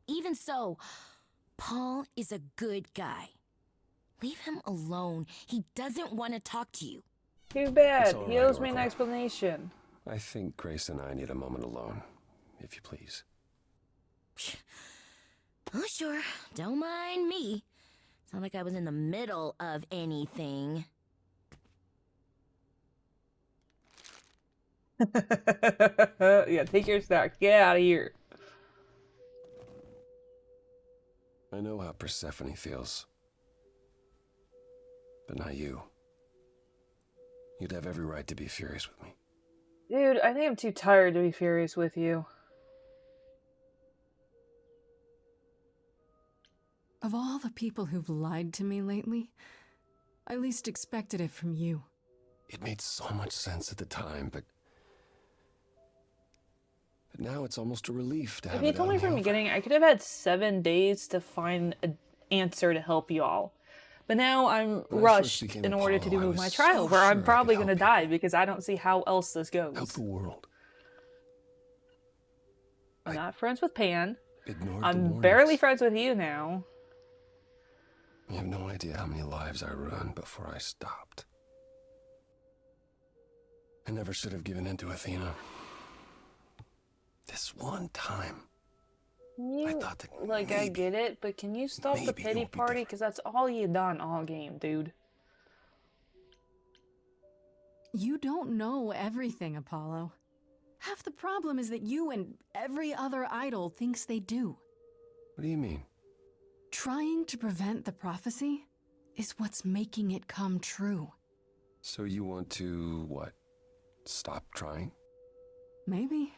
Speaker 11: Even so, Paul is a good guy. Leave him alone. He doesn't want to talk to you.
Speaker 2: Too bad.
Speaker 7: It's all
Speaker 2: He
Speaker 7: right,
Speaker 2: owes me an
Speaker 7: Oracle.
Speaker 2: explanation.
Speaker 7: I think Grace and I need a moment alone, if you please.
Speaker 11: Oh, sure. Don't mind me. It's not like I was in the middle of anything.
Speaker 2: Yeah, take your snack. Get out of here.
Speaker 7: I know how Persephone feels. But not you. You'd have every right to be furious with me.
Speaker 2: Dude, I think I'm too tired to be furious with you.
Speaker 1: Of all the people who've lied to me lately, I least expected it from you.
Speaker 7: It made so much sense at the time, but now it's almost a relief to have
Speaker 2: If you
Speaker 7: it
Speaker 2: told
Speaker 7: out
Speaker 2: me
Speaker 7: in the
Speaker 2: from the
Speaker 7: open.
Speaker 2: beginning, I could have had 7 days to find an answer to help y'all. But now I'm
Speaker 7: When I first
Speaker 2: rushed
Speaker 7: became
Speaker 2: in order to
Speaker 7: Apollo, I
Speaker 2: do
Speaker 7: was
Speaker 2: my trial,
Speaker 7: so
Speaker 2: where I'm
Speaker 7: sure I could
Speaker 2: probably
Speaker 7: help
Speaker 2: going to
Speaker 7: people.
Speaker 2: die because I don't see how else this
Speaker 7: Help
Speaker 2: goes.
Speaker 7: the world.
Speaker 2: I'm not friends with Pan.
Speaker 7: Ignored the
Speaker 2: I'm
Speaker 7: warnings.
Speaker 2: barely friends with you now.
Speaker 7: You have no idea how many lives I ruined before I stopped. I never should have given in to Athena. This one time. I thought that
Speaker 2: Like, I get it, but can you stop the
Speaker 7: maybe it
Speaker 2: pity
Speaker 7: would be
Speaker 2: party? Because that's all you done all game, dude.
Speaker 1: You don't know everything, Apollo. Half the problem is that you and every other idol thinks they do.
Speaker 7: What do you mean?
Speaker 1: Trying to prevent the prophecy is what's making it come true.
Speaker 7: So you want to, what? Stop trying?
Speaker 1: Maybe.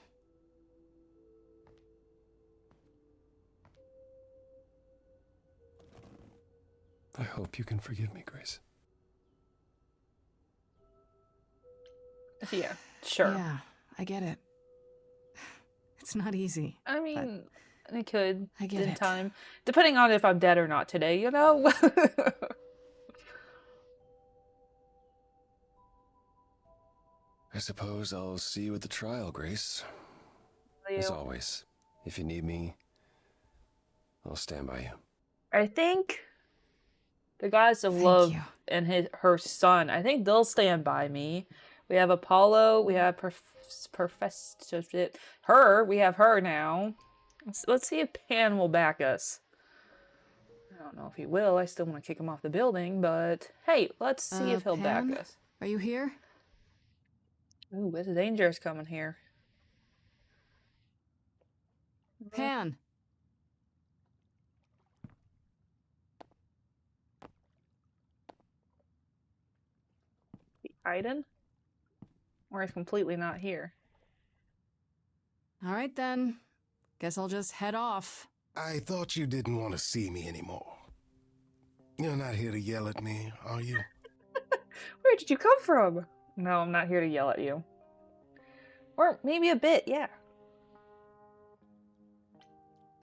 Speaker 7: I hope you can forgive me, Grace.
Speaker 2: Yeah, sure.
Speaker 1: Yeah, I get it. It's not easy.
Speaker 2: I mean, I could
Speaker 1: I get
Speaker 2: in
Speaker 1: it.
Speaker 2: time. Depending on if I'm dead or not today, you know?
Speaker 7: I suppose I'll see you at the trial, Grace. As always, if you need me, I'll stand by you.
Speaker 2: I think the goddess of
Speaker 1: Thank
Speaker 2: love
Speaker 1: you.
Speaker 2: and her son, I think they'll stand by me. We have Apollo, we have her, we have her now. Let's see if Pan will back us. I don't know if he will. I still want to kick him off the building, but hey, let's see if he'll
Speaker 1: Pan?
Speaker 2: back us.
Speaker 1: Are you here?
Speaker 2: Ooh, it's dangerous coming here.
Speaker 1: Pan!
Speaker 2: Aiden? Or he's completely not here.
Speaker 1: All right then. Guess I'll just head off.
Speaker 5: I thought you didn't want to see me anymore. You're not here to yell at me, are you?
Speaker 2: Where did you come from? No, I'm not here to yell at you. Or maybe a bit, yeah.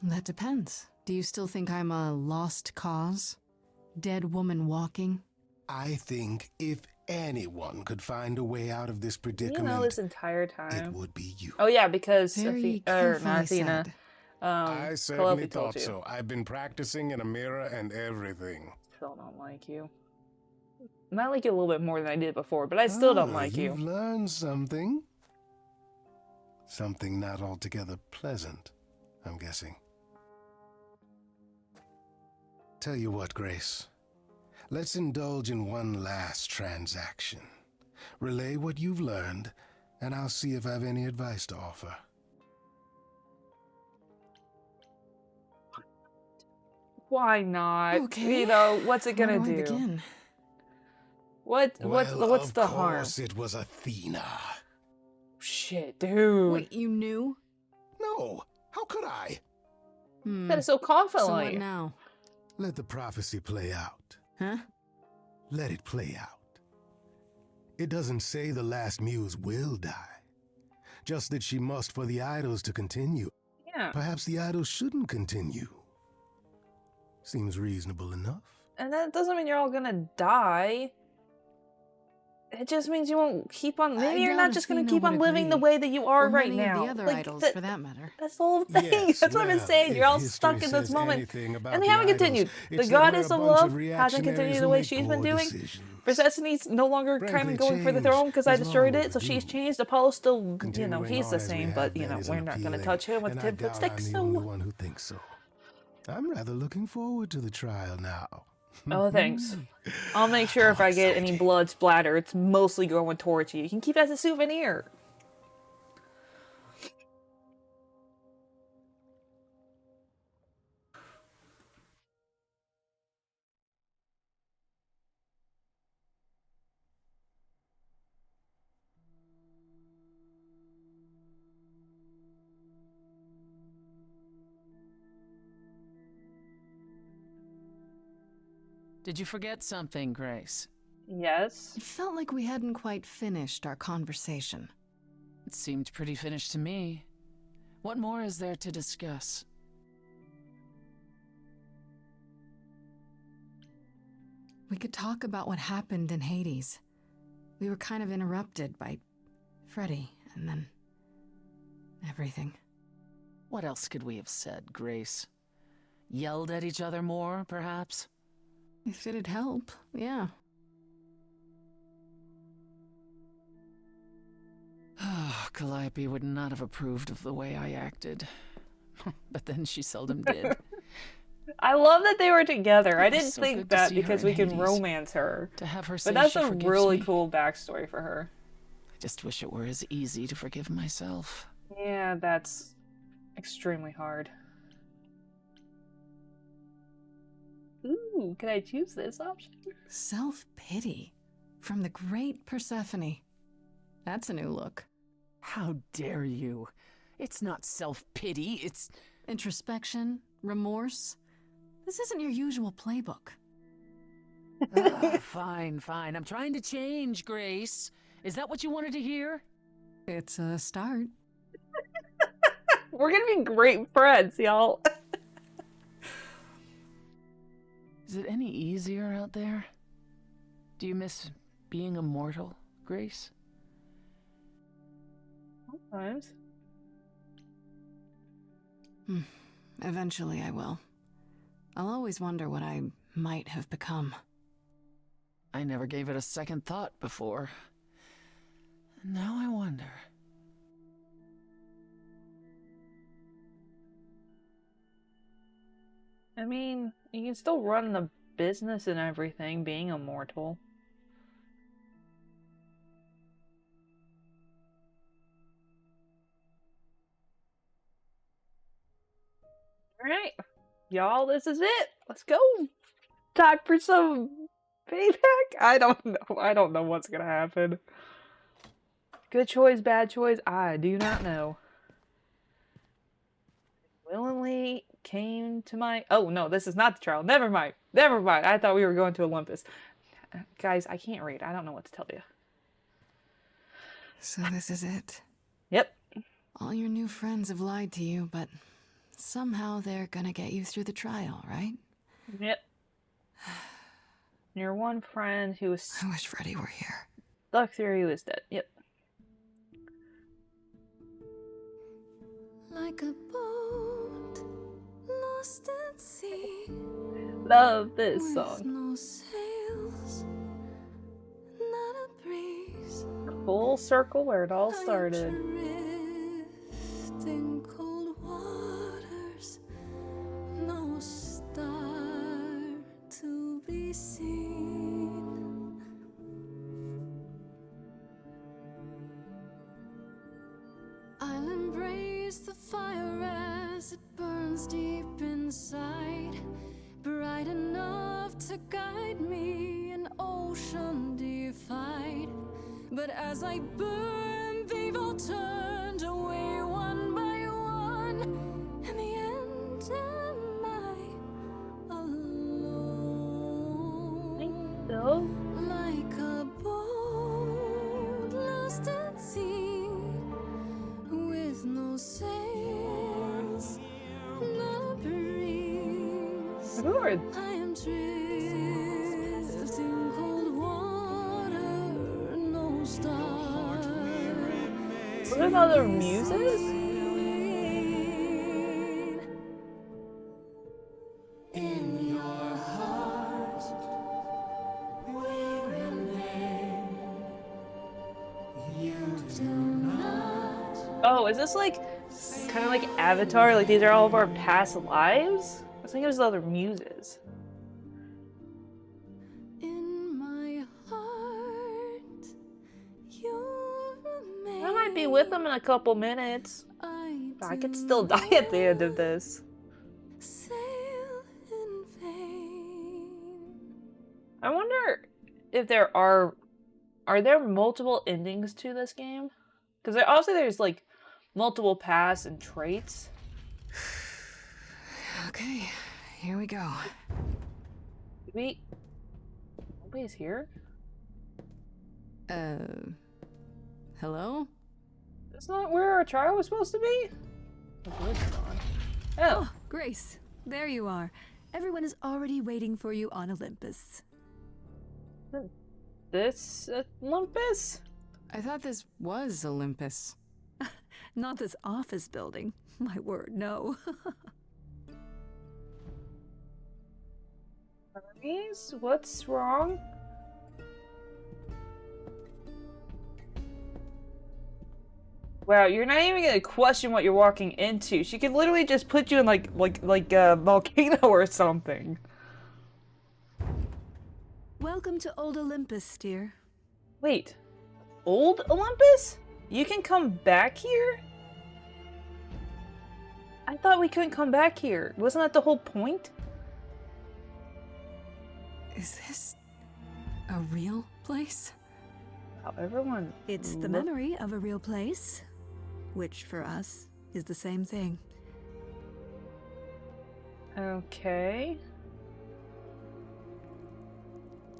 Speaker 1: That depends. Do you still think I'm a lost cause? Dead woman walking?
Speaker 5: I think if anyone could find a way out of this
Speaker 2: You
Speaker 5: predicament,
Speaker 2: know this entire
Speaker 5: it
Speaker 2: time.
Speaker 5: would be you.
Speaker 2: Oh yeah, because
Speaker 1: Very
Speaker 2: not
Speaker 1: carefully
Speaker 2: Athena.
Speaker 1: said.
Speaker 5: I certainly
Speaker 2: Penelope told
Speaker 5: thought
Speaker 2: you.
Speaker 5: so. I've been practicing in a mirror and everything.
Speaker 2: Still don't like you. I might like you a little bit more than I did before, but I still don't like you.
Speaker 5: You've learned something. Something not altogether pleasant, I'm guessing. Tell you what, Grace. Let's indulge in one last transaction. Relay what you've learned, and I'll see if I've any advice to offer.
Speaker 2: Why not?
Speaker 1: Okay.
Speaker 2: You know, what's it
Speaker 1: Where
Speaker 2: gonna
Speaker 1: do I
Speaker 2: do?
Speaker 1: begin?
Speaker 2: What's
Speaker 5: Well,
Speaker 2: the
Speaker 5: of
Speaker 2: harm?
Speaker 5: course it was Athena.
Speaker 2: Shit, dude.
Speaker 1: Wait, you knew?
Speaker 5: No, how could I?
Speaker 2: That is so confidently.
Speaker 1: So what now?
Speaker 5: Let the prophecy play out.
Speaker 1: Huh?
Speaker 5: Let it play out. It doesn't say the Last Muse will die. Just that she must for the idols to continue.
Speaker 2: Yeah.
Speaker 5: Perhaps the idols shouldn't continue. Seems reasonable enough.
Speaker 2: And that doesn't mean you're all gonna die. It just means you won't keep on. Maybe you're
Speaker 1: doubt
Speaker 2: not just gonna
Speaker 1: Athena
Speaker 2: keep
Speaker 1: would
Speaker 2: on living the
Speaker 1: agree.
Speaker 2: way that you are
Speaker 1: Or
Speaker 2: right
Speaker 1: many
Speaker 2: now.
Speaker 1: of the other
Speaker 2: Like,
Speaker 1: idols,
Speaker 2: that-
Speaker 1: for that matter.
Speaker 2: That's the whole thing.
Speaker 5: Yes,
Speaker 2: That's what I've been
Speaker 5: well,
Speaker 2: saying. You're
Speaker 5: if
Speaker 2: all
Speaker 5: history
Speaker 2: stuck in this
Speaker 5: says
Speaker 2: moment.
Speaker 5: anything about
Speaker 2: And they
Speaker 5: the
Speaker 2: haven't
Speaker 5: idols,
Speaker 2: continued.
Speaker 5: it's
Speaker 2: The
Speaker 5: that
Speaker 2: goddess
Speaker 5: we're a
Speaker 2: of
Speaker 5: bunch
Speaker 2: love
Speaker 5: of
Speaker 2: hasn't
Speaker 5: reactionaries
Speaker 2: continued
Speaker 5: who
Speaker 2: the way
Speaker 5: make
Speaker 2: she's
Speaker 5: poor
Speaker 2: been doing.
Speaker 5: decisions.
Speaker 2: Persephone's no longer kind
Speaker 5: Frankly,
Speaker 2: of going for the
Speaker 5: change
Speaker 2: throne because I
Speaker 5: is
Speaker 2: destroyed
Speaker 5: long
Speaker 2: it, so she's
Speaker 5: overdue.
Speaker 2: changed. Apollo's still, you know,
Speaker 5: Continuing
Speaker 2: he's
Speaker 5: on
Speaker 2: the
Speaker 5: as we
Speaker 2: same,
Speaker 5: have
Speaker 2: but, you
Speaker 5: been
Speaker 2: know,
Speaker 5: isn't
Speaker 2: we're not going to
Speaker 5: appealing,
Speaker 2: touch him with
Speaker 5: and I
Speaker 2: 10-foot
Speaker 5: doubt
Speaker 2: sticks,
Speaker 5: I'm the only
Speaker 2: so...
Speaker 5: one who thinks so. I'm rather looking forward to the trial now.
Speaker 2: Oh, thanks. I'll make sure if I get any blood splatter, it's mostly going towards you. You can keep that as a souvenir.
Speaker 9: Did you forget something, Grace?
Speaker 2: Yes.
Speaker 1: It felt like we hadn't quite finished our conversation.
Speaker 9: It seemed pretty finished to me. What more is there to discuss?
Speaker 1: We could talk about what happened in Hades. We were kind of interrupted by Freddy, and then everything.
Speaker 9: What else could we have said, Grace? Yelled at each other more, perhaps?
Speaker 1: If it'd help, yeah.
Speaker 9: Calliope would not have approved of the way I acted. But then she seldom did.
Speaker 2: I love that they were together. I
Speaker 9: It was
Speaker 2: didn't
Speaker 9: so
Speaker 2: think
Speaker 9: good to
Speaker 2: that
Speaker 9: see her
Speaker 2: because
Speaker 9: in
Speaker 2: we can
Speaker 9: Hades.
Speaker 2: romance her.
Speaker 9: To have her say
Speaker 2: But that's
Speaker 9: she
Speaker 2: a
Speaker 9: forgives
Speaker 2: really
Speaker 9: me.
Speaker 2: cool backstory for her.
Speaker 9: I just wish it were as easy to forgive myself.
Speaker 2: Yeah, that's extremely hard. Ooh, can I choose this option?
Speaker 1: Self-pity from the great Persephone. That's a new look.
Speaker 9: How dare you? It's not self-pity, it's...
Speaker 1: Introspection, remorse. This isn't your usual playbook.
Speaker 9: Fine. I'm trying to change, Grace. Is that what you wanted to hear?
Speaker 1: It's a start.
Speaker 2: We're gonna be great friends, y'all.
Speaker 9: Is it any easier out there? Do you miss being immortal, Grace?
Speaker 2: Sometimes.
Speaker 1: Eventually I will. I'll always wonder what I might have become.
Speaker 9: I never gave it a second thought before. Now I wonder.
Speaker 2: I mean, you can still run the business and everything, being immortal. Alright, y'all, this is it. Let's go. Time for some payback? I don't know what's gonna happen. Good choice, bad choice, I do not know. Willingly came to my... Oh, no, this is not the trial. Never mind. I thought we were going to Olympus. Guys, I can't read. I don't know what to tell you.
Speaker 1: So this is it.
Speaker 2: Yep.
Speaker 1: All your new friends have lied to you, but somehow they're gonna get you through the trial, right?
Speaker 2: Yep. Your one friend who was
Speaker 1: I wish Freddy were here.
Speaker 2: stuck there, he was dead. Yep.
Speaker 6: Like a boat lost at sea.
Speaker 2: Love this
Speaker 6: With
Speaker 2: song.
Speaker 6: no sails, not a breeze.
Speaker 2: Full circle where it all
Speaker 6: I am
Speaker 2: started.
Speaker 6: drift in cold waters, no star to be seen. I'll embrace the fire as it burns deep inside, bright enough to guide me, an ocean defied. But as I burn, they've all turned away one by one. In the end, am I alone?
Speaker 2: So,
Speaker 6: Like a boat lost at sea, with no sails, not a breeze.
Speaker 2: who are
Speaker 6: I am drifting cold water, no star.
Speaker 2: what are other muses?
Speaker 6: In your heart, we remain. You do not.
Speaker 2: Oh, is this like kind of like Avatar? Like these are all of our past lives? I think it was the other muses.
Speaker 6: In my heart, you remain.
Speaker 2: I might be with them in a couple minutes. I could still die at the end of this.
Speaker 6: Sail in vain.
Speaker 2: I wonder if there are there multiple endings to this game? Because obviously there's like multiple paths and traits.
Speaker 1: Okay, here we go.
Speaker 2: We Nobody's here?
Speaker 1: Hello?
Speaker 2: That's not where our trial was supposed to be? Oh.
Speaker 6: Grace, there you are. Everyone is already waiting for you on Olympus.
Speaker 2: This Olympus?
Speaker 1: I thought this was Olympus.
Speaker 6: Not this office building. My word, no.
Speaker 2: Hermes? What's wrong? Wow, you're not even gonna question what you're walking into. She could literally just put you in like a volcano or something.
Speaker 6: Welcome to Old Olympus, dear.
Speaker 2: Wait, Old Olympus? You can come back here? I thought we couldn't come back here. Wasn't that the whole point?
Speaker 1: Is this a real place?
Speaker 2: Wow, everyone.
Speaker 6: It's the memory of a real place, which for us is the same thing.
Speaker 2: Okay.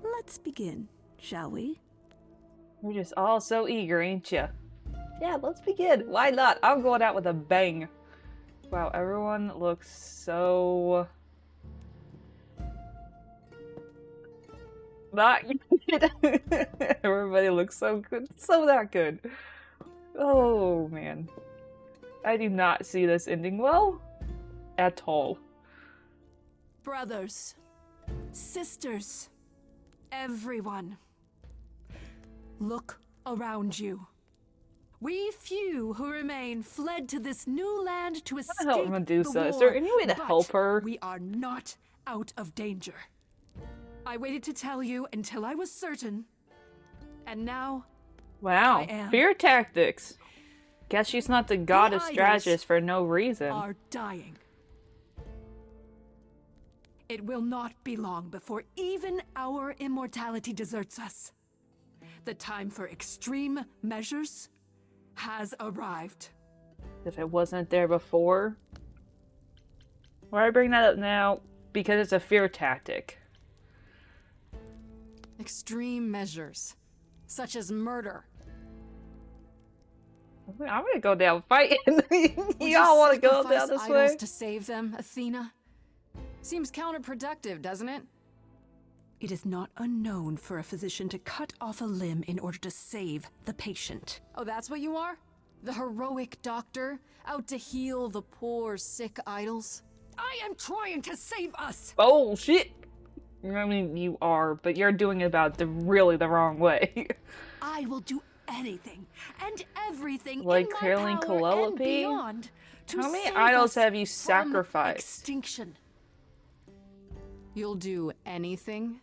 Speaker 6: Let's begin, shall we?
Speaker 2: You're just all so eager, ain't ya? Yeah, let's begin. Why not? I'm going out with a bang. Wow, everyone looks so... not good. Everybody looks so good. So not good. Oh, man. I do not see this ending well. At all.
Speaker 6: Brothers, sisters, everyone, look around you. We few who remain fled to this new land to escape
Speaker 2: help Medusa.
Speaker 6: the war,
Speaker 2: Is there any way to help her?
Speaker 6: We are not out of danger. I waited to tell you until I was certain, and now
Speaker 2: Wow,
Speaker 6: I am.
Speaker 2: fear tactics. Guess she's not the goddess
Speaker 6: idols
Speaker 2: strategist for no reason.
Speaker 6: are dying. It will not be long before even our immortality deserts us. The time for extreme measures has arrived.
Speaker 2: If it wasn't there before. Why I bring that up now? Because it's a fear tactic.
Speaker 1: Extreme measures, such as murder.
Speaker 2: I'm gonna go down fighting.
Speaker 1: Would
Speaker 2: Y'all want to go
Speaker 1: sacrifice
Speaker 2: down this
Speaker 1: idols
Speaker 2: way?
Speaker 1: to save them, Athena? Seems counterproductive, doesn't it?
Speaker 6: It is not unknown for a physician to cut off a limb in order to save the patient.
Speaker 1: Oh, that's what you are? The heroic doctor, out to heal the poor, sick idols?
Speaker 6: I am trying to save us!
Speaker 2: Oh shit! I mean, you are, but you're doing it about really the wrong way.
Speaker 6: I will do anything and everything
Speaker 2: Like
Speaker 6: in my
Speaker 2: killing
Speaker 6: power
Speaker 2: Calliope?
Speaker 6: and beyond to
Speaker 2: How many
Speaker 6: save
Speaker 2: idols
Speaker 6: us
Speaker 2: have you
Speaker 6: from
Speaker 2: sacrificed?
Speaker 6: extinction.
Speaker 1: You'll do anything?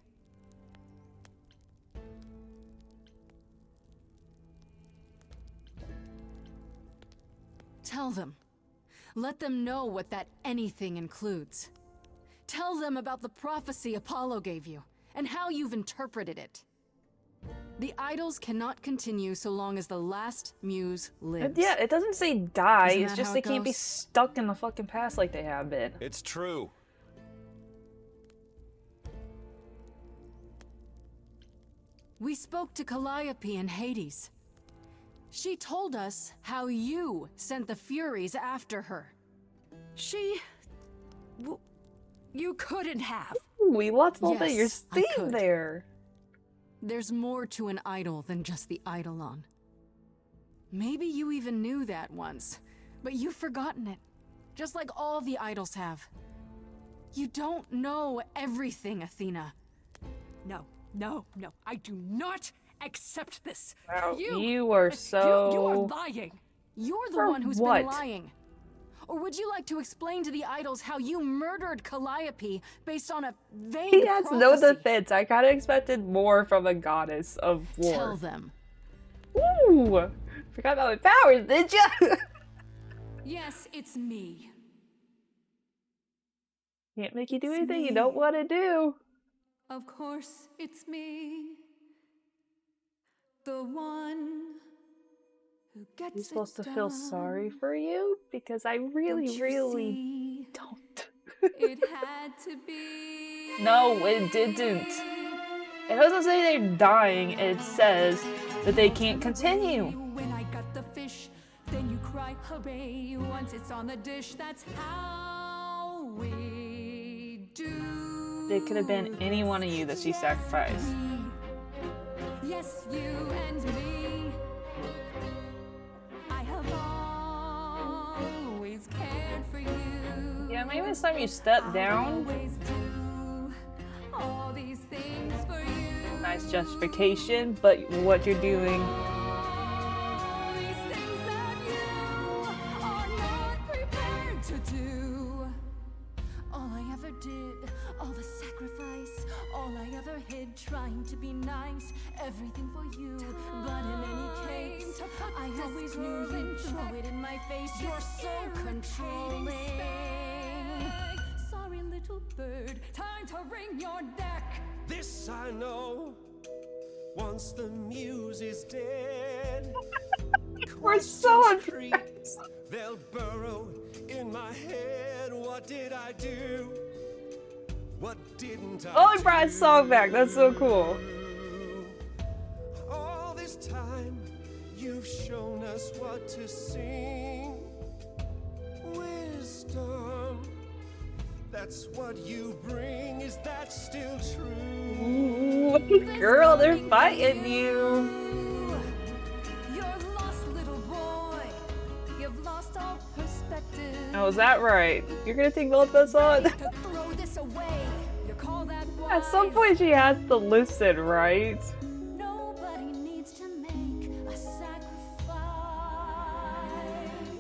Speaker 1: Tell them. Let them know what that anything includes. Tell them about the prophecy Apollo gave you, and how you've interpreted it. The idols cannot continue so long as the Last Muse lives.
Speaker 2: Yeah, it doesn't say die,
Speaker 1: Isn't
Speaker 2: it's
Speaker 1: that
Speaker 2: just
Speaker 1: how
Speaker 2: they
Speaker 1: it
Speaker 2: can't be
Speaker 1: goes?
Speaker 2: stuck in the fucking past like they have been.
Speaker 7: It's true.
Speaker 1: We spoke to Calliope in Hades. She told us how you sent the Furies after her.
Speaker 6: You couldn't have.
Speaker 2: We lost a little bit of your
Speaker 1: Yes, I
Speaker 2: steam
Speaker 1: could.
Speaker 2: there.
Speaker 1: There's more to an idol than just the eidolon. Maybe you even knew that once, but you've forgotten it, just like all the idols have. You don't know everything, Athena.
Speaker 6: No, I do not accept this.
Speaker 2: Wow, you are so...
Speaker 6: You are lying.
Speaker 1: You're the
Speaker 2: For
Speaker 1: one who's
Speaker 2: what?
Speaker 1: been lying. Or would you like to explain to the idols how you murdered Calliope based on a vague
Speaker 2: He has no
Speaker 1: prophecy?
Speaker 2: defense. I kind of expected more from a goddess of war.
Speaker 1: Tell them.
Speaker 2: Ooh! Forgot about my powers, did ya?
Speaker 6: Yes, it's me.
Speaker 2: Can't make you do
Speaker 6: It's
Speaker 2: anything you
Speaker 6: me.
Speaker 2: don't want to do.
Speaker 6: Of course, it's me. The one who gets
Speaker 2: You're
Speaker 6: it
Speaker 2: supposed to feel
Speaker 6: done.
Speaker 2: sorry for you? Because I really,
Speaker 6: Don't you
Speaker 2: really
Speaker 6: see?
Speaker 2: don't.
Speaker 6: It had to be.
Speaker 2: No, it didn't. It doesn't say they're dying, it says that they can't continue.
Speaker 6: When I got the fish, then you cry hooray once it's on the dish. That's how we do.
Speaker 2: It could have been any one of you that she sacrificed.
Speaker 6: Yes, you and me. I have always cared for you.
Speaker 2: Yeah, maybe it's time you step down.
Speaker 6: Always do all these things for you.
Speaker 2: Nice justification, but what you're doing.
Speaker 6: All these things that you are not prepared to do. All I ever did, all the sacrifice, all I ever hid, trying to be nice, everything for you. But in any case, I always knew you'd throw it in my face. You're so controlling. Sorry, little bird, time to wring your neck.
Speaker 10: This I know, once the muse is dead,
Speaker 2: We're so
Speaker 10: creep, they'll burrow in my head. What did I do? What didn't I
Speaker 2: Oh, he brought his song back. That's so cool.
Speaker 10: All this time, you've shown us what to sing. Wisdom, that's what you bring. Is that still true?
Speaker 2: Ooh, girl, they're fighting you.
Speaker 6: You're lost, little boy. You've lost all perspective.
Speaker 2: Oh, is that right? You're gonna take both of us on?
Speaker 6: To throw this away. You call that
Speaker 2: At some
Speaker 6: wise?
Speaker 2: point, she has to listen, right?
Speaker 6: Nobody needs to make a sacrifice.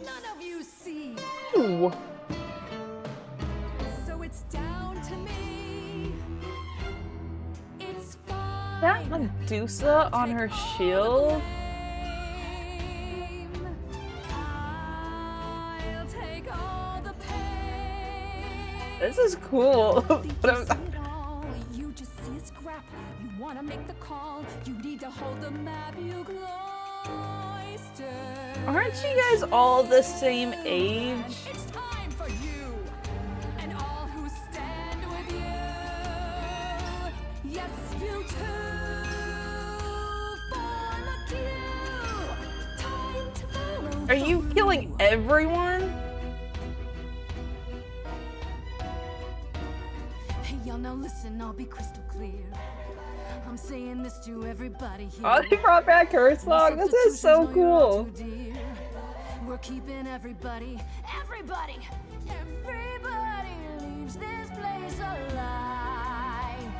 Speaker 6: None of you see.
Speaker 2: Ooh.
Speaker 6: So it's down to me. It's fine.
Speaker 2: That Medusa on her shield?
Speaker 6: I'll take all the pain.
Speaker 2: This is cool. But I'm-
Speaker 6: See it all. You just see a scrap. You wanna make the call. You need to hold the map. You cloister.
Speaker 2: Aren't you guys all the same age?
Speaker 6: It's time for you and all who stand with you. Yes, you too. Form a queue. Time to follow.
Speaker 2: Are you killing everyone?
Speaker 1: Hey, y'all, now listen, I'll be crystal clear. I'm saying this to everybody here.
Speaker 2: Oh, they brought back her song. This is so cool.
Speaker 1: We're keeping everybody leaves this place alive.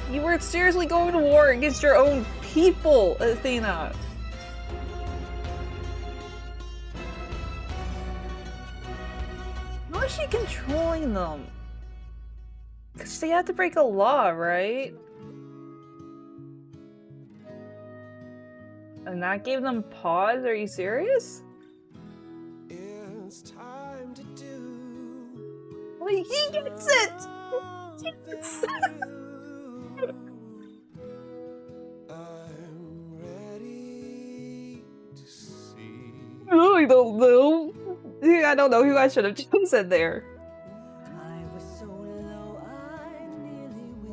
Speaker 2: You were seriously going to war against your own people, Athena. How is she controlling them? Because they have to break a law, right? And that gave them pause? Are you serious?
Speaker 10: It's time to do.
Speaker 2: Well, he gets it! Yes.
Speaker 10: I'm ready to see.
Speaker 2: Oh, I don't know. I don't know who I should have chosen there.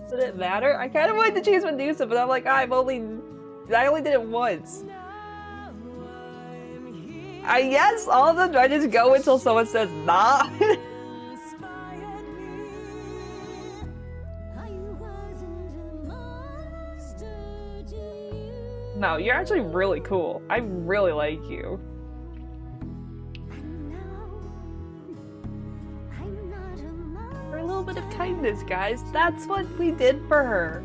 Speaker 2: Did it matter? I kind of wanted to choose Medusa, but I'm like, I only did it once. Yes, all of them. Do I just go until someone says nah? No, you're actually really cool. I really like you. For a little bit of kindness, guys. That's what we did for her.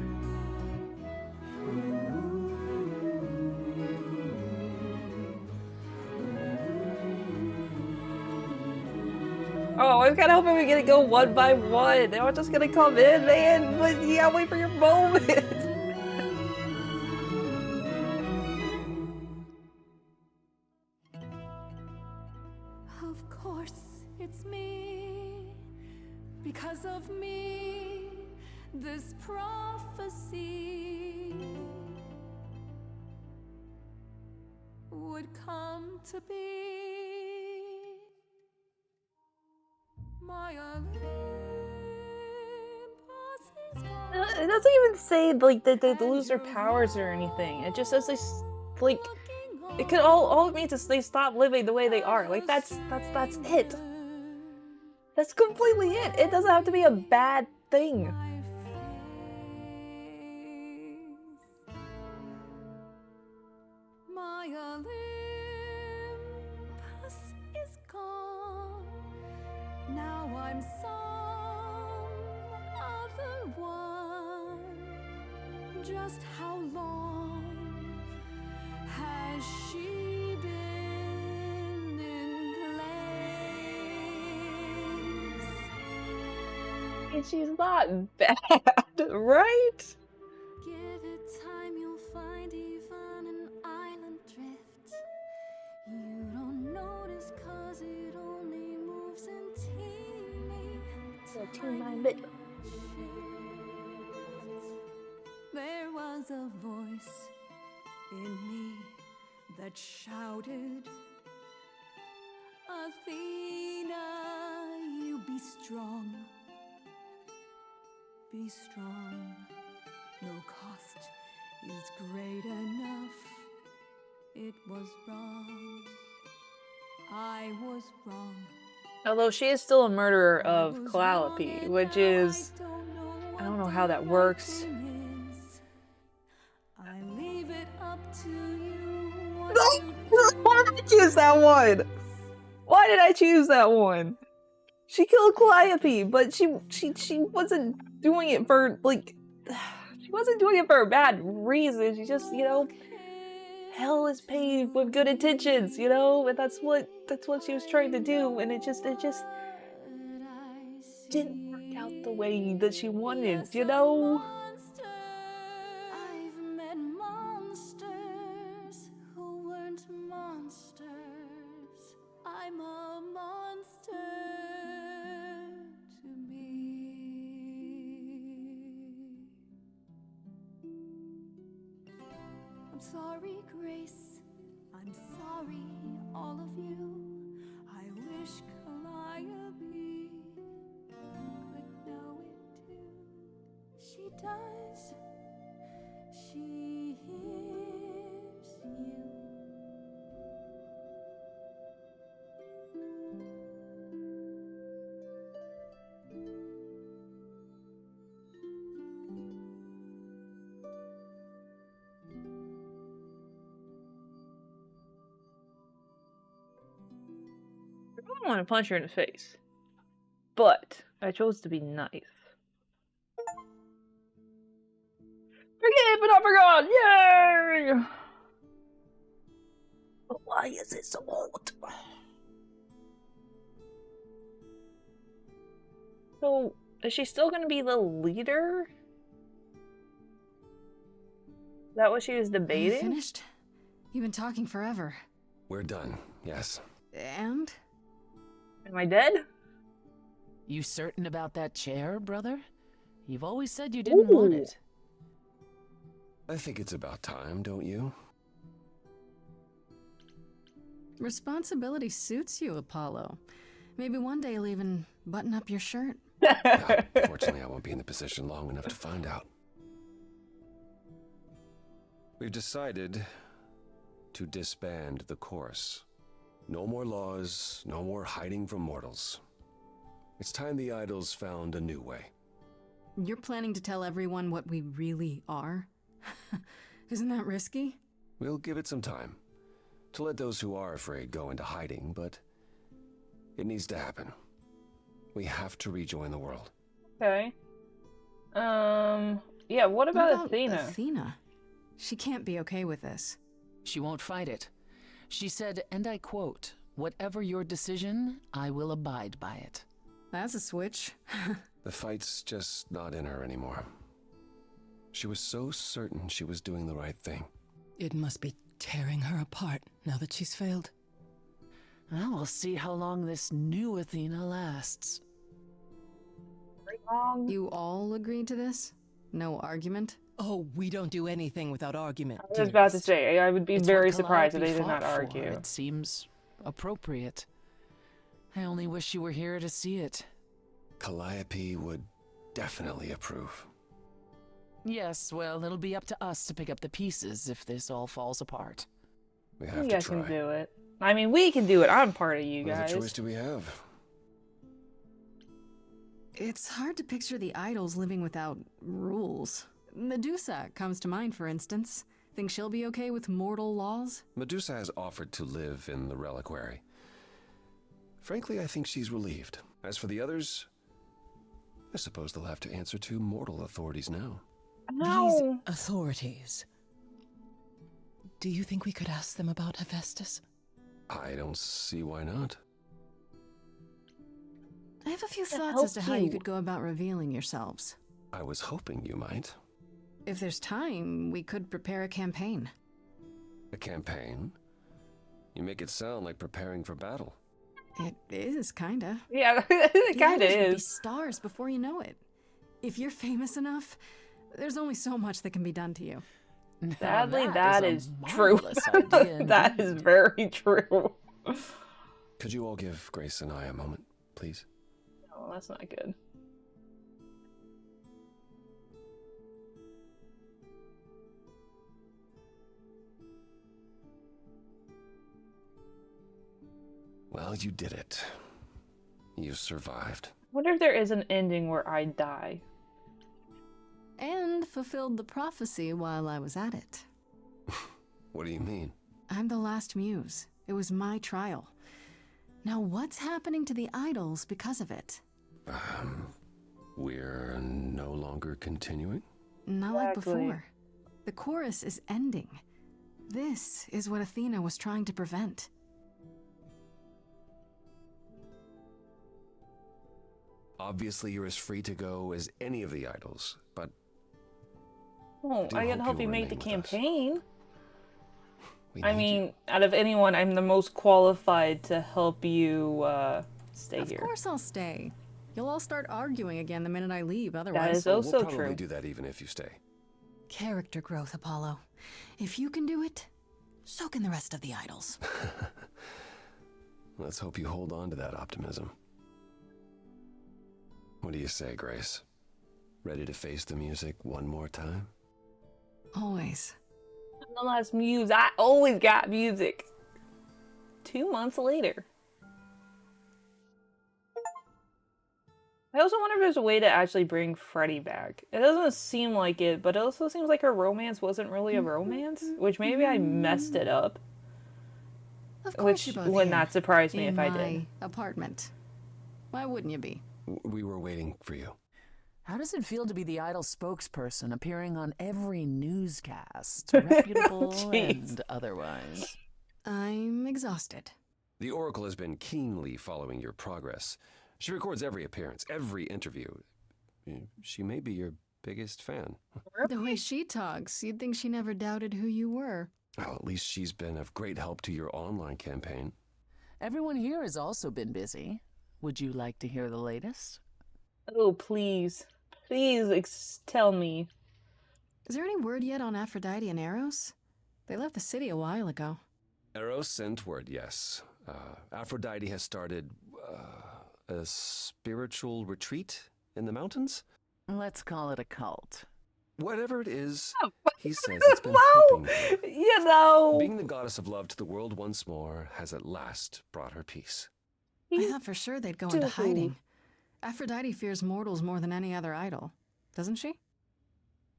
Speaker 2: Oh, I was kind of hoping we were gonna go one by one. They were just gonna come in, man. But you gotta wait for your moment.
Speaker 6: Of course, it's me. Because of me, this prophecy would come to be. My Olivia.
Speaker 2: It doesn't even say like that they lose their powers or anything. It just says they like it could all it means is they stop living the way they are. Like that's it. That's completely it. It doesn't have to be a bad thing.
Speaker 6: My Olympus is gone. Now I'm some other one. Just how long has she been in place?
Speaker 2: She's not bad, right?
Speaker 6: Give it time, you'll find even an island drift. You don't notice 'cause it only moves in tiny
Speaker 2: bit.
Speaker 6: There was a voice in me that shouted, Athena, you be strong. Be strong. No cost is great enough. It was wrong. I was wrong.
Speaker 2: Although she is still a murderer of Calliope, which is I don't know how that works.
Speaker 6: I leave it up to you.
Speaker 2: Why did I choose that one? Why did I choose that one? She killed Calliope, but she wasn't doing it for like she wasn't doing it for a bad reason. She just, you know, hell is paved with good intentions, you know, and that's what she was trying to do, and it just didn't work out the way that she wanted, you know.
Speaker 6: I've met monsters who weren't monsters. I'm a monster to be. I'm sorry, Grace. I'm sorry, all of you. I wish Calliope could know it too. She does. She hears you.
Speaker 2: I really want to punch her in the face, but I chose to be nice. Forgive but not forgotten! Yay! But why is it so old? So, is she still gonna be the leader? Is that what she was
Speaker 1: Are you
Speaker 2: debating?
Speaker 1: finished? You've been talking forever.
Speaker 7: We're done, yes.
Speaker 1: And?
Speaker 2: Am I dead?
Speaker 9: You certain about that chair, brother? You've always said you didn't want it.
Speaker 7: I think it's about time, don't you?
Speaker 1: Responsibility suits you, Apollo. Maybe one day you'll even button up your shirt.
Speaker 7: Fortunately, I won't be in the position long enough to find out. We've decided to disband the course. No more laws, no more hiding from mortals. It's time the idols found a new way.
Speaker 1: You're planning to tell everyone what we really are? Isn't that risky?
Speaker 7: We'll give it some time to let those who are afraid go into hiding, but it needs to happen. We have to rejoin the world.
Speaker 2: Okay. Yeah, what about Athena?
Speaker 1: Athena? She can't be okay with this.
Speaker 9: She won't fight it. She said, and I quote, "Whatever your decision, I will abide by it."
Speaker 1: That's a switch.
Speaker 7: The fight's just not in her anymore. She was so certain she was doing the right thing.
Speaker 12: It must be tearing her apart now that she's failed.
Speaker 9: Well, we'll see how long this new Athena lasts.
Speaker 1: You all agreed to this? No argument?
Speaker 12: Oh, we don't do anything without argument.
Speaker 2: I was about to say, I would be
Speaker 9: It's
Speaker 2: very
Speaker 9: what
Speaker 2: surprised if they
Speaker 9: Calliope
Speaker 2: did not
Speaker 9: fought for.
Speaker 2: argue.
Speaker 9: It seems appropriate. I only wish you were here to see it.
Speaker 7: Calliope would definitely approve.
Speaker 9: Yes, well, it'll be up to us to pick up the pieces if this all falls apart.
Speaker 7: We have
Speaker 2: You
Speaker 7: to
Speaker 2: guys
Speaker 7: try.
Speaker 2: can do it. I mean, we can do it. I'm part of you
Speaker 7: What
Speaker 2: guys.
Speaker 7: other choice do we have?
Speaker 1: It's hard to picture the idols living without rules. Medusa comes to mind, for instance. Think she'll be okay with mortal laws?
Speaker 7: Medusa has offered to live in the reliquary. Frankly, I think she's relieved. As for the others, I suppose they'll have to answer to mortal authorities now.
Speaker 2: No.
Speaker 12: These authorities. Do you think we could ask them about Hephaestus?
Speaker 7: I don't see why not.
Speaker 1: I have a few
Speaker 2: To
Speaker 1: thoughts
Speaker 2: help
Speaker 1: as to how you
Speaker 2: you.
Speaker 1: could go about revealing yourselves.
Speaker 7: I was hoping you might.
Speaker 1: If there's time, we could prepare a campaign.
Speaker 7: A campaign? You make it sound like preparing for battle.
Speaker 1: It is, kinda.
Speaker 2: Yeah, it
Speaker 1: The
Speaker 2: kind of
Speaker 1: idols would be
Speaker 2: is.
Speaker 1: stars before you know it. If you're famous enough, there's only so much that can be done to you.
Speaker 9: Now
Speaker 2: Sadly, that
Speaker 9: a
Speaker 2: is true.
Speaker 9: marvelous idea
Speaker 2: That is
Speaker 9: indeed.
Speaker 2: very true.
Speaker 7: Could you all give Grace and I a moment, please?
Speaker 2: No, that's not good.
Speaker 7: Well, you did it. You survived.
Speaker 2: I wonder if there is an ending where I die.
Speaker 1: And fulfilled the prophecy while I was at it.
Speaker 7: What do you mean?
Speaker 1: I'm the Last Muse. It was my trial. Now what's happening to the idols because of it?
Speaker 7: We're no longer continuing?
Speaker 1: Not like
Speaker 2: Exactly.
Speaker 1: before. The chorus is ending. This is what Athena was trying to prevent.
Speaker 7: Obviously, you're as free to go as any of the idols, but
Speaker 2: Oh,
Speaker 7: do
Speaker 2: I can
Speaker 7: hope
Speaker 2: help
Speaker 7: you
Speaker 2: you make the
Speaker 7: remain with us.
Speaker 2: campaign.
Speaker 7: we
Speaker 2: I
Speaker 7: need
Speaker 2: mean,
Speaker 7: you.
Speaker 2: out of anyone, I'm the most qualified to help you stay
Speaker 1: Of
Speaker 2: here.
Speaker 1: course I'll stay. You'll all start arguing again the minute I leave,
Speaker 2: That
Speaker 1: otherwise.
Speaker 2: is
Speaker 7: Oh,
Speaker 2: also
Speaker 7: we'll probably
Speaker 2: true.
Speaker 7: do that even if you stay.
Speaker 1: Character growth, Apollo. If you can do it, so can the rest of the idols.
Speaker 7: Let's hope you hold on to that optimism. What do you say, Grace? Ready to face the music one more time?
Speaker 1: Always.
Speaker 2: I'm the Last Muse. I always got music. 2 months later. I also wonder if there's a way to actually bring Freddie back. It doesn't seem like it, but it also seems like her romance wasn't really a romance, which maybe I messed it up.
Speaker 1: Of course
Speaker 2: Which
Speaker 1: you're both
Speaker 2: would
Speaker 1: here,
Speaker 2: not surprise me
Speaker 1: in
Speaker 2: if I
Speaker 1: my
Speaker 2: did.
Speaker 1: apartment. Why wouldn't you be?
Speaker 7: We were waiting for you.
Speaker 9: How does it feel to be the idol spokesperson appearing on every newscast, reputable
Speaker 2: Jeez.
Speaker 9: and otherwise?
Speaker 1: I'm exhausted.
Speaker 7: The Oracle has been keenly following your progress. She records every appearance, every interview. She may be your biggest fan.
Speaker 1: The way she talks, you'd think she never doubted who you were.
Speaker 7: Well, at least she's been of great help to your online campaign.
Speaker 9: Everyone here has also been busy. Would you like to hear the latest?
Speaker 2: Oh, please. Please tell me.
Speaker 1: Is there any word yet on Aphrodite and Eros? They left the city a while ago.
Speaker 7: Eros sent word, yes. Aphrodite has started a spiritual retreat in the mountains?
Speaker 9: Let's call it a cult.
Speaker 7: Whatever it is,
Speaker 2: Oh,
Speaker 7: he says it's been
Speaker 2: well,
Speaker 7: helping her.
Speaker 2: you know.
Speaker 7: Being the goddess of love to the world once more has at last brought her peace.
Speaker 1: I thought for sure they'd go into hiding. Aphrodite fears mortals more than any other idol, doesn't she?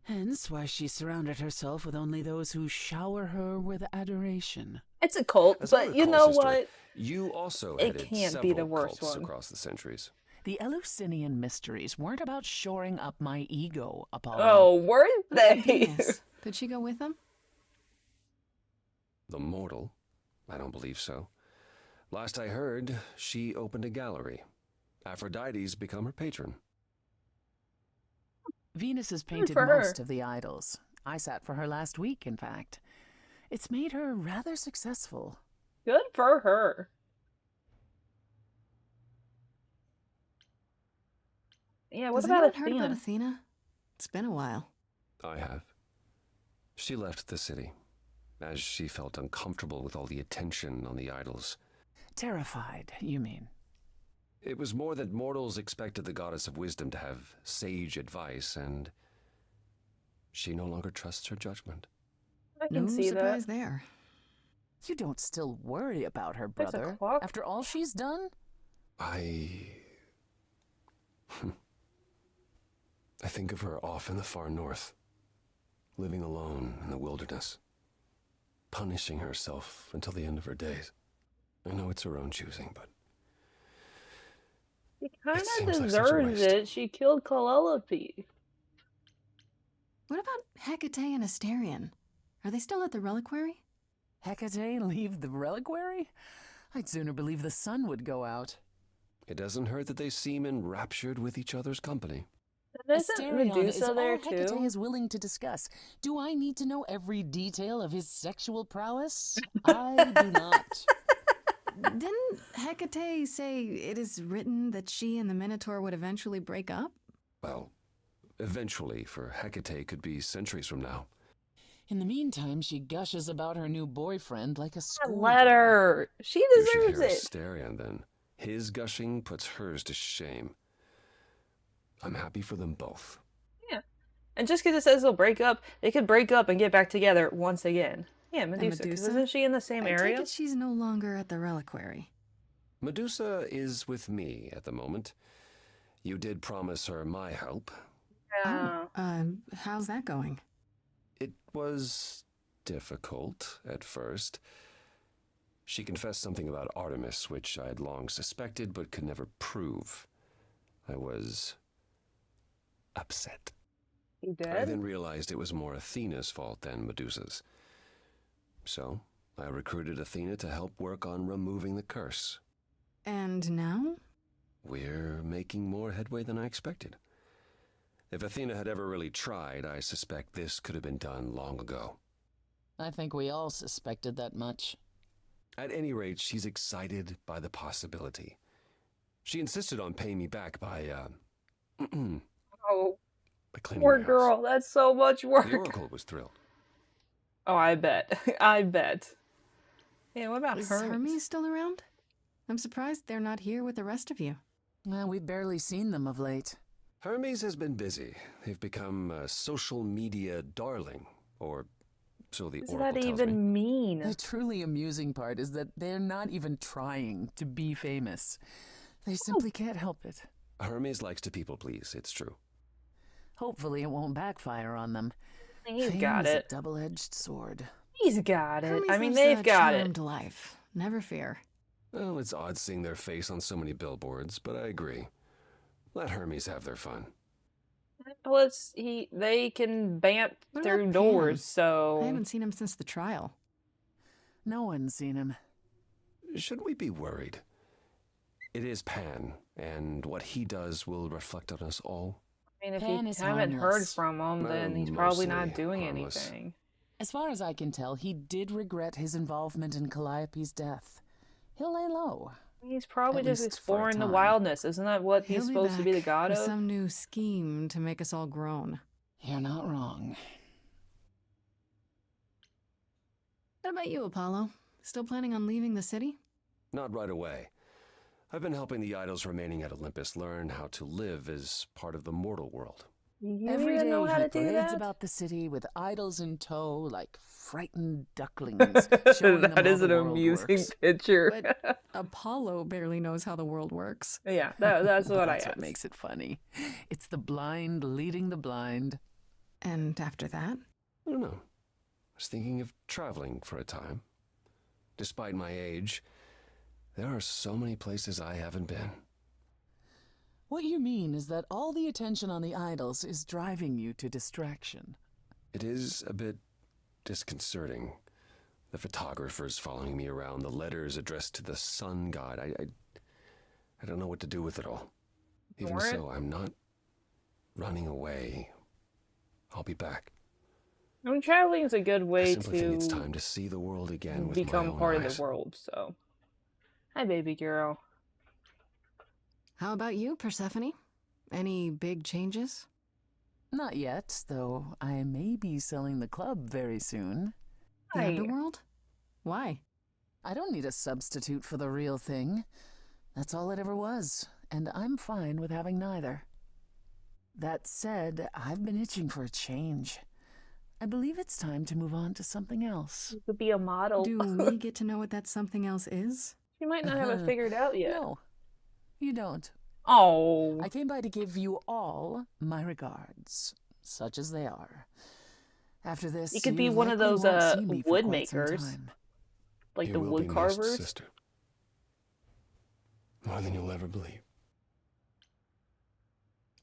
Speaker 9: Hence why she surrounded herself with only those who shower her with adoration.
Speaker 2: It's a cult,
Speaker 7: As I
Speaker 2: but you
Speaker 7: recall,
Speaker 2: know
Speaker 7: sister,
Speaker 2: what?
Speaker 7: you also
Speaker 2: It
Speaker 7: headed
Speaker 2: can't be
Speaker 7: several
Speaker 2: the worst
Speaker 7: cults
Speaker 2: one.
Speaker 7: across the centuries.
Speaker 9: The Eleusinian mysteries weren't about shoring up my ego, Apollo.
Speaker 2: Oh, weren't
Speaker 1: What about
Speaker 2: they?
Speaker 1: Venus? Could she go with them?
Speaker 7: The mortal? I don't believe so. Last I heard, she opened a gallery. Aphrodite's become her patron.
Speaker 9: Venus has painted
Speaker 2: for her.
Speaker 9: most of the idols. I sat for her last week, in fact. It's made her rather successful.
Speaker 2: Good for her. Yeah, what
Speaker 1: Has
Speaker 2: about
Speaker 1: anyone heard
Speaker 2: Athena?
Speaker 1: about Athena? It's been a while.
Speaker 7: I have. She left the city, as she felt uncomfortable with all the attention on the idols.
Speaker 9: Terrified, you mean?
Speaker 7: It was more that mortals expected the goddess of wisdom to have sage advice, and She no longer trusts her judgment.
Speaker 2: I can
Speaker 1: No
Speaker 2: see
Speaker 1: surprise
Speaker 2: that.
Speaker 1: there.
Speaker 9: You don't still worry about her,
Speaker 2: There's a
Speaker 9: brother,
Speaker 2: clock.
Speaker 9: after all she's done?
Speaker 7: I think of her off in the far north, living alone in the wilderness, punishing herself until the end of her days. I know it's her own choosing, but
Speaker 2: She kind
Speaker 7: It
Speaker 2: of
Speaker 7: seems like such a
Speaker 2: deserves
Speaker 7: waste.
Speaker 2: it. She killed Calliope.
Speaker 1: What about Hecate and Asterion? Are they still at the reliquary?
Speaker 9: Hecate leave the reliquary? I'd sooner believe the sun would go out.
Speaker 7: it doesn't hurt that they seem enraptured with each other's company.
Speaker 2: And isn't
Speaker 9: Asterion is
Speaker 2: Medusa
Speaker 9: all
Speaker 2: there
Speaker 9: Hecate
Speaker 2: too?
Speaker 9: is willing to discuss. Do I need to know every detail of his sexual prowess? I do not.
Speaker 1: Didn't Hecate say it is written that she and the Minotaur would eventually break up?
Speaker 7: Well, eventually, for Hecate could be centuries from now.
Speaker 9: In the meantime, she gushes about her new boyfriend like a schoolgirl.
Speaker 2: Let her. She
Speaker 7: You should
Speaker 2: deserves
Speaker 7: hear
Speaker 2: it.
Speaker 7: Asterion, then. His gushing puts hers to shame. I'm happy for them both.
Speaker 2: Yeah. And just because it says they'll break up, they could break up and get back together once again. Yeah, Medusa. 'Cause
Speaker 1: Medusa?
Speaker 2: isn't she in the same
Speaker 1: I
Speaker 2: area?
Speaker 1: take it she's no longer at the reliquary.
Speaker 7: Medusa is with me at the moment. You did promise her my help.
Speaker 2: Yeah.
Speaker 1: How's that going?
Speaker 7: It was difficult at first. She confessed something about Artemis, which I had long suspected but could never prove. I was upset.
Speaker 2: You
Speaker 7: I
Speaker 2: did?
Speaker 7: then realized it was more Athena's fault than Medusa's. So, I recruited Athena to help work on removing the curse.
Speaker 1: And now?
Speaker 7: We're making more headway than I expected. If Athena had ever really tried, I suspect this could have been done long ago.
Speaker 9: I think we all suspected that much.
Speaker 7: At any rate, she's excited by the possibility. She insisted on paying me back by
Speaker 2: Oh,
Speaker 7: cleaning
Speaker 2: poor
Speaker 7: my house.
Speaker 2: girl. That's so much work.
Speaker 7: The Oracle was thrilled.
Speaker 2: Oh, I bet. I bet. Yeah, what about
Speaker 1: Is
Speaker 2: Hermes?
Speaker 1: Hermes still around? I'm surprised they're not here with the rest of you.
Speaker 9: Well, we've barely seen them of late.
Speaker 7: Hermes has been busy. They've become a social media darling, or so the
Speaker 2: What does
Speaker 7: Oracle
Speaker 2: that
Speaker 7: tells
Speaker 2: even
Speaker 7: me.
Speaker 2: mean?
Speaker 9: The truly amusing part is that they're not even trying to be famous. They simply can't help it.
Speaker 7: Hermes likes to people please, it's true.
Speaker 9: Hopefully it won't backfire on them.
Speaker 2: He's
Speaker 9: Fame
Speaker 2: got
Speaker 9: is
Speaker 2: it.
Speaker 9: a double-edged sword.
Speaker 2: He's got it.
Speaker 1: Hermes
Speaker 2: I mean,
Speaker 1: lives
Speaker 2: they've
Speaker 1: a
Speaker 2: got it.
Speaker 1: charmed life. Never fear.
Speaker 7: Well, it's odd seeing their face on so many billboards, but I agree. Let Hermes have their fun.
Speaker 2: Plus, they can bamp
Speaker 1: What
Speaker 2: through
Speaker 1: about
Speaker 2: doors,
Speaker 1: Pan?
Speaker 2: so
Speaker 1: I haven't seen him since the trial.
Speaker 9: No one's seen him.
Speaker 7: Shouldn't we be worried? It is Pan, and what he does will reflect on us all.
Speaker 2: I mean, if
Speaker 9: Pan
Speaker 2: you
Speaker 9: is
Speaker 2: haven't heard
Speaker 9: harmless.
Speaker 2: from him, then
Speaker 7: Well,
Speaker 2: he's probably
Speaker 7: mostly
Speaker 2: not doing
Speaker 7: harmless.
Speaker 2: anything.
Speaker 9: As far as I can tell, he did regret his involvement in Calliope's death. He'll lay low.
Speaker 2: He's probably
Speaker 9: At
Speaker 2: just
Speaker 9: least for a
Speaker 2: exploring the
Speaker 9: time.
Speaker 2: wildness. Isn't that what he's
Speaker 1: He'll
Speaker 2: supposed to be the
Speaker 1: back
Speaker 2: god
Speaker 1: with
Speaker 2: of?
Speaker 1: some new scheme to make us all groan.
Speaker 9: You're not wrong.
Speaker 1: What about you, Apollo? Still planning on leaving the city?
Speaker 7: Not right away. I've been helping the idols remaining at Olympus learn how to live as part of the mortal world.
Speaker 2: You
Speaker 9: Every
Speaker 2: even
Speaker 9: day
Speaker 2: know how
Speaker 9: he
Speaker 2: to do
Speaker 9: parades
Speaker 2: that?
Speaker 9: about the city with idols in tow like frightened ducklings, showing them
Speaker 2: That
Speaker 9: how
Speaker 2: is
Speaker 9: the
Speaker 2: an
Speaker 9: world
Speaker 2: amusing
Speaker 9: works.
Speaker 2: picture.
Speaker 1: But Apollo barely knows how the world works.
Speaker 2: Yeah, that's
Speaker 9: Well,
Speaker 2: what
Speaker 9: that's
Speaker 2: I
Speaker 9: what
Speaker 2: asked.
Speaker 9: makes it funny. It's the blind leading the blind.
Speaker 1: And after that?
Speaker 7: I don't know. I was thinking of traveling for a time. Despite my age, there are so many places I haven't been.
Speaker 9: What you mean is that all the attention on the idols is driving you to distraction.
Speaker 7: It is a bit disconcerting. The photographers following me around, the letters addressed to the sun god. I don't know what to do with it all. Even
Speaker 2: Ignore it?
Speaker 7: so, I'm not running away. I'll be back.
Speaker 2: I mean, traveling is a good
Speaker 7: I
Speaker 2: way
Speaker 7: simply think it's
Speaker 2: to
Speaker 7: time to see the world again with my
Speaker 2: become
Speaker 7: own
Speaker 2: part of
Speaker 7: eyes.
Speaker 2: the world, so. Hi, baby girl.
Speaker 1: How about you, Persephone? Any big changes?
Speaker 9: Not yet, though I may be selling the club very soon.
Speaker 1: The
Speaker 2: Hi.
Speaker 1: underworld? Why?
Speaker 9: I don't need a substitute for the real thing. That's all it ever was, and I'm fine with having neither. That said, I've been itching for a change. I believe it's time to move on to something else.
Speaker 2: You could be a model.
Speaker 1: Do we get to know what that something else is?
Speaker 2: You might not have it figured out yet.
Speaker 9: No, you don't.
Speaker 2: Oh.
Speaker 9: I came by to give you all my regards, such as they are. After this,
Speaker 2: you could be one of those wood makers, like
Speaker 5: You
Speaker 2: the
Speaker 5: will
Speaker 2: wood
Speaker 5: be missed,
Speaker 2: carvers.
Speaker 5: sister. More than you'll ever believe.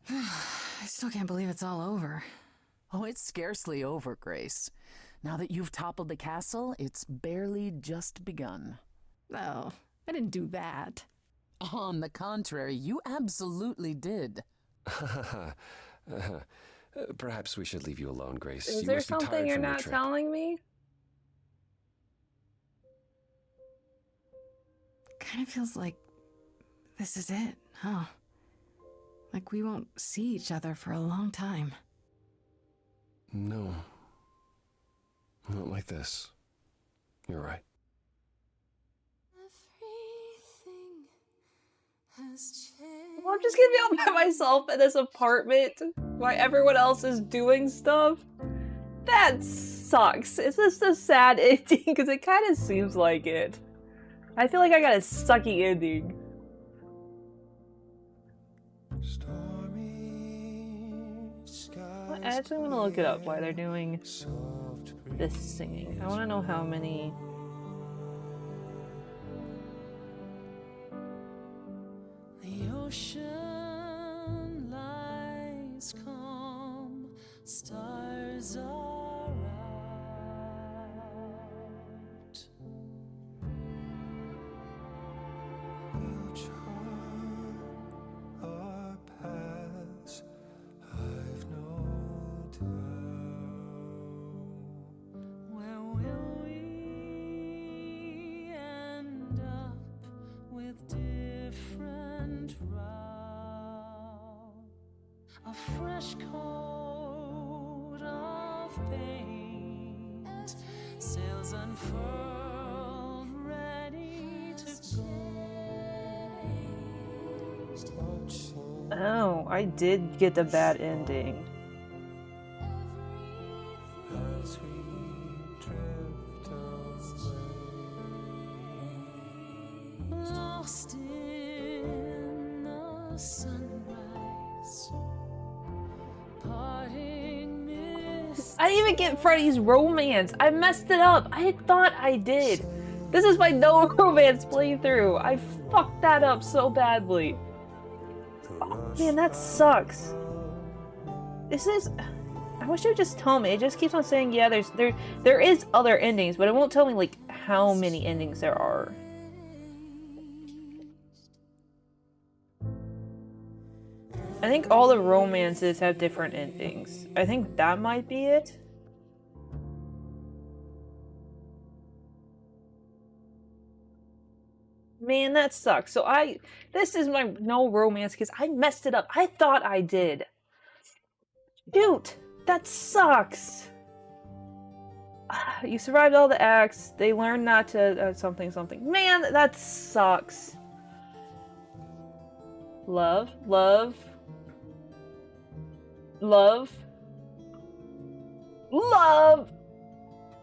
Speaker 1: I still can't believe it's all over.
Speaker 9: Oh, it's scarcely over, Grace. Now that you've toppled the castle, it's barely just begun.
Speaker 1: Oh, I didn't do that.
Speaker 9: On the contrary, you absolutely did.
Speaker 7: Perhaps we should leave you alone, Grace.
Speaker 2: Is
Speaker 7: You
Speaker 2: there
Speaker 7: must be
Speaker 2: something
Speaker 7: tired
Speaker 2: you're
Speaker 7: from your
Speaker 2: not
Speaker 7: trip.
Speaker 2: telling me?
Speaker 1: Kind of feels like this is it, huh? Like we won't see each other for a long time.
Speaker 5: No. Not like this. You're right.
Speaker 2: Well, I'm just gonna be all by myself in this apartment while everyone else is doing stuff. That sucks. Is this a sad ending? Because it kind of seems like it. I feel like I got a sucky ending. I actually want to look it up why they're doing this singing. I want to know how many.
Speaker 13: The ocean lies calm, stars are out.
Speaker 10: Each our paths, I've no doubt.
Speaker 13: Where will we end up with different routes? A fresh coat of paint, sails unfurled, ready to go.
Speaker 2: Oh, I did get the bad ending.
Speaker 10: As we drift away,
Speaker 13: Lost in the sunrise, parting mist.
Speaker 2: I didn't even get Freddy's romance. I messed it up. I thought I did. This is my no romance playthrough. I fucked that up so badly. Oh, man, that sucks. This is. I wish it would just tell me. It just keeps on saying, yeah, there is other endings, but it won't tell me like how many endings there are. I think all the romances have different endings. I think that might be it. Man, that sucks. So this is my no romance because I messed it up. I thought I did. Shoot, that sucks. You survived all the acts. They learned not to something. Man, that sucks. Love.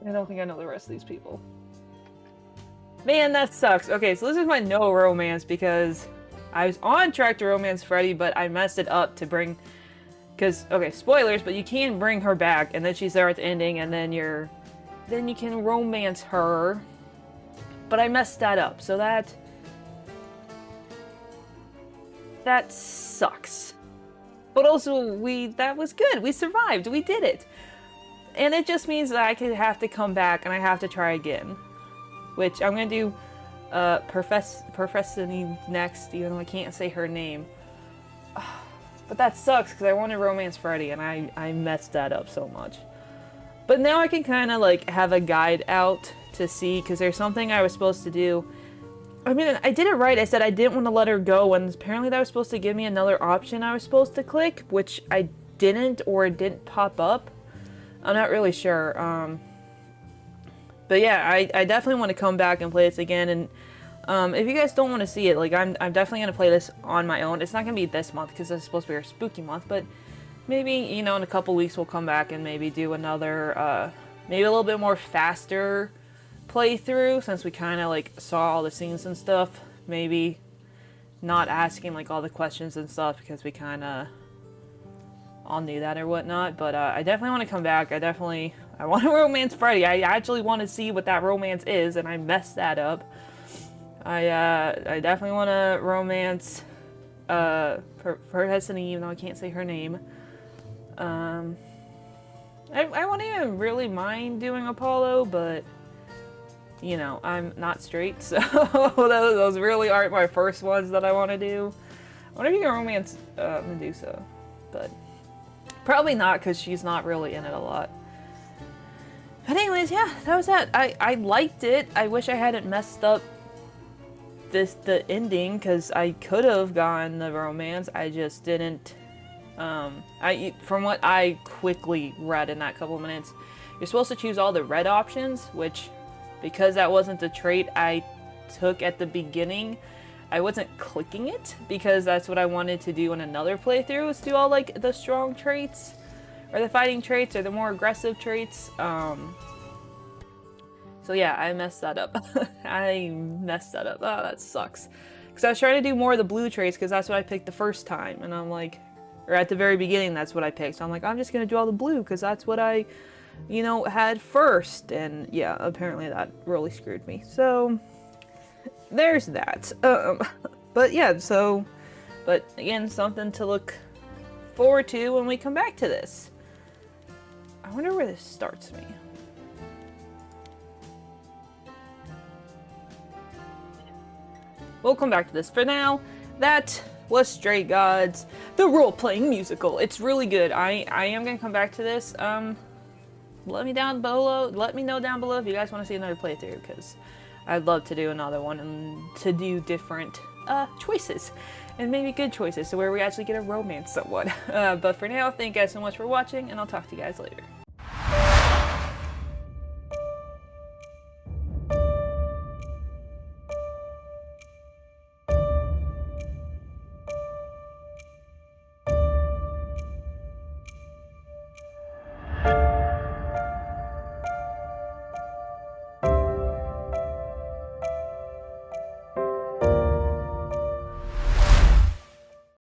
Speaker 2: I don't think I know the rest of these people. Man, that sucks. Okay, so this is my no romance because I was on track to romance Freddy, but I messed it up to bring... Because, okay, spoilers, but you can bring her back, and then she's there at the ending, and then you can romance her. But I messed that up, so that sucks. But also, that was good. We survived. We did it. And it just means that I could have to come back, and I have to try again. Which I'm going to do Professor next, even though I can't say her name. But that sucks, because I want to romance Freddy, and I messed that up so much. But now I can kind of, like, have a guide out to see, because there's something I was supposed to do. I mean, I did it right. I said I didn't want to let her go, and apparently that was supposed to give me another option I was supposed to click, which I didn't, or it didn't pop up. I'm not really sure. But yeah, I definitely want to come back and play this again, and if you guys don't want to see it, like, I'm definitely going to play this on my own. It's not going to be this month, because it's supposed to be our spooky month, but maybe, you know, in a couple weeks we'll come back and maybe do another, maybe a little bit more faster playthrough, since we kind of like saw all the scenes and stuff. Maybe not asking like all the questions and stuff because we kind of all knew that or whatnot. But I definitely want to come back. I want to romance Freddy. I actually want to see what that romance is, and I messed that up. I definitely want to romance her Destiny, even though I can't say her name. I wouldn't even really mind doing Apollo, but you know, I'm not straight, so those really aren't my first ones that I want to do. I wonder if you can romance Medusa, but probably not, because she's not really in it a lot. But anyways, yeah, that was that. I liked it. I wish I hadn't messed up the ending, because I could have gotten the romance. I just didn't. From what I quickly read in that couple of minutes, you're supposed to choose all the red options, which, because that wasn't the trait I took at the beginning, I wasn't clicking it, because that's what I wanted to do in another playthrough, was do all like the strong traits, or the fighting traits, or the more aggressive traits. So yeah, I messed that up. I messed that up. Oh, that sucks. Because I was trying to do more of the blue traits, because that's what I picked the first time, and I'm like, or at the very beginning, that's what I picked. So I'm like, I'm just gonna do all the blue, because that's what I, you know, had first. And yeah, apparently that really screwed me. So there's that. But yeah, so, but again, something to look forward to when we come back to this. I wonder where this starts me. We'll come back to this. For now, that was Stray Gods, the role-playing musical. It's really good. I am gonna come back to this. Let me know down below if you guys want to see another playthrough, because I'd love to do another one and to do different choices, and maybe good choices, so where we actually get a romance somewhat. But for now, thank you guys so much for watching, and I'll talk to you guys later.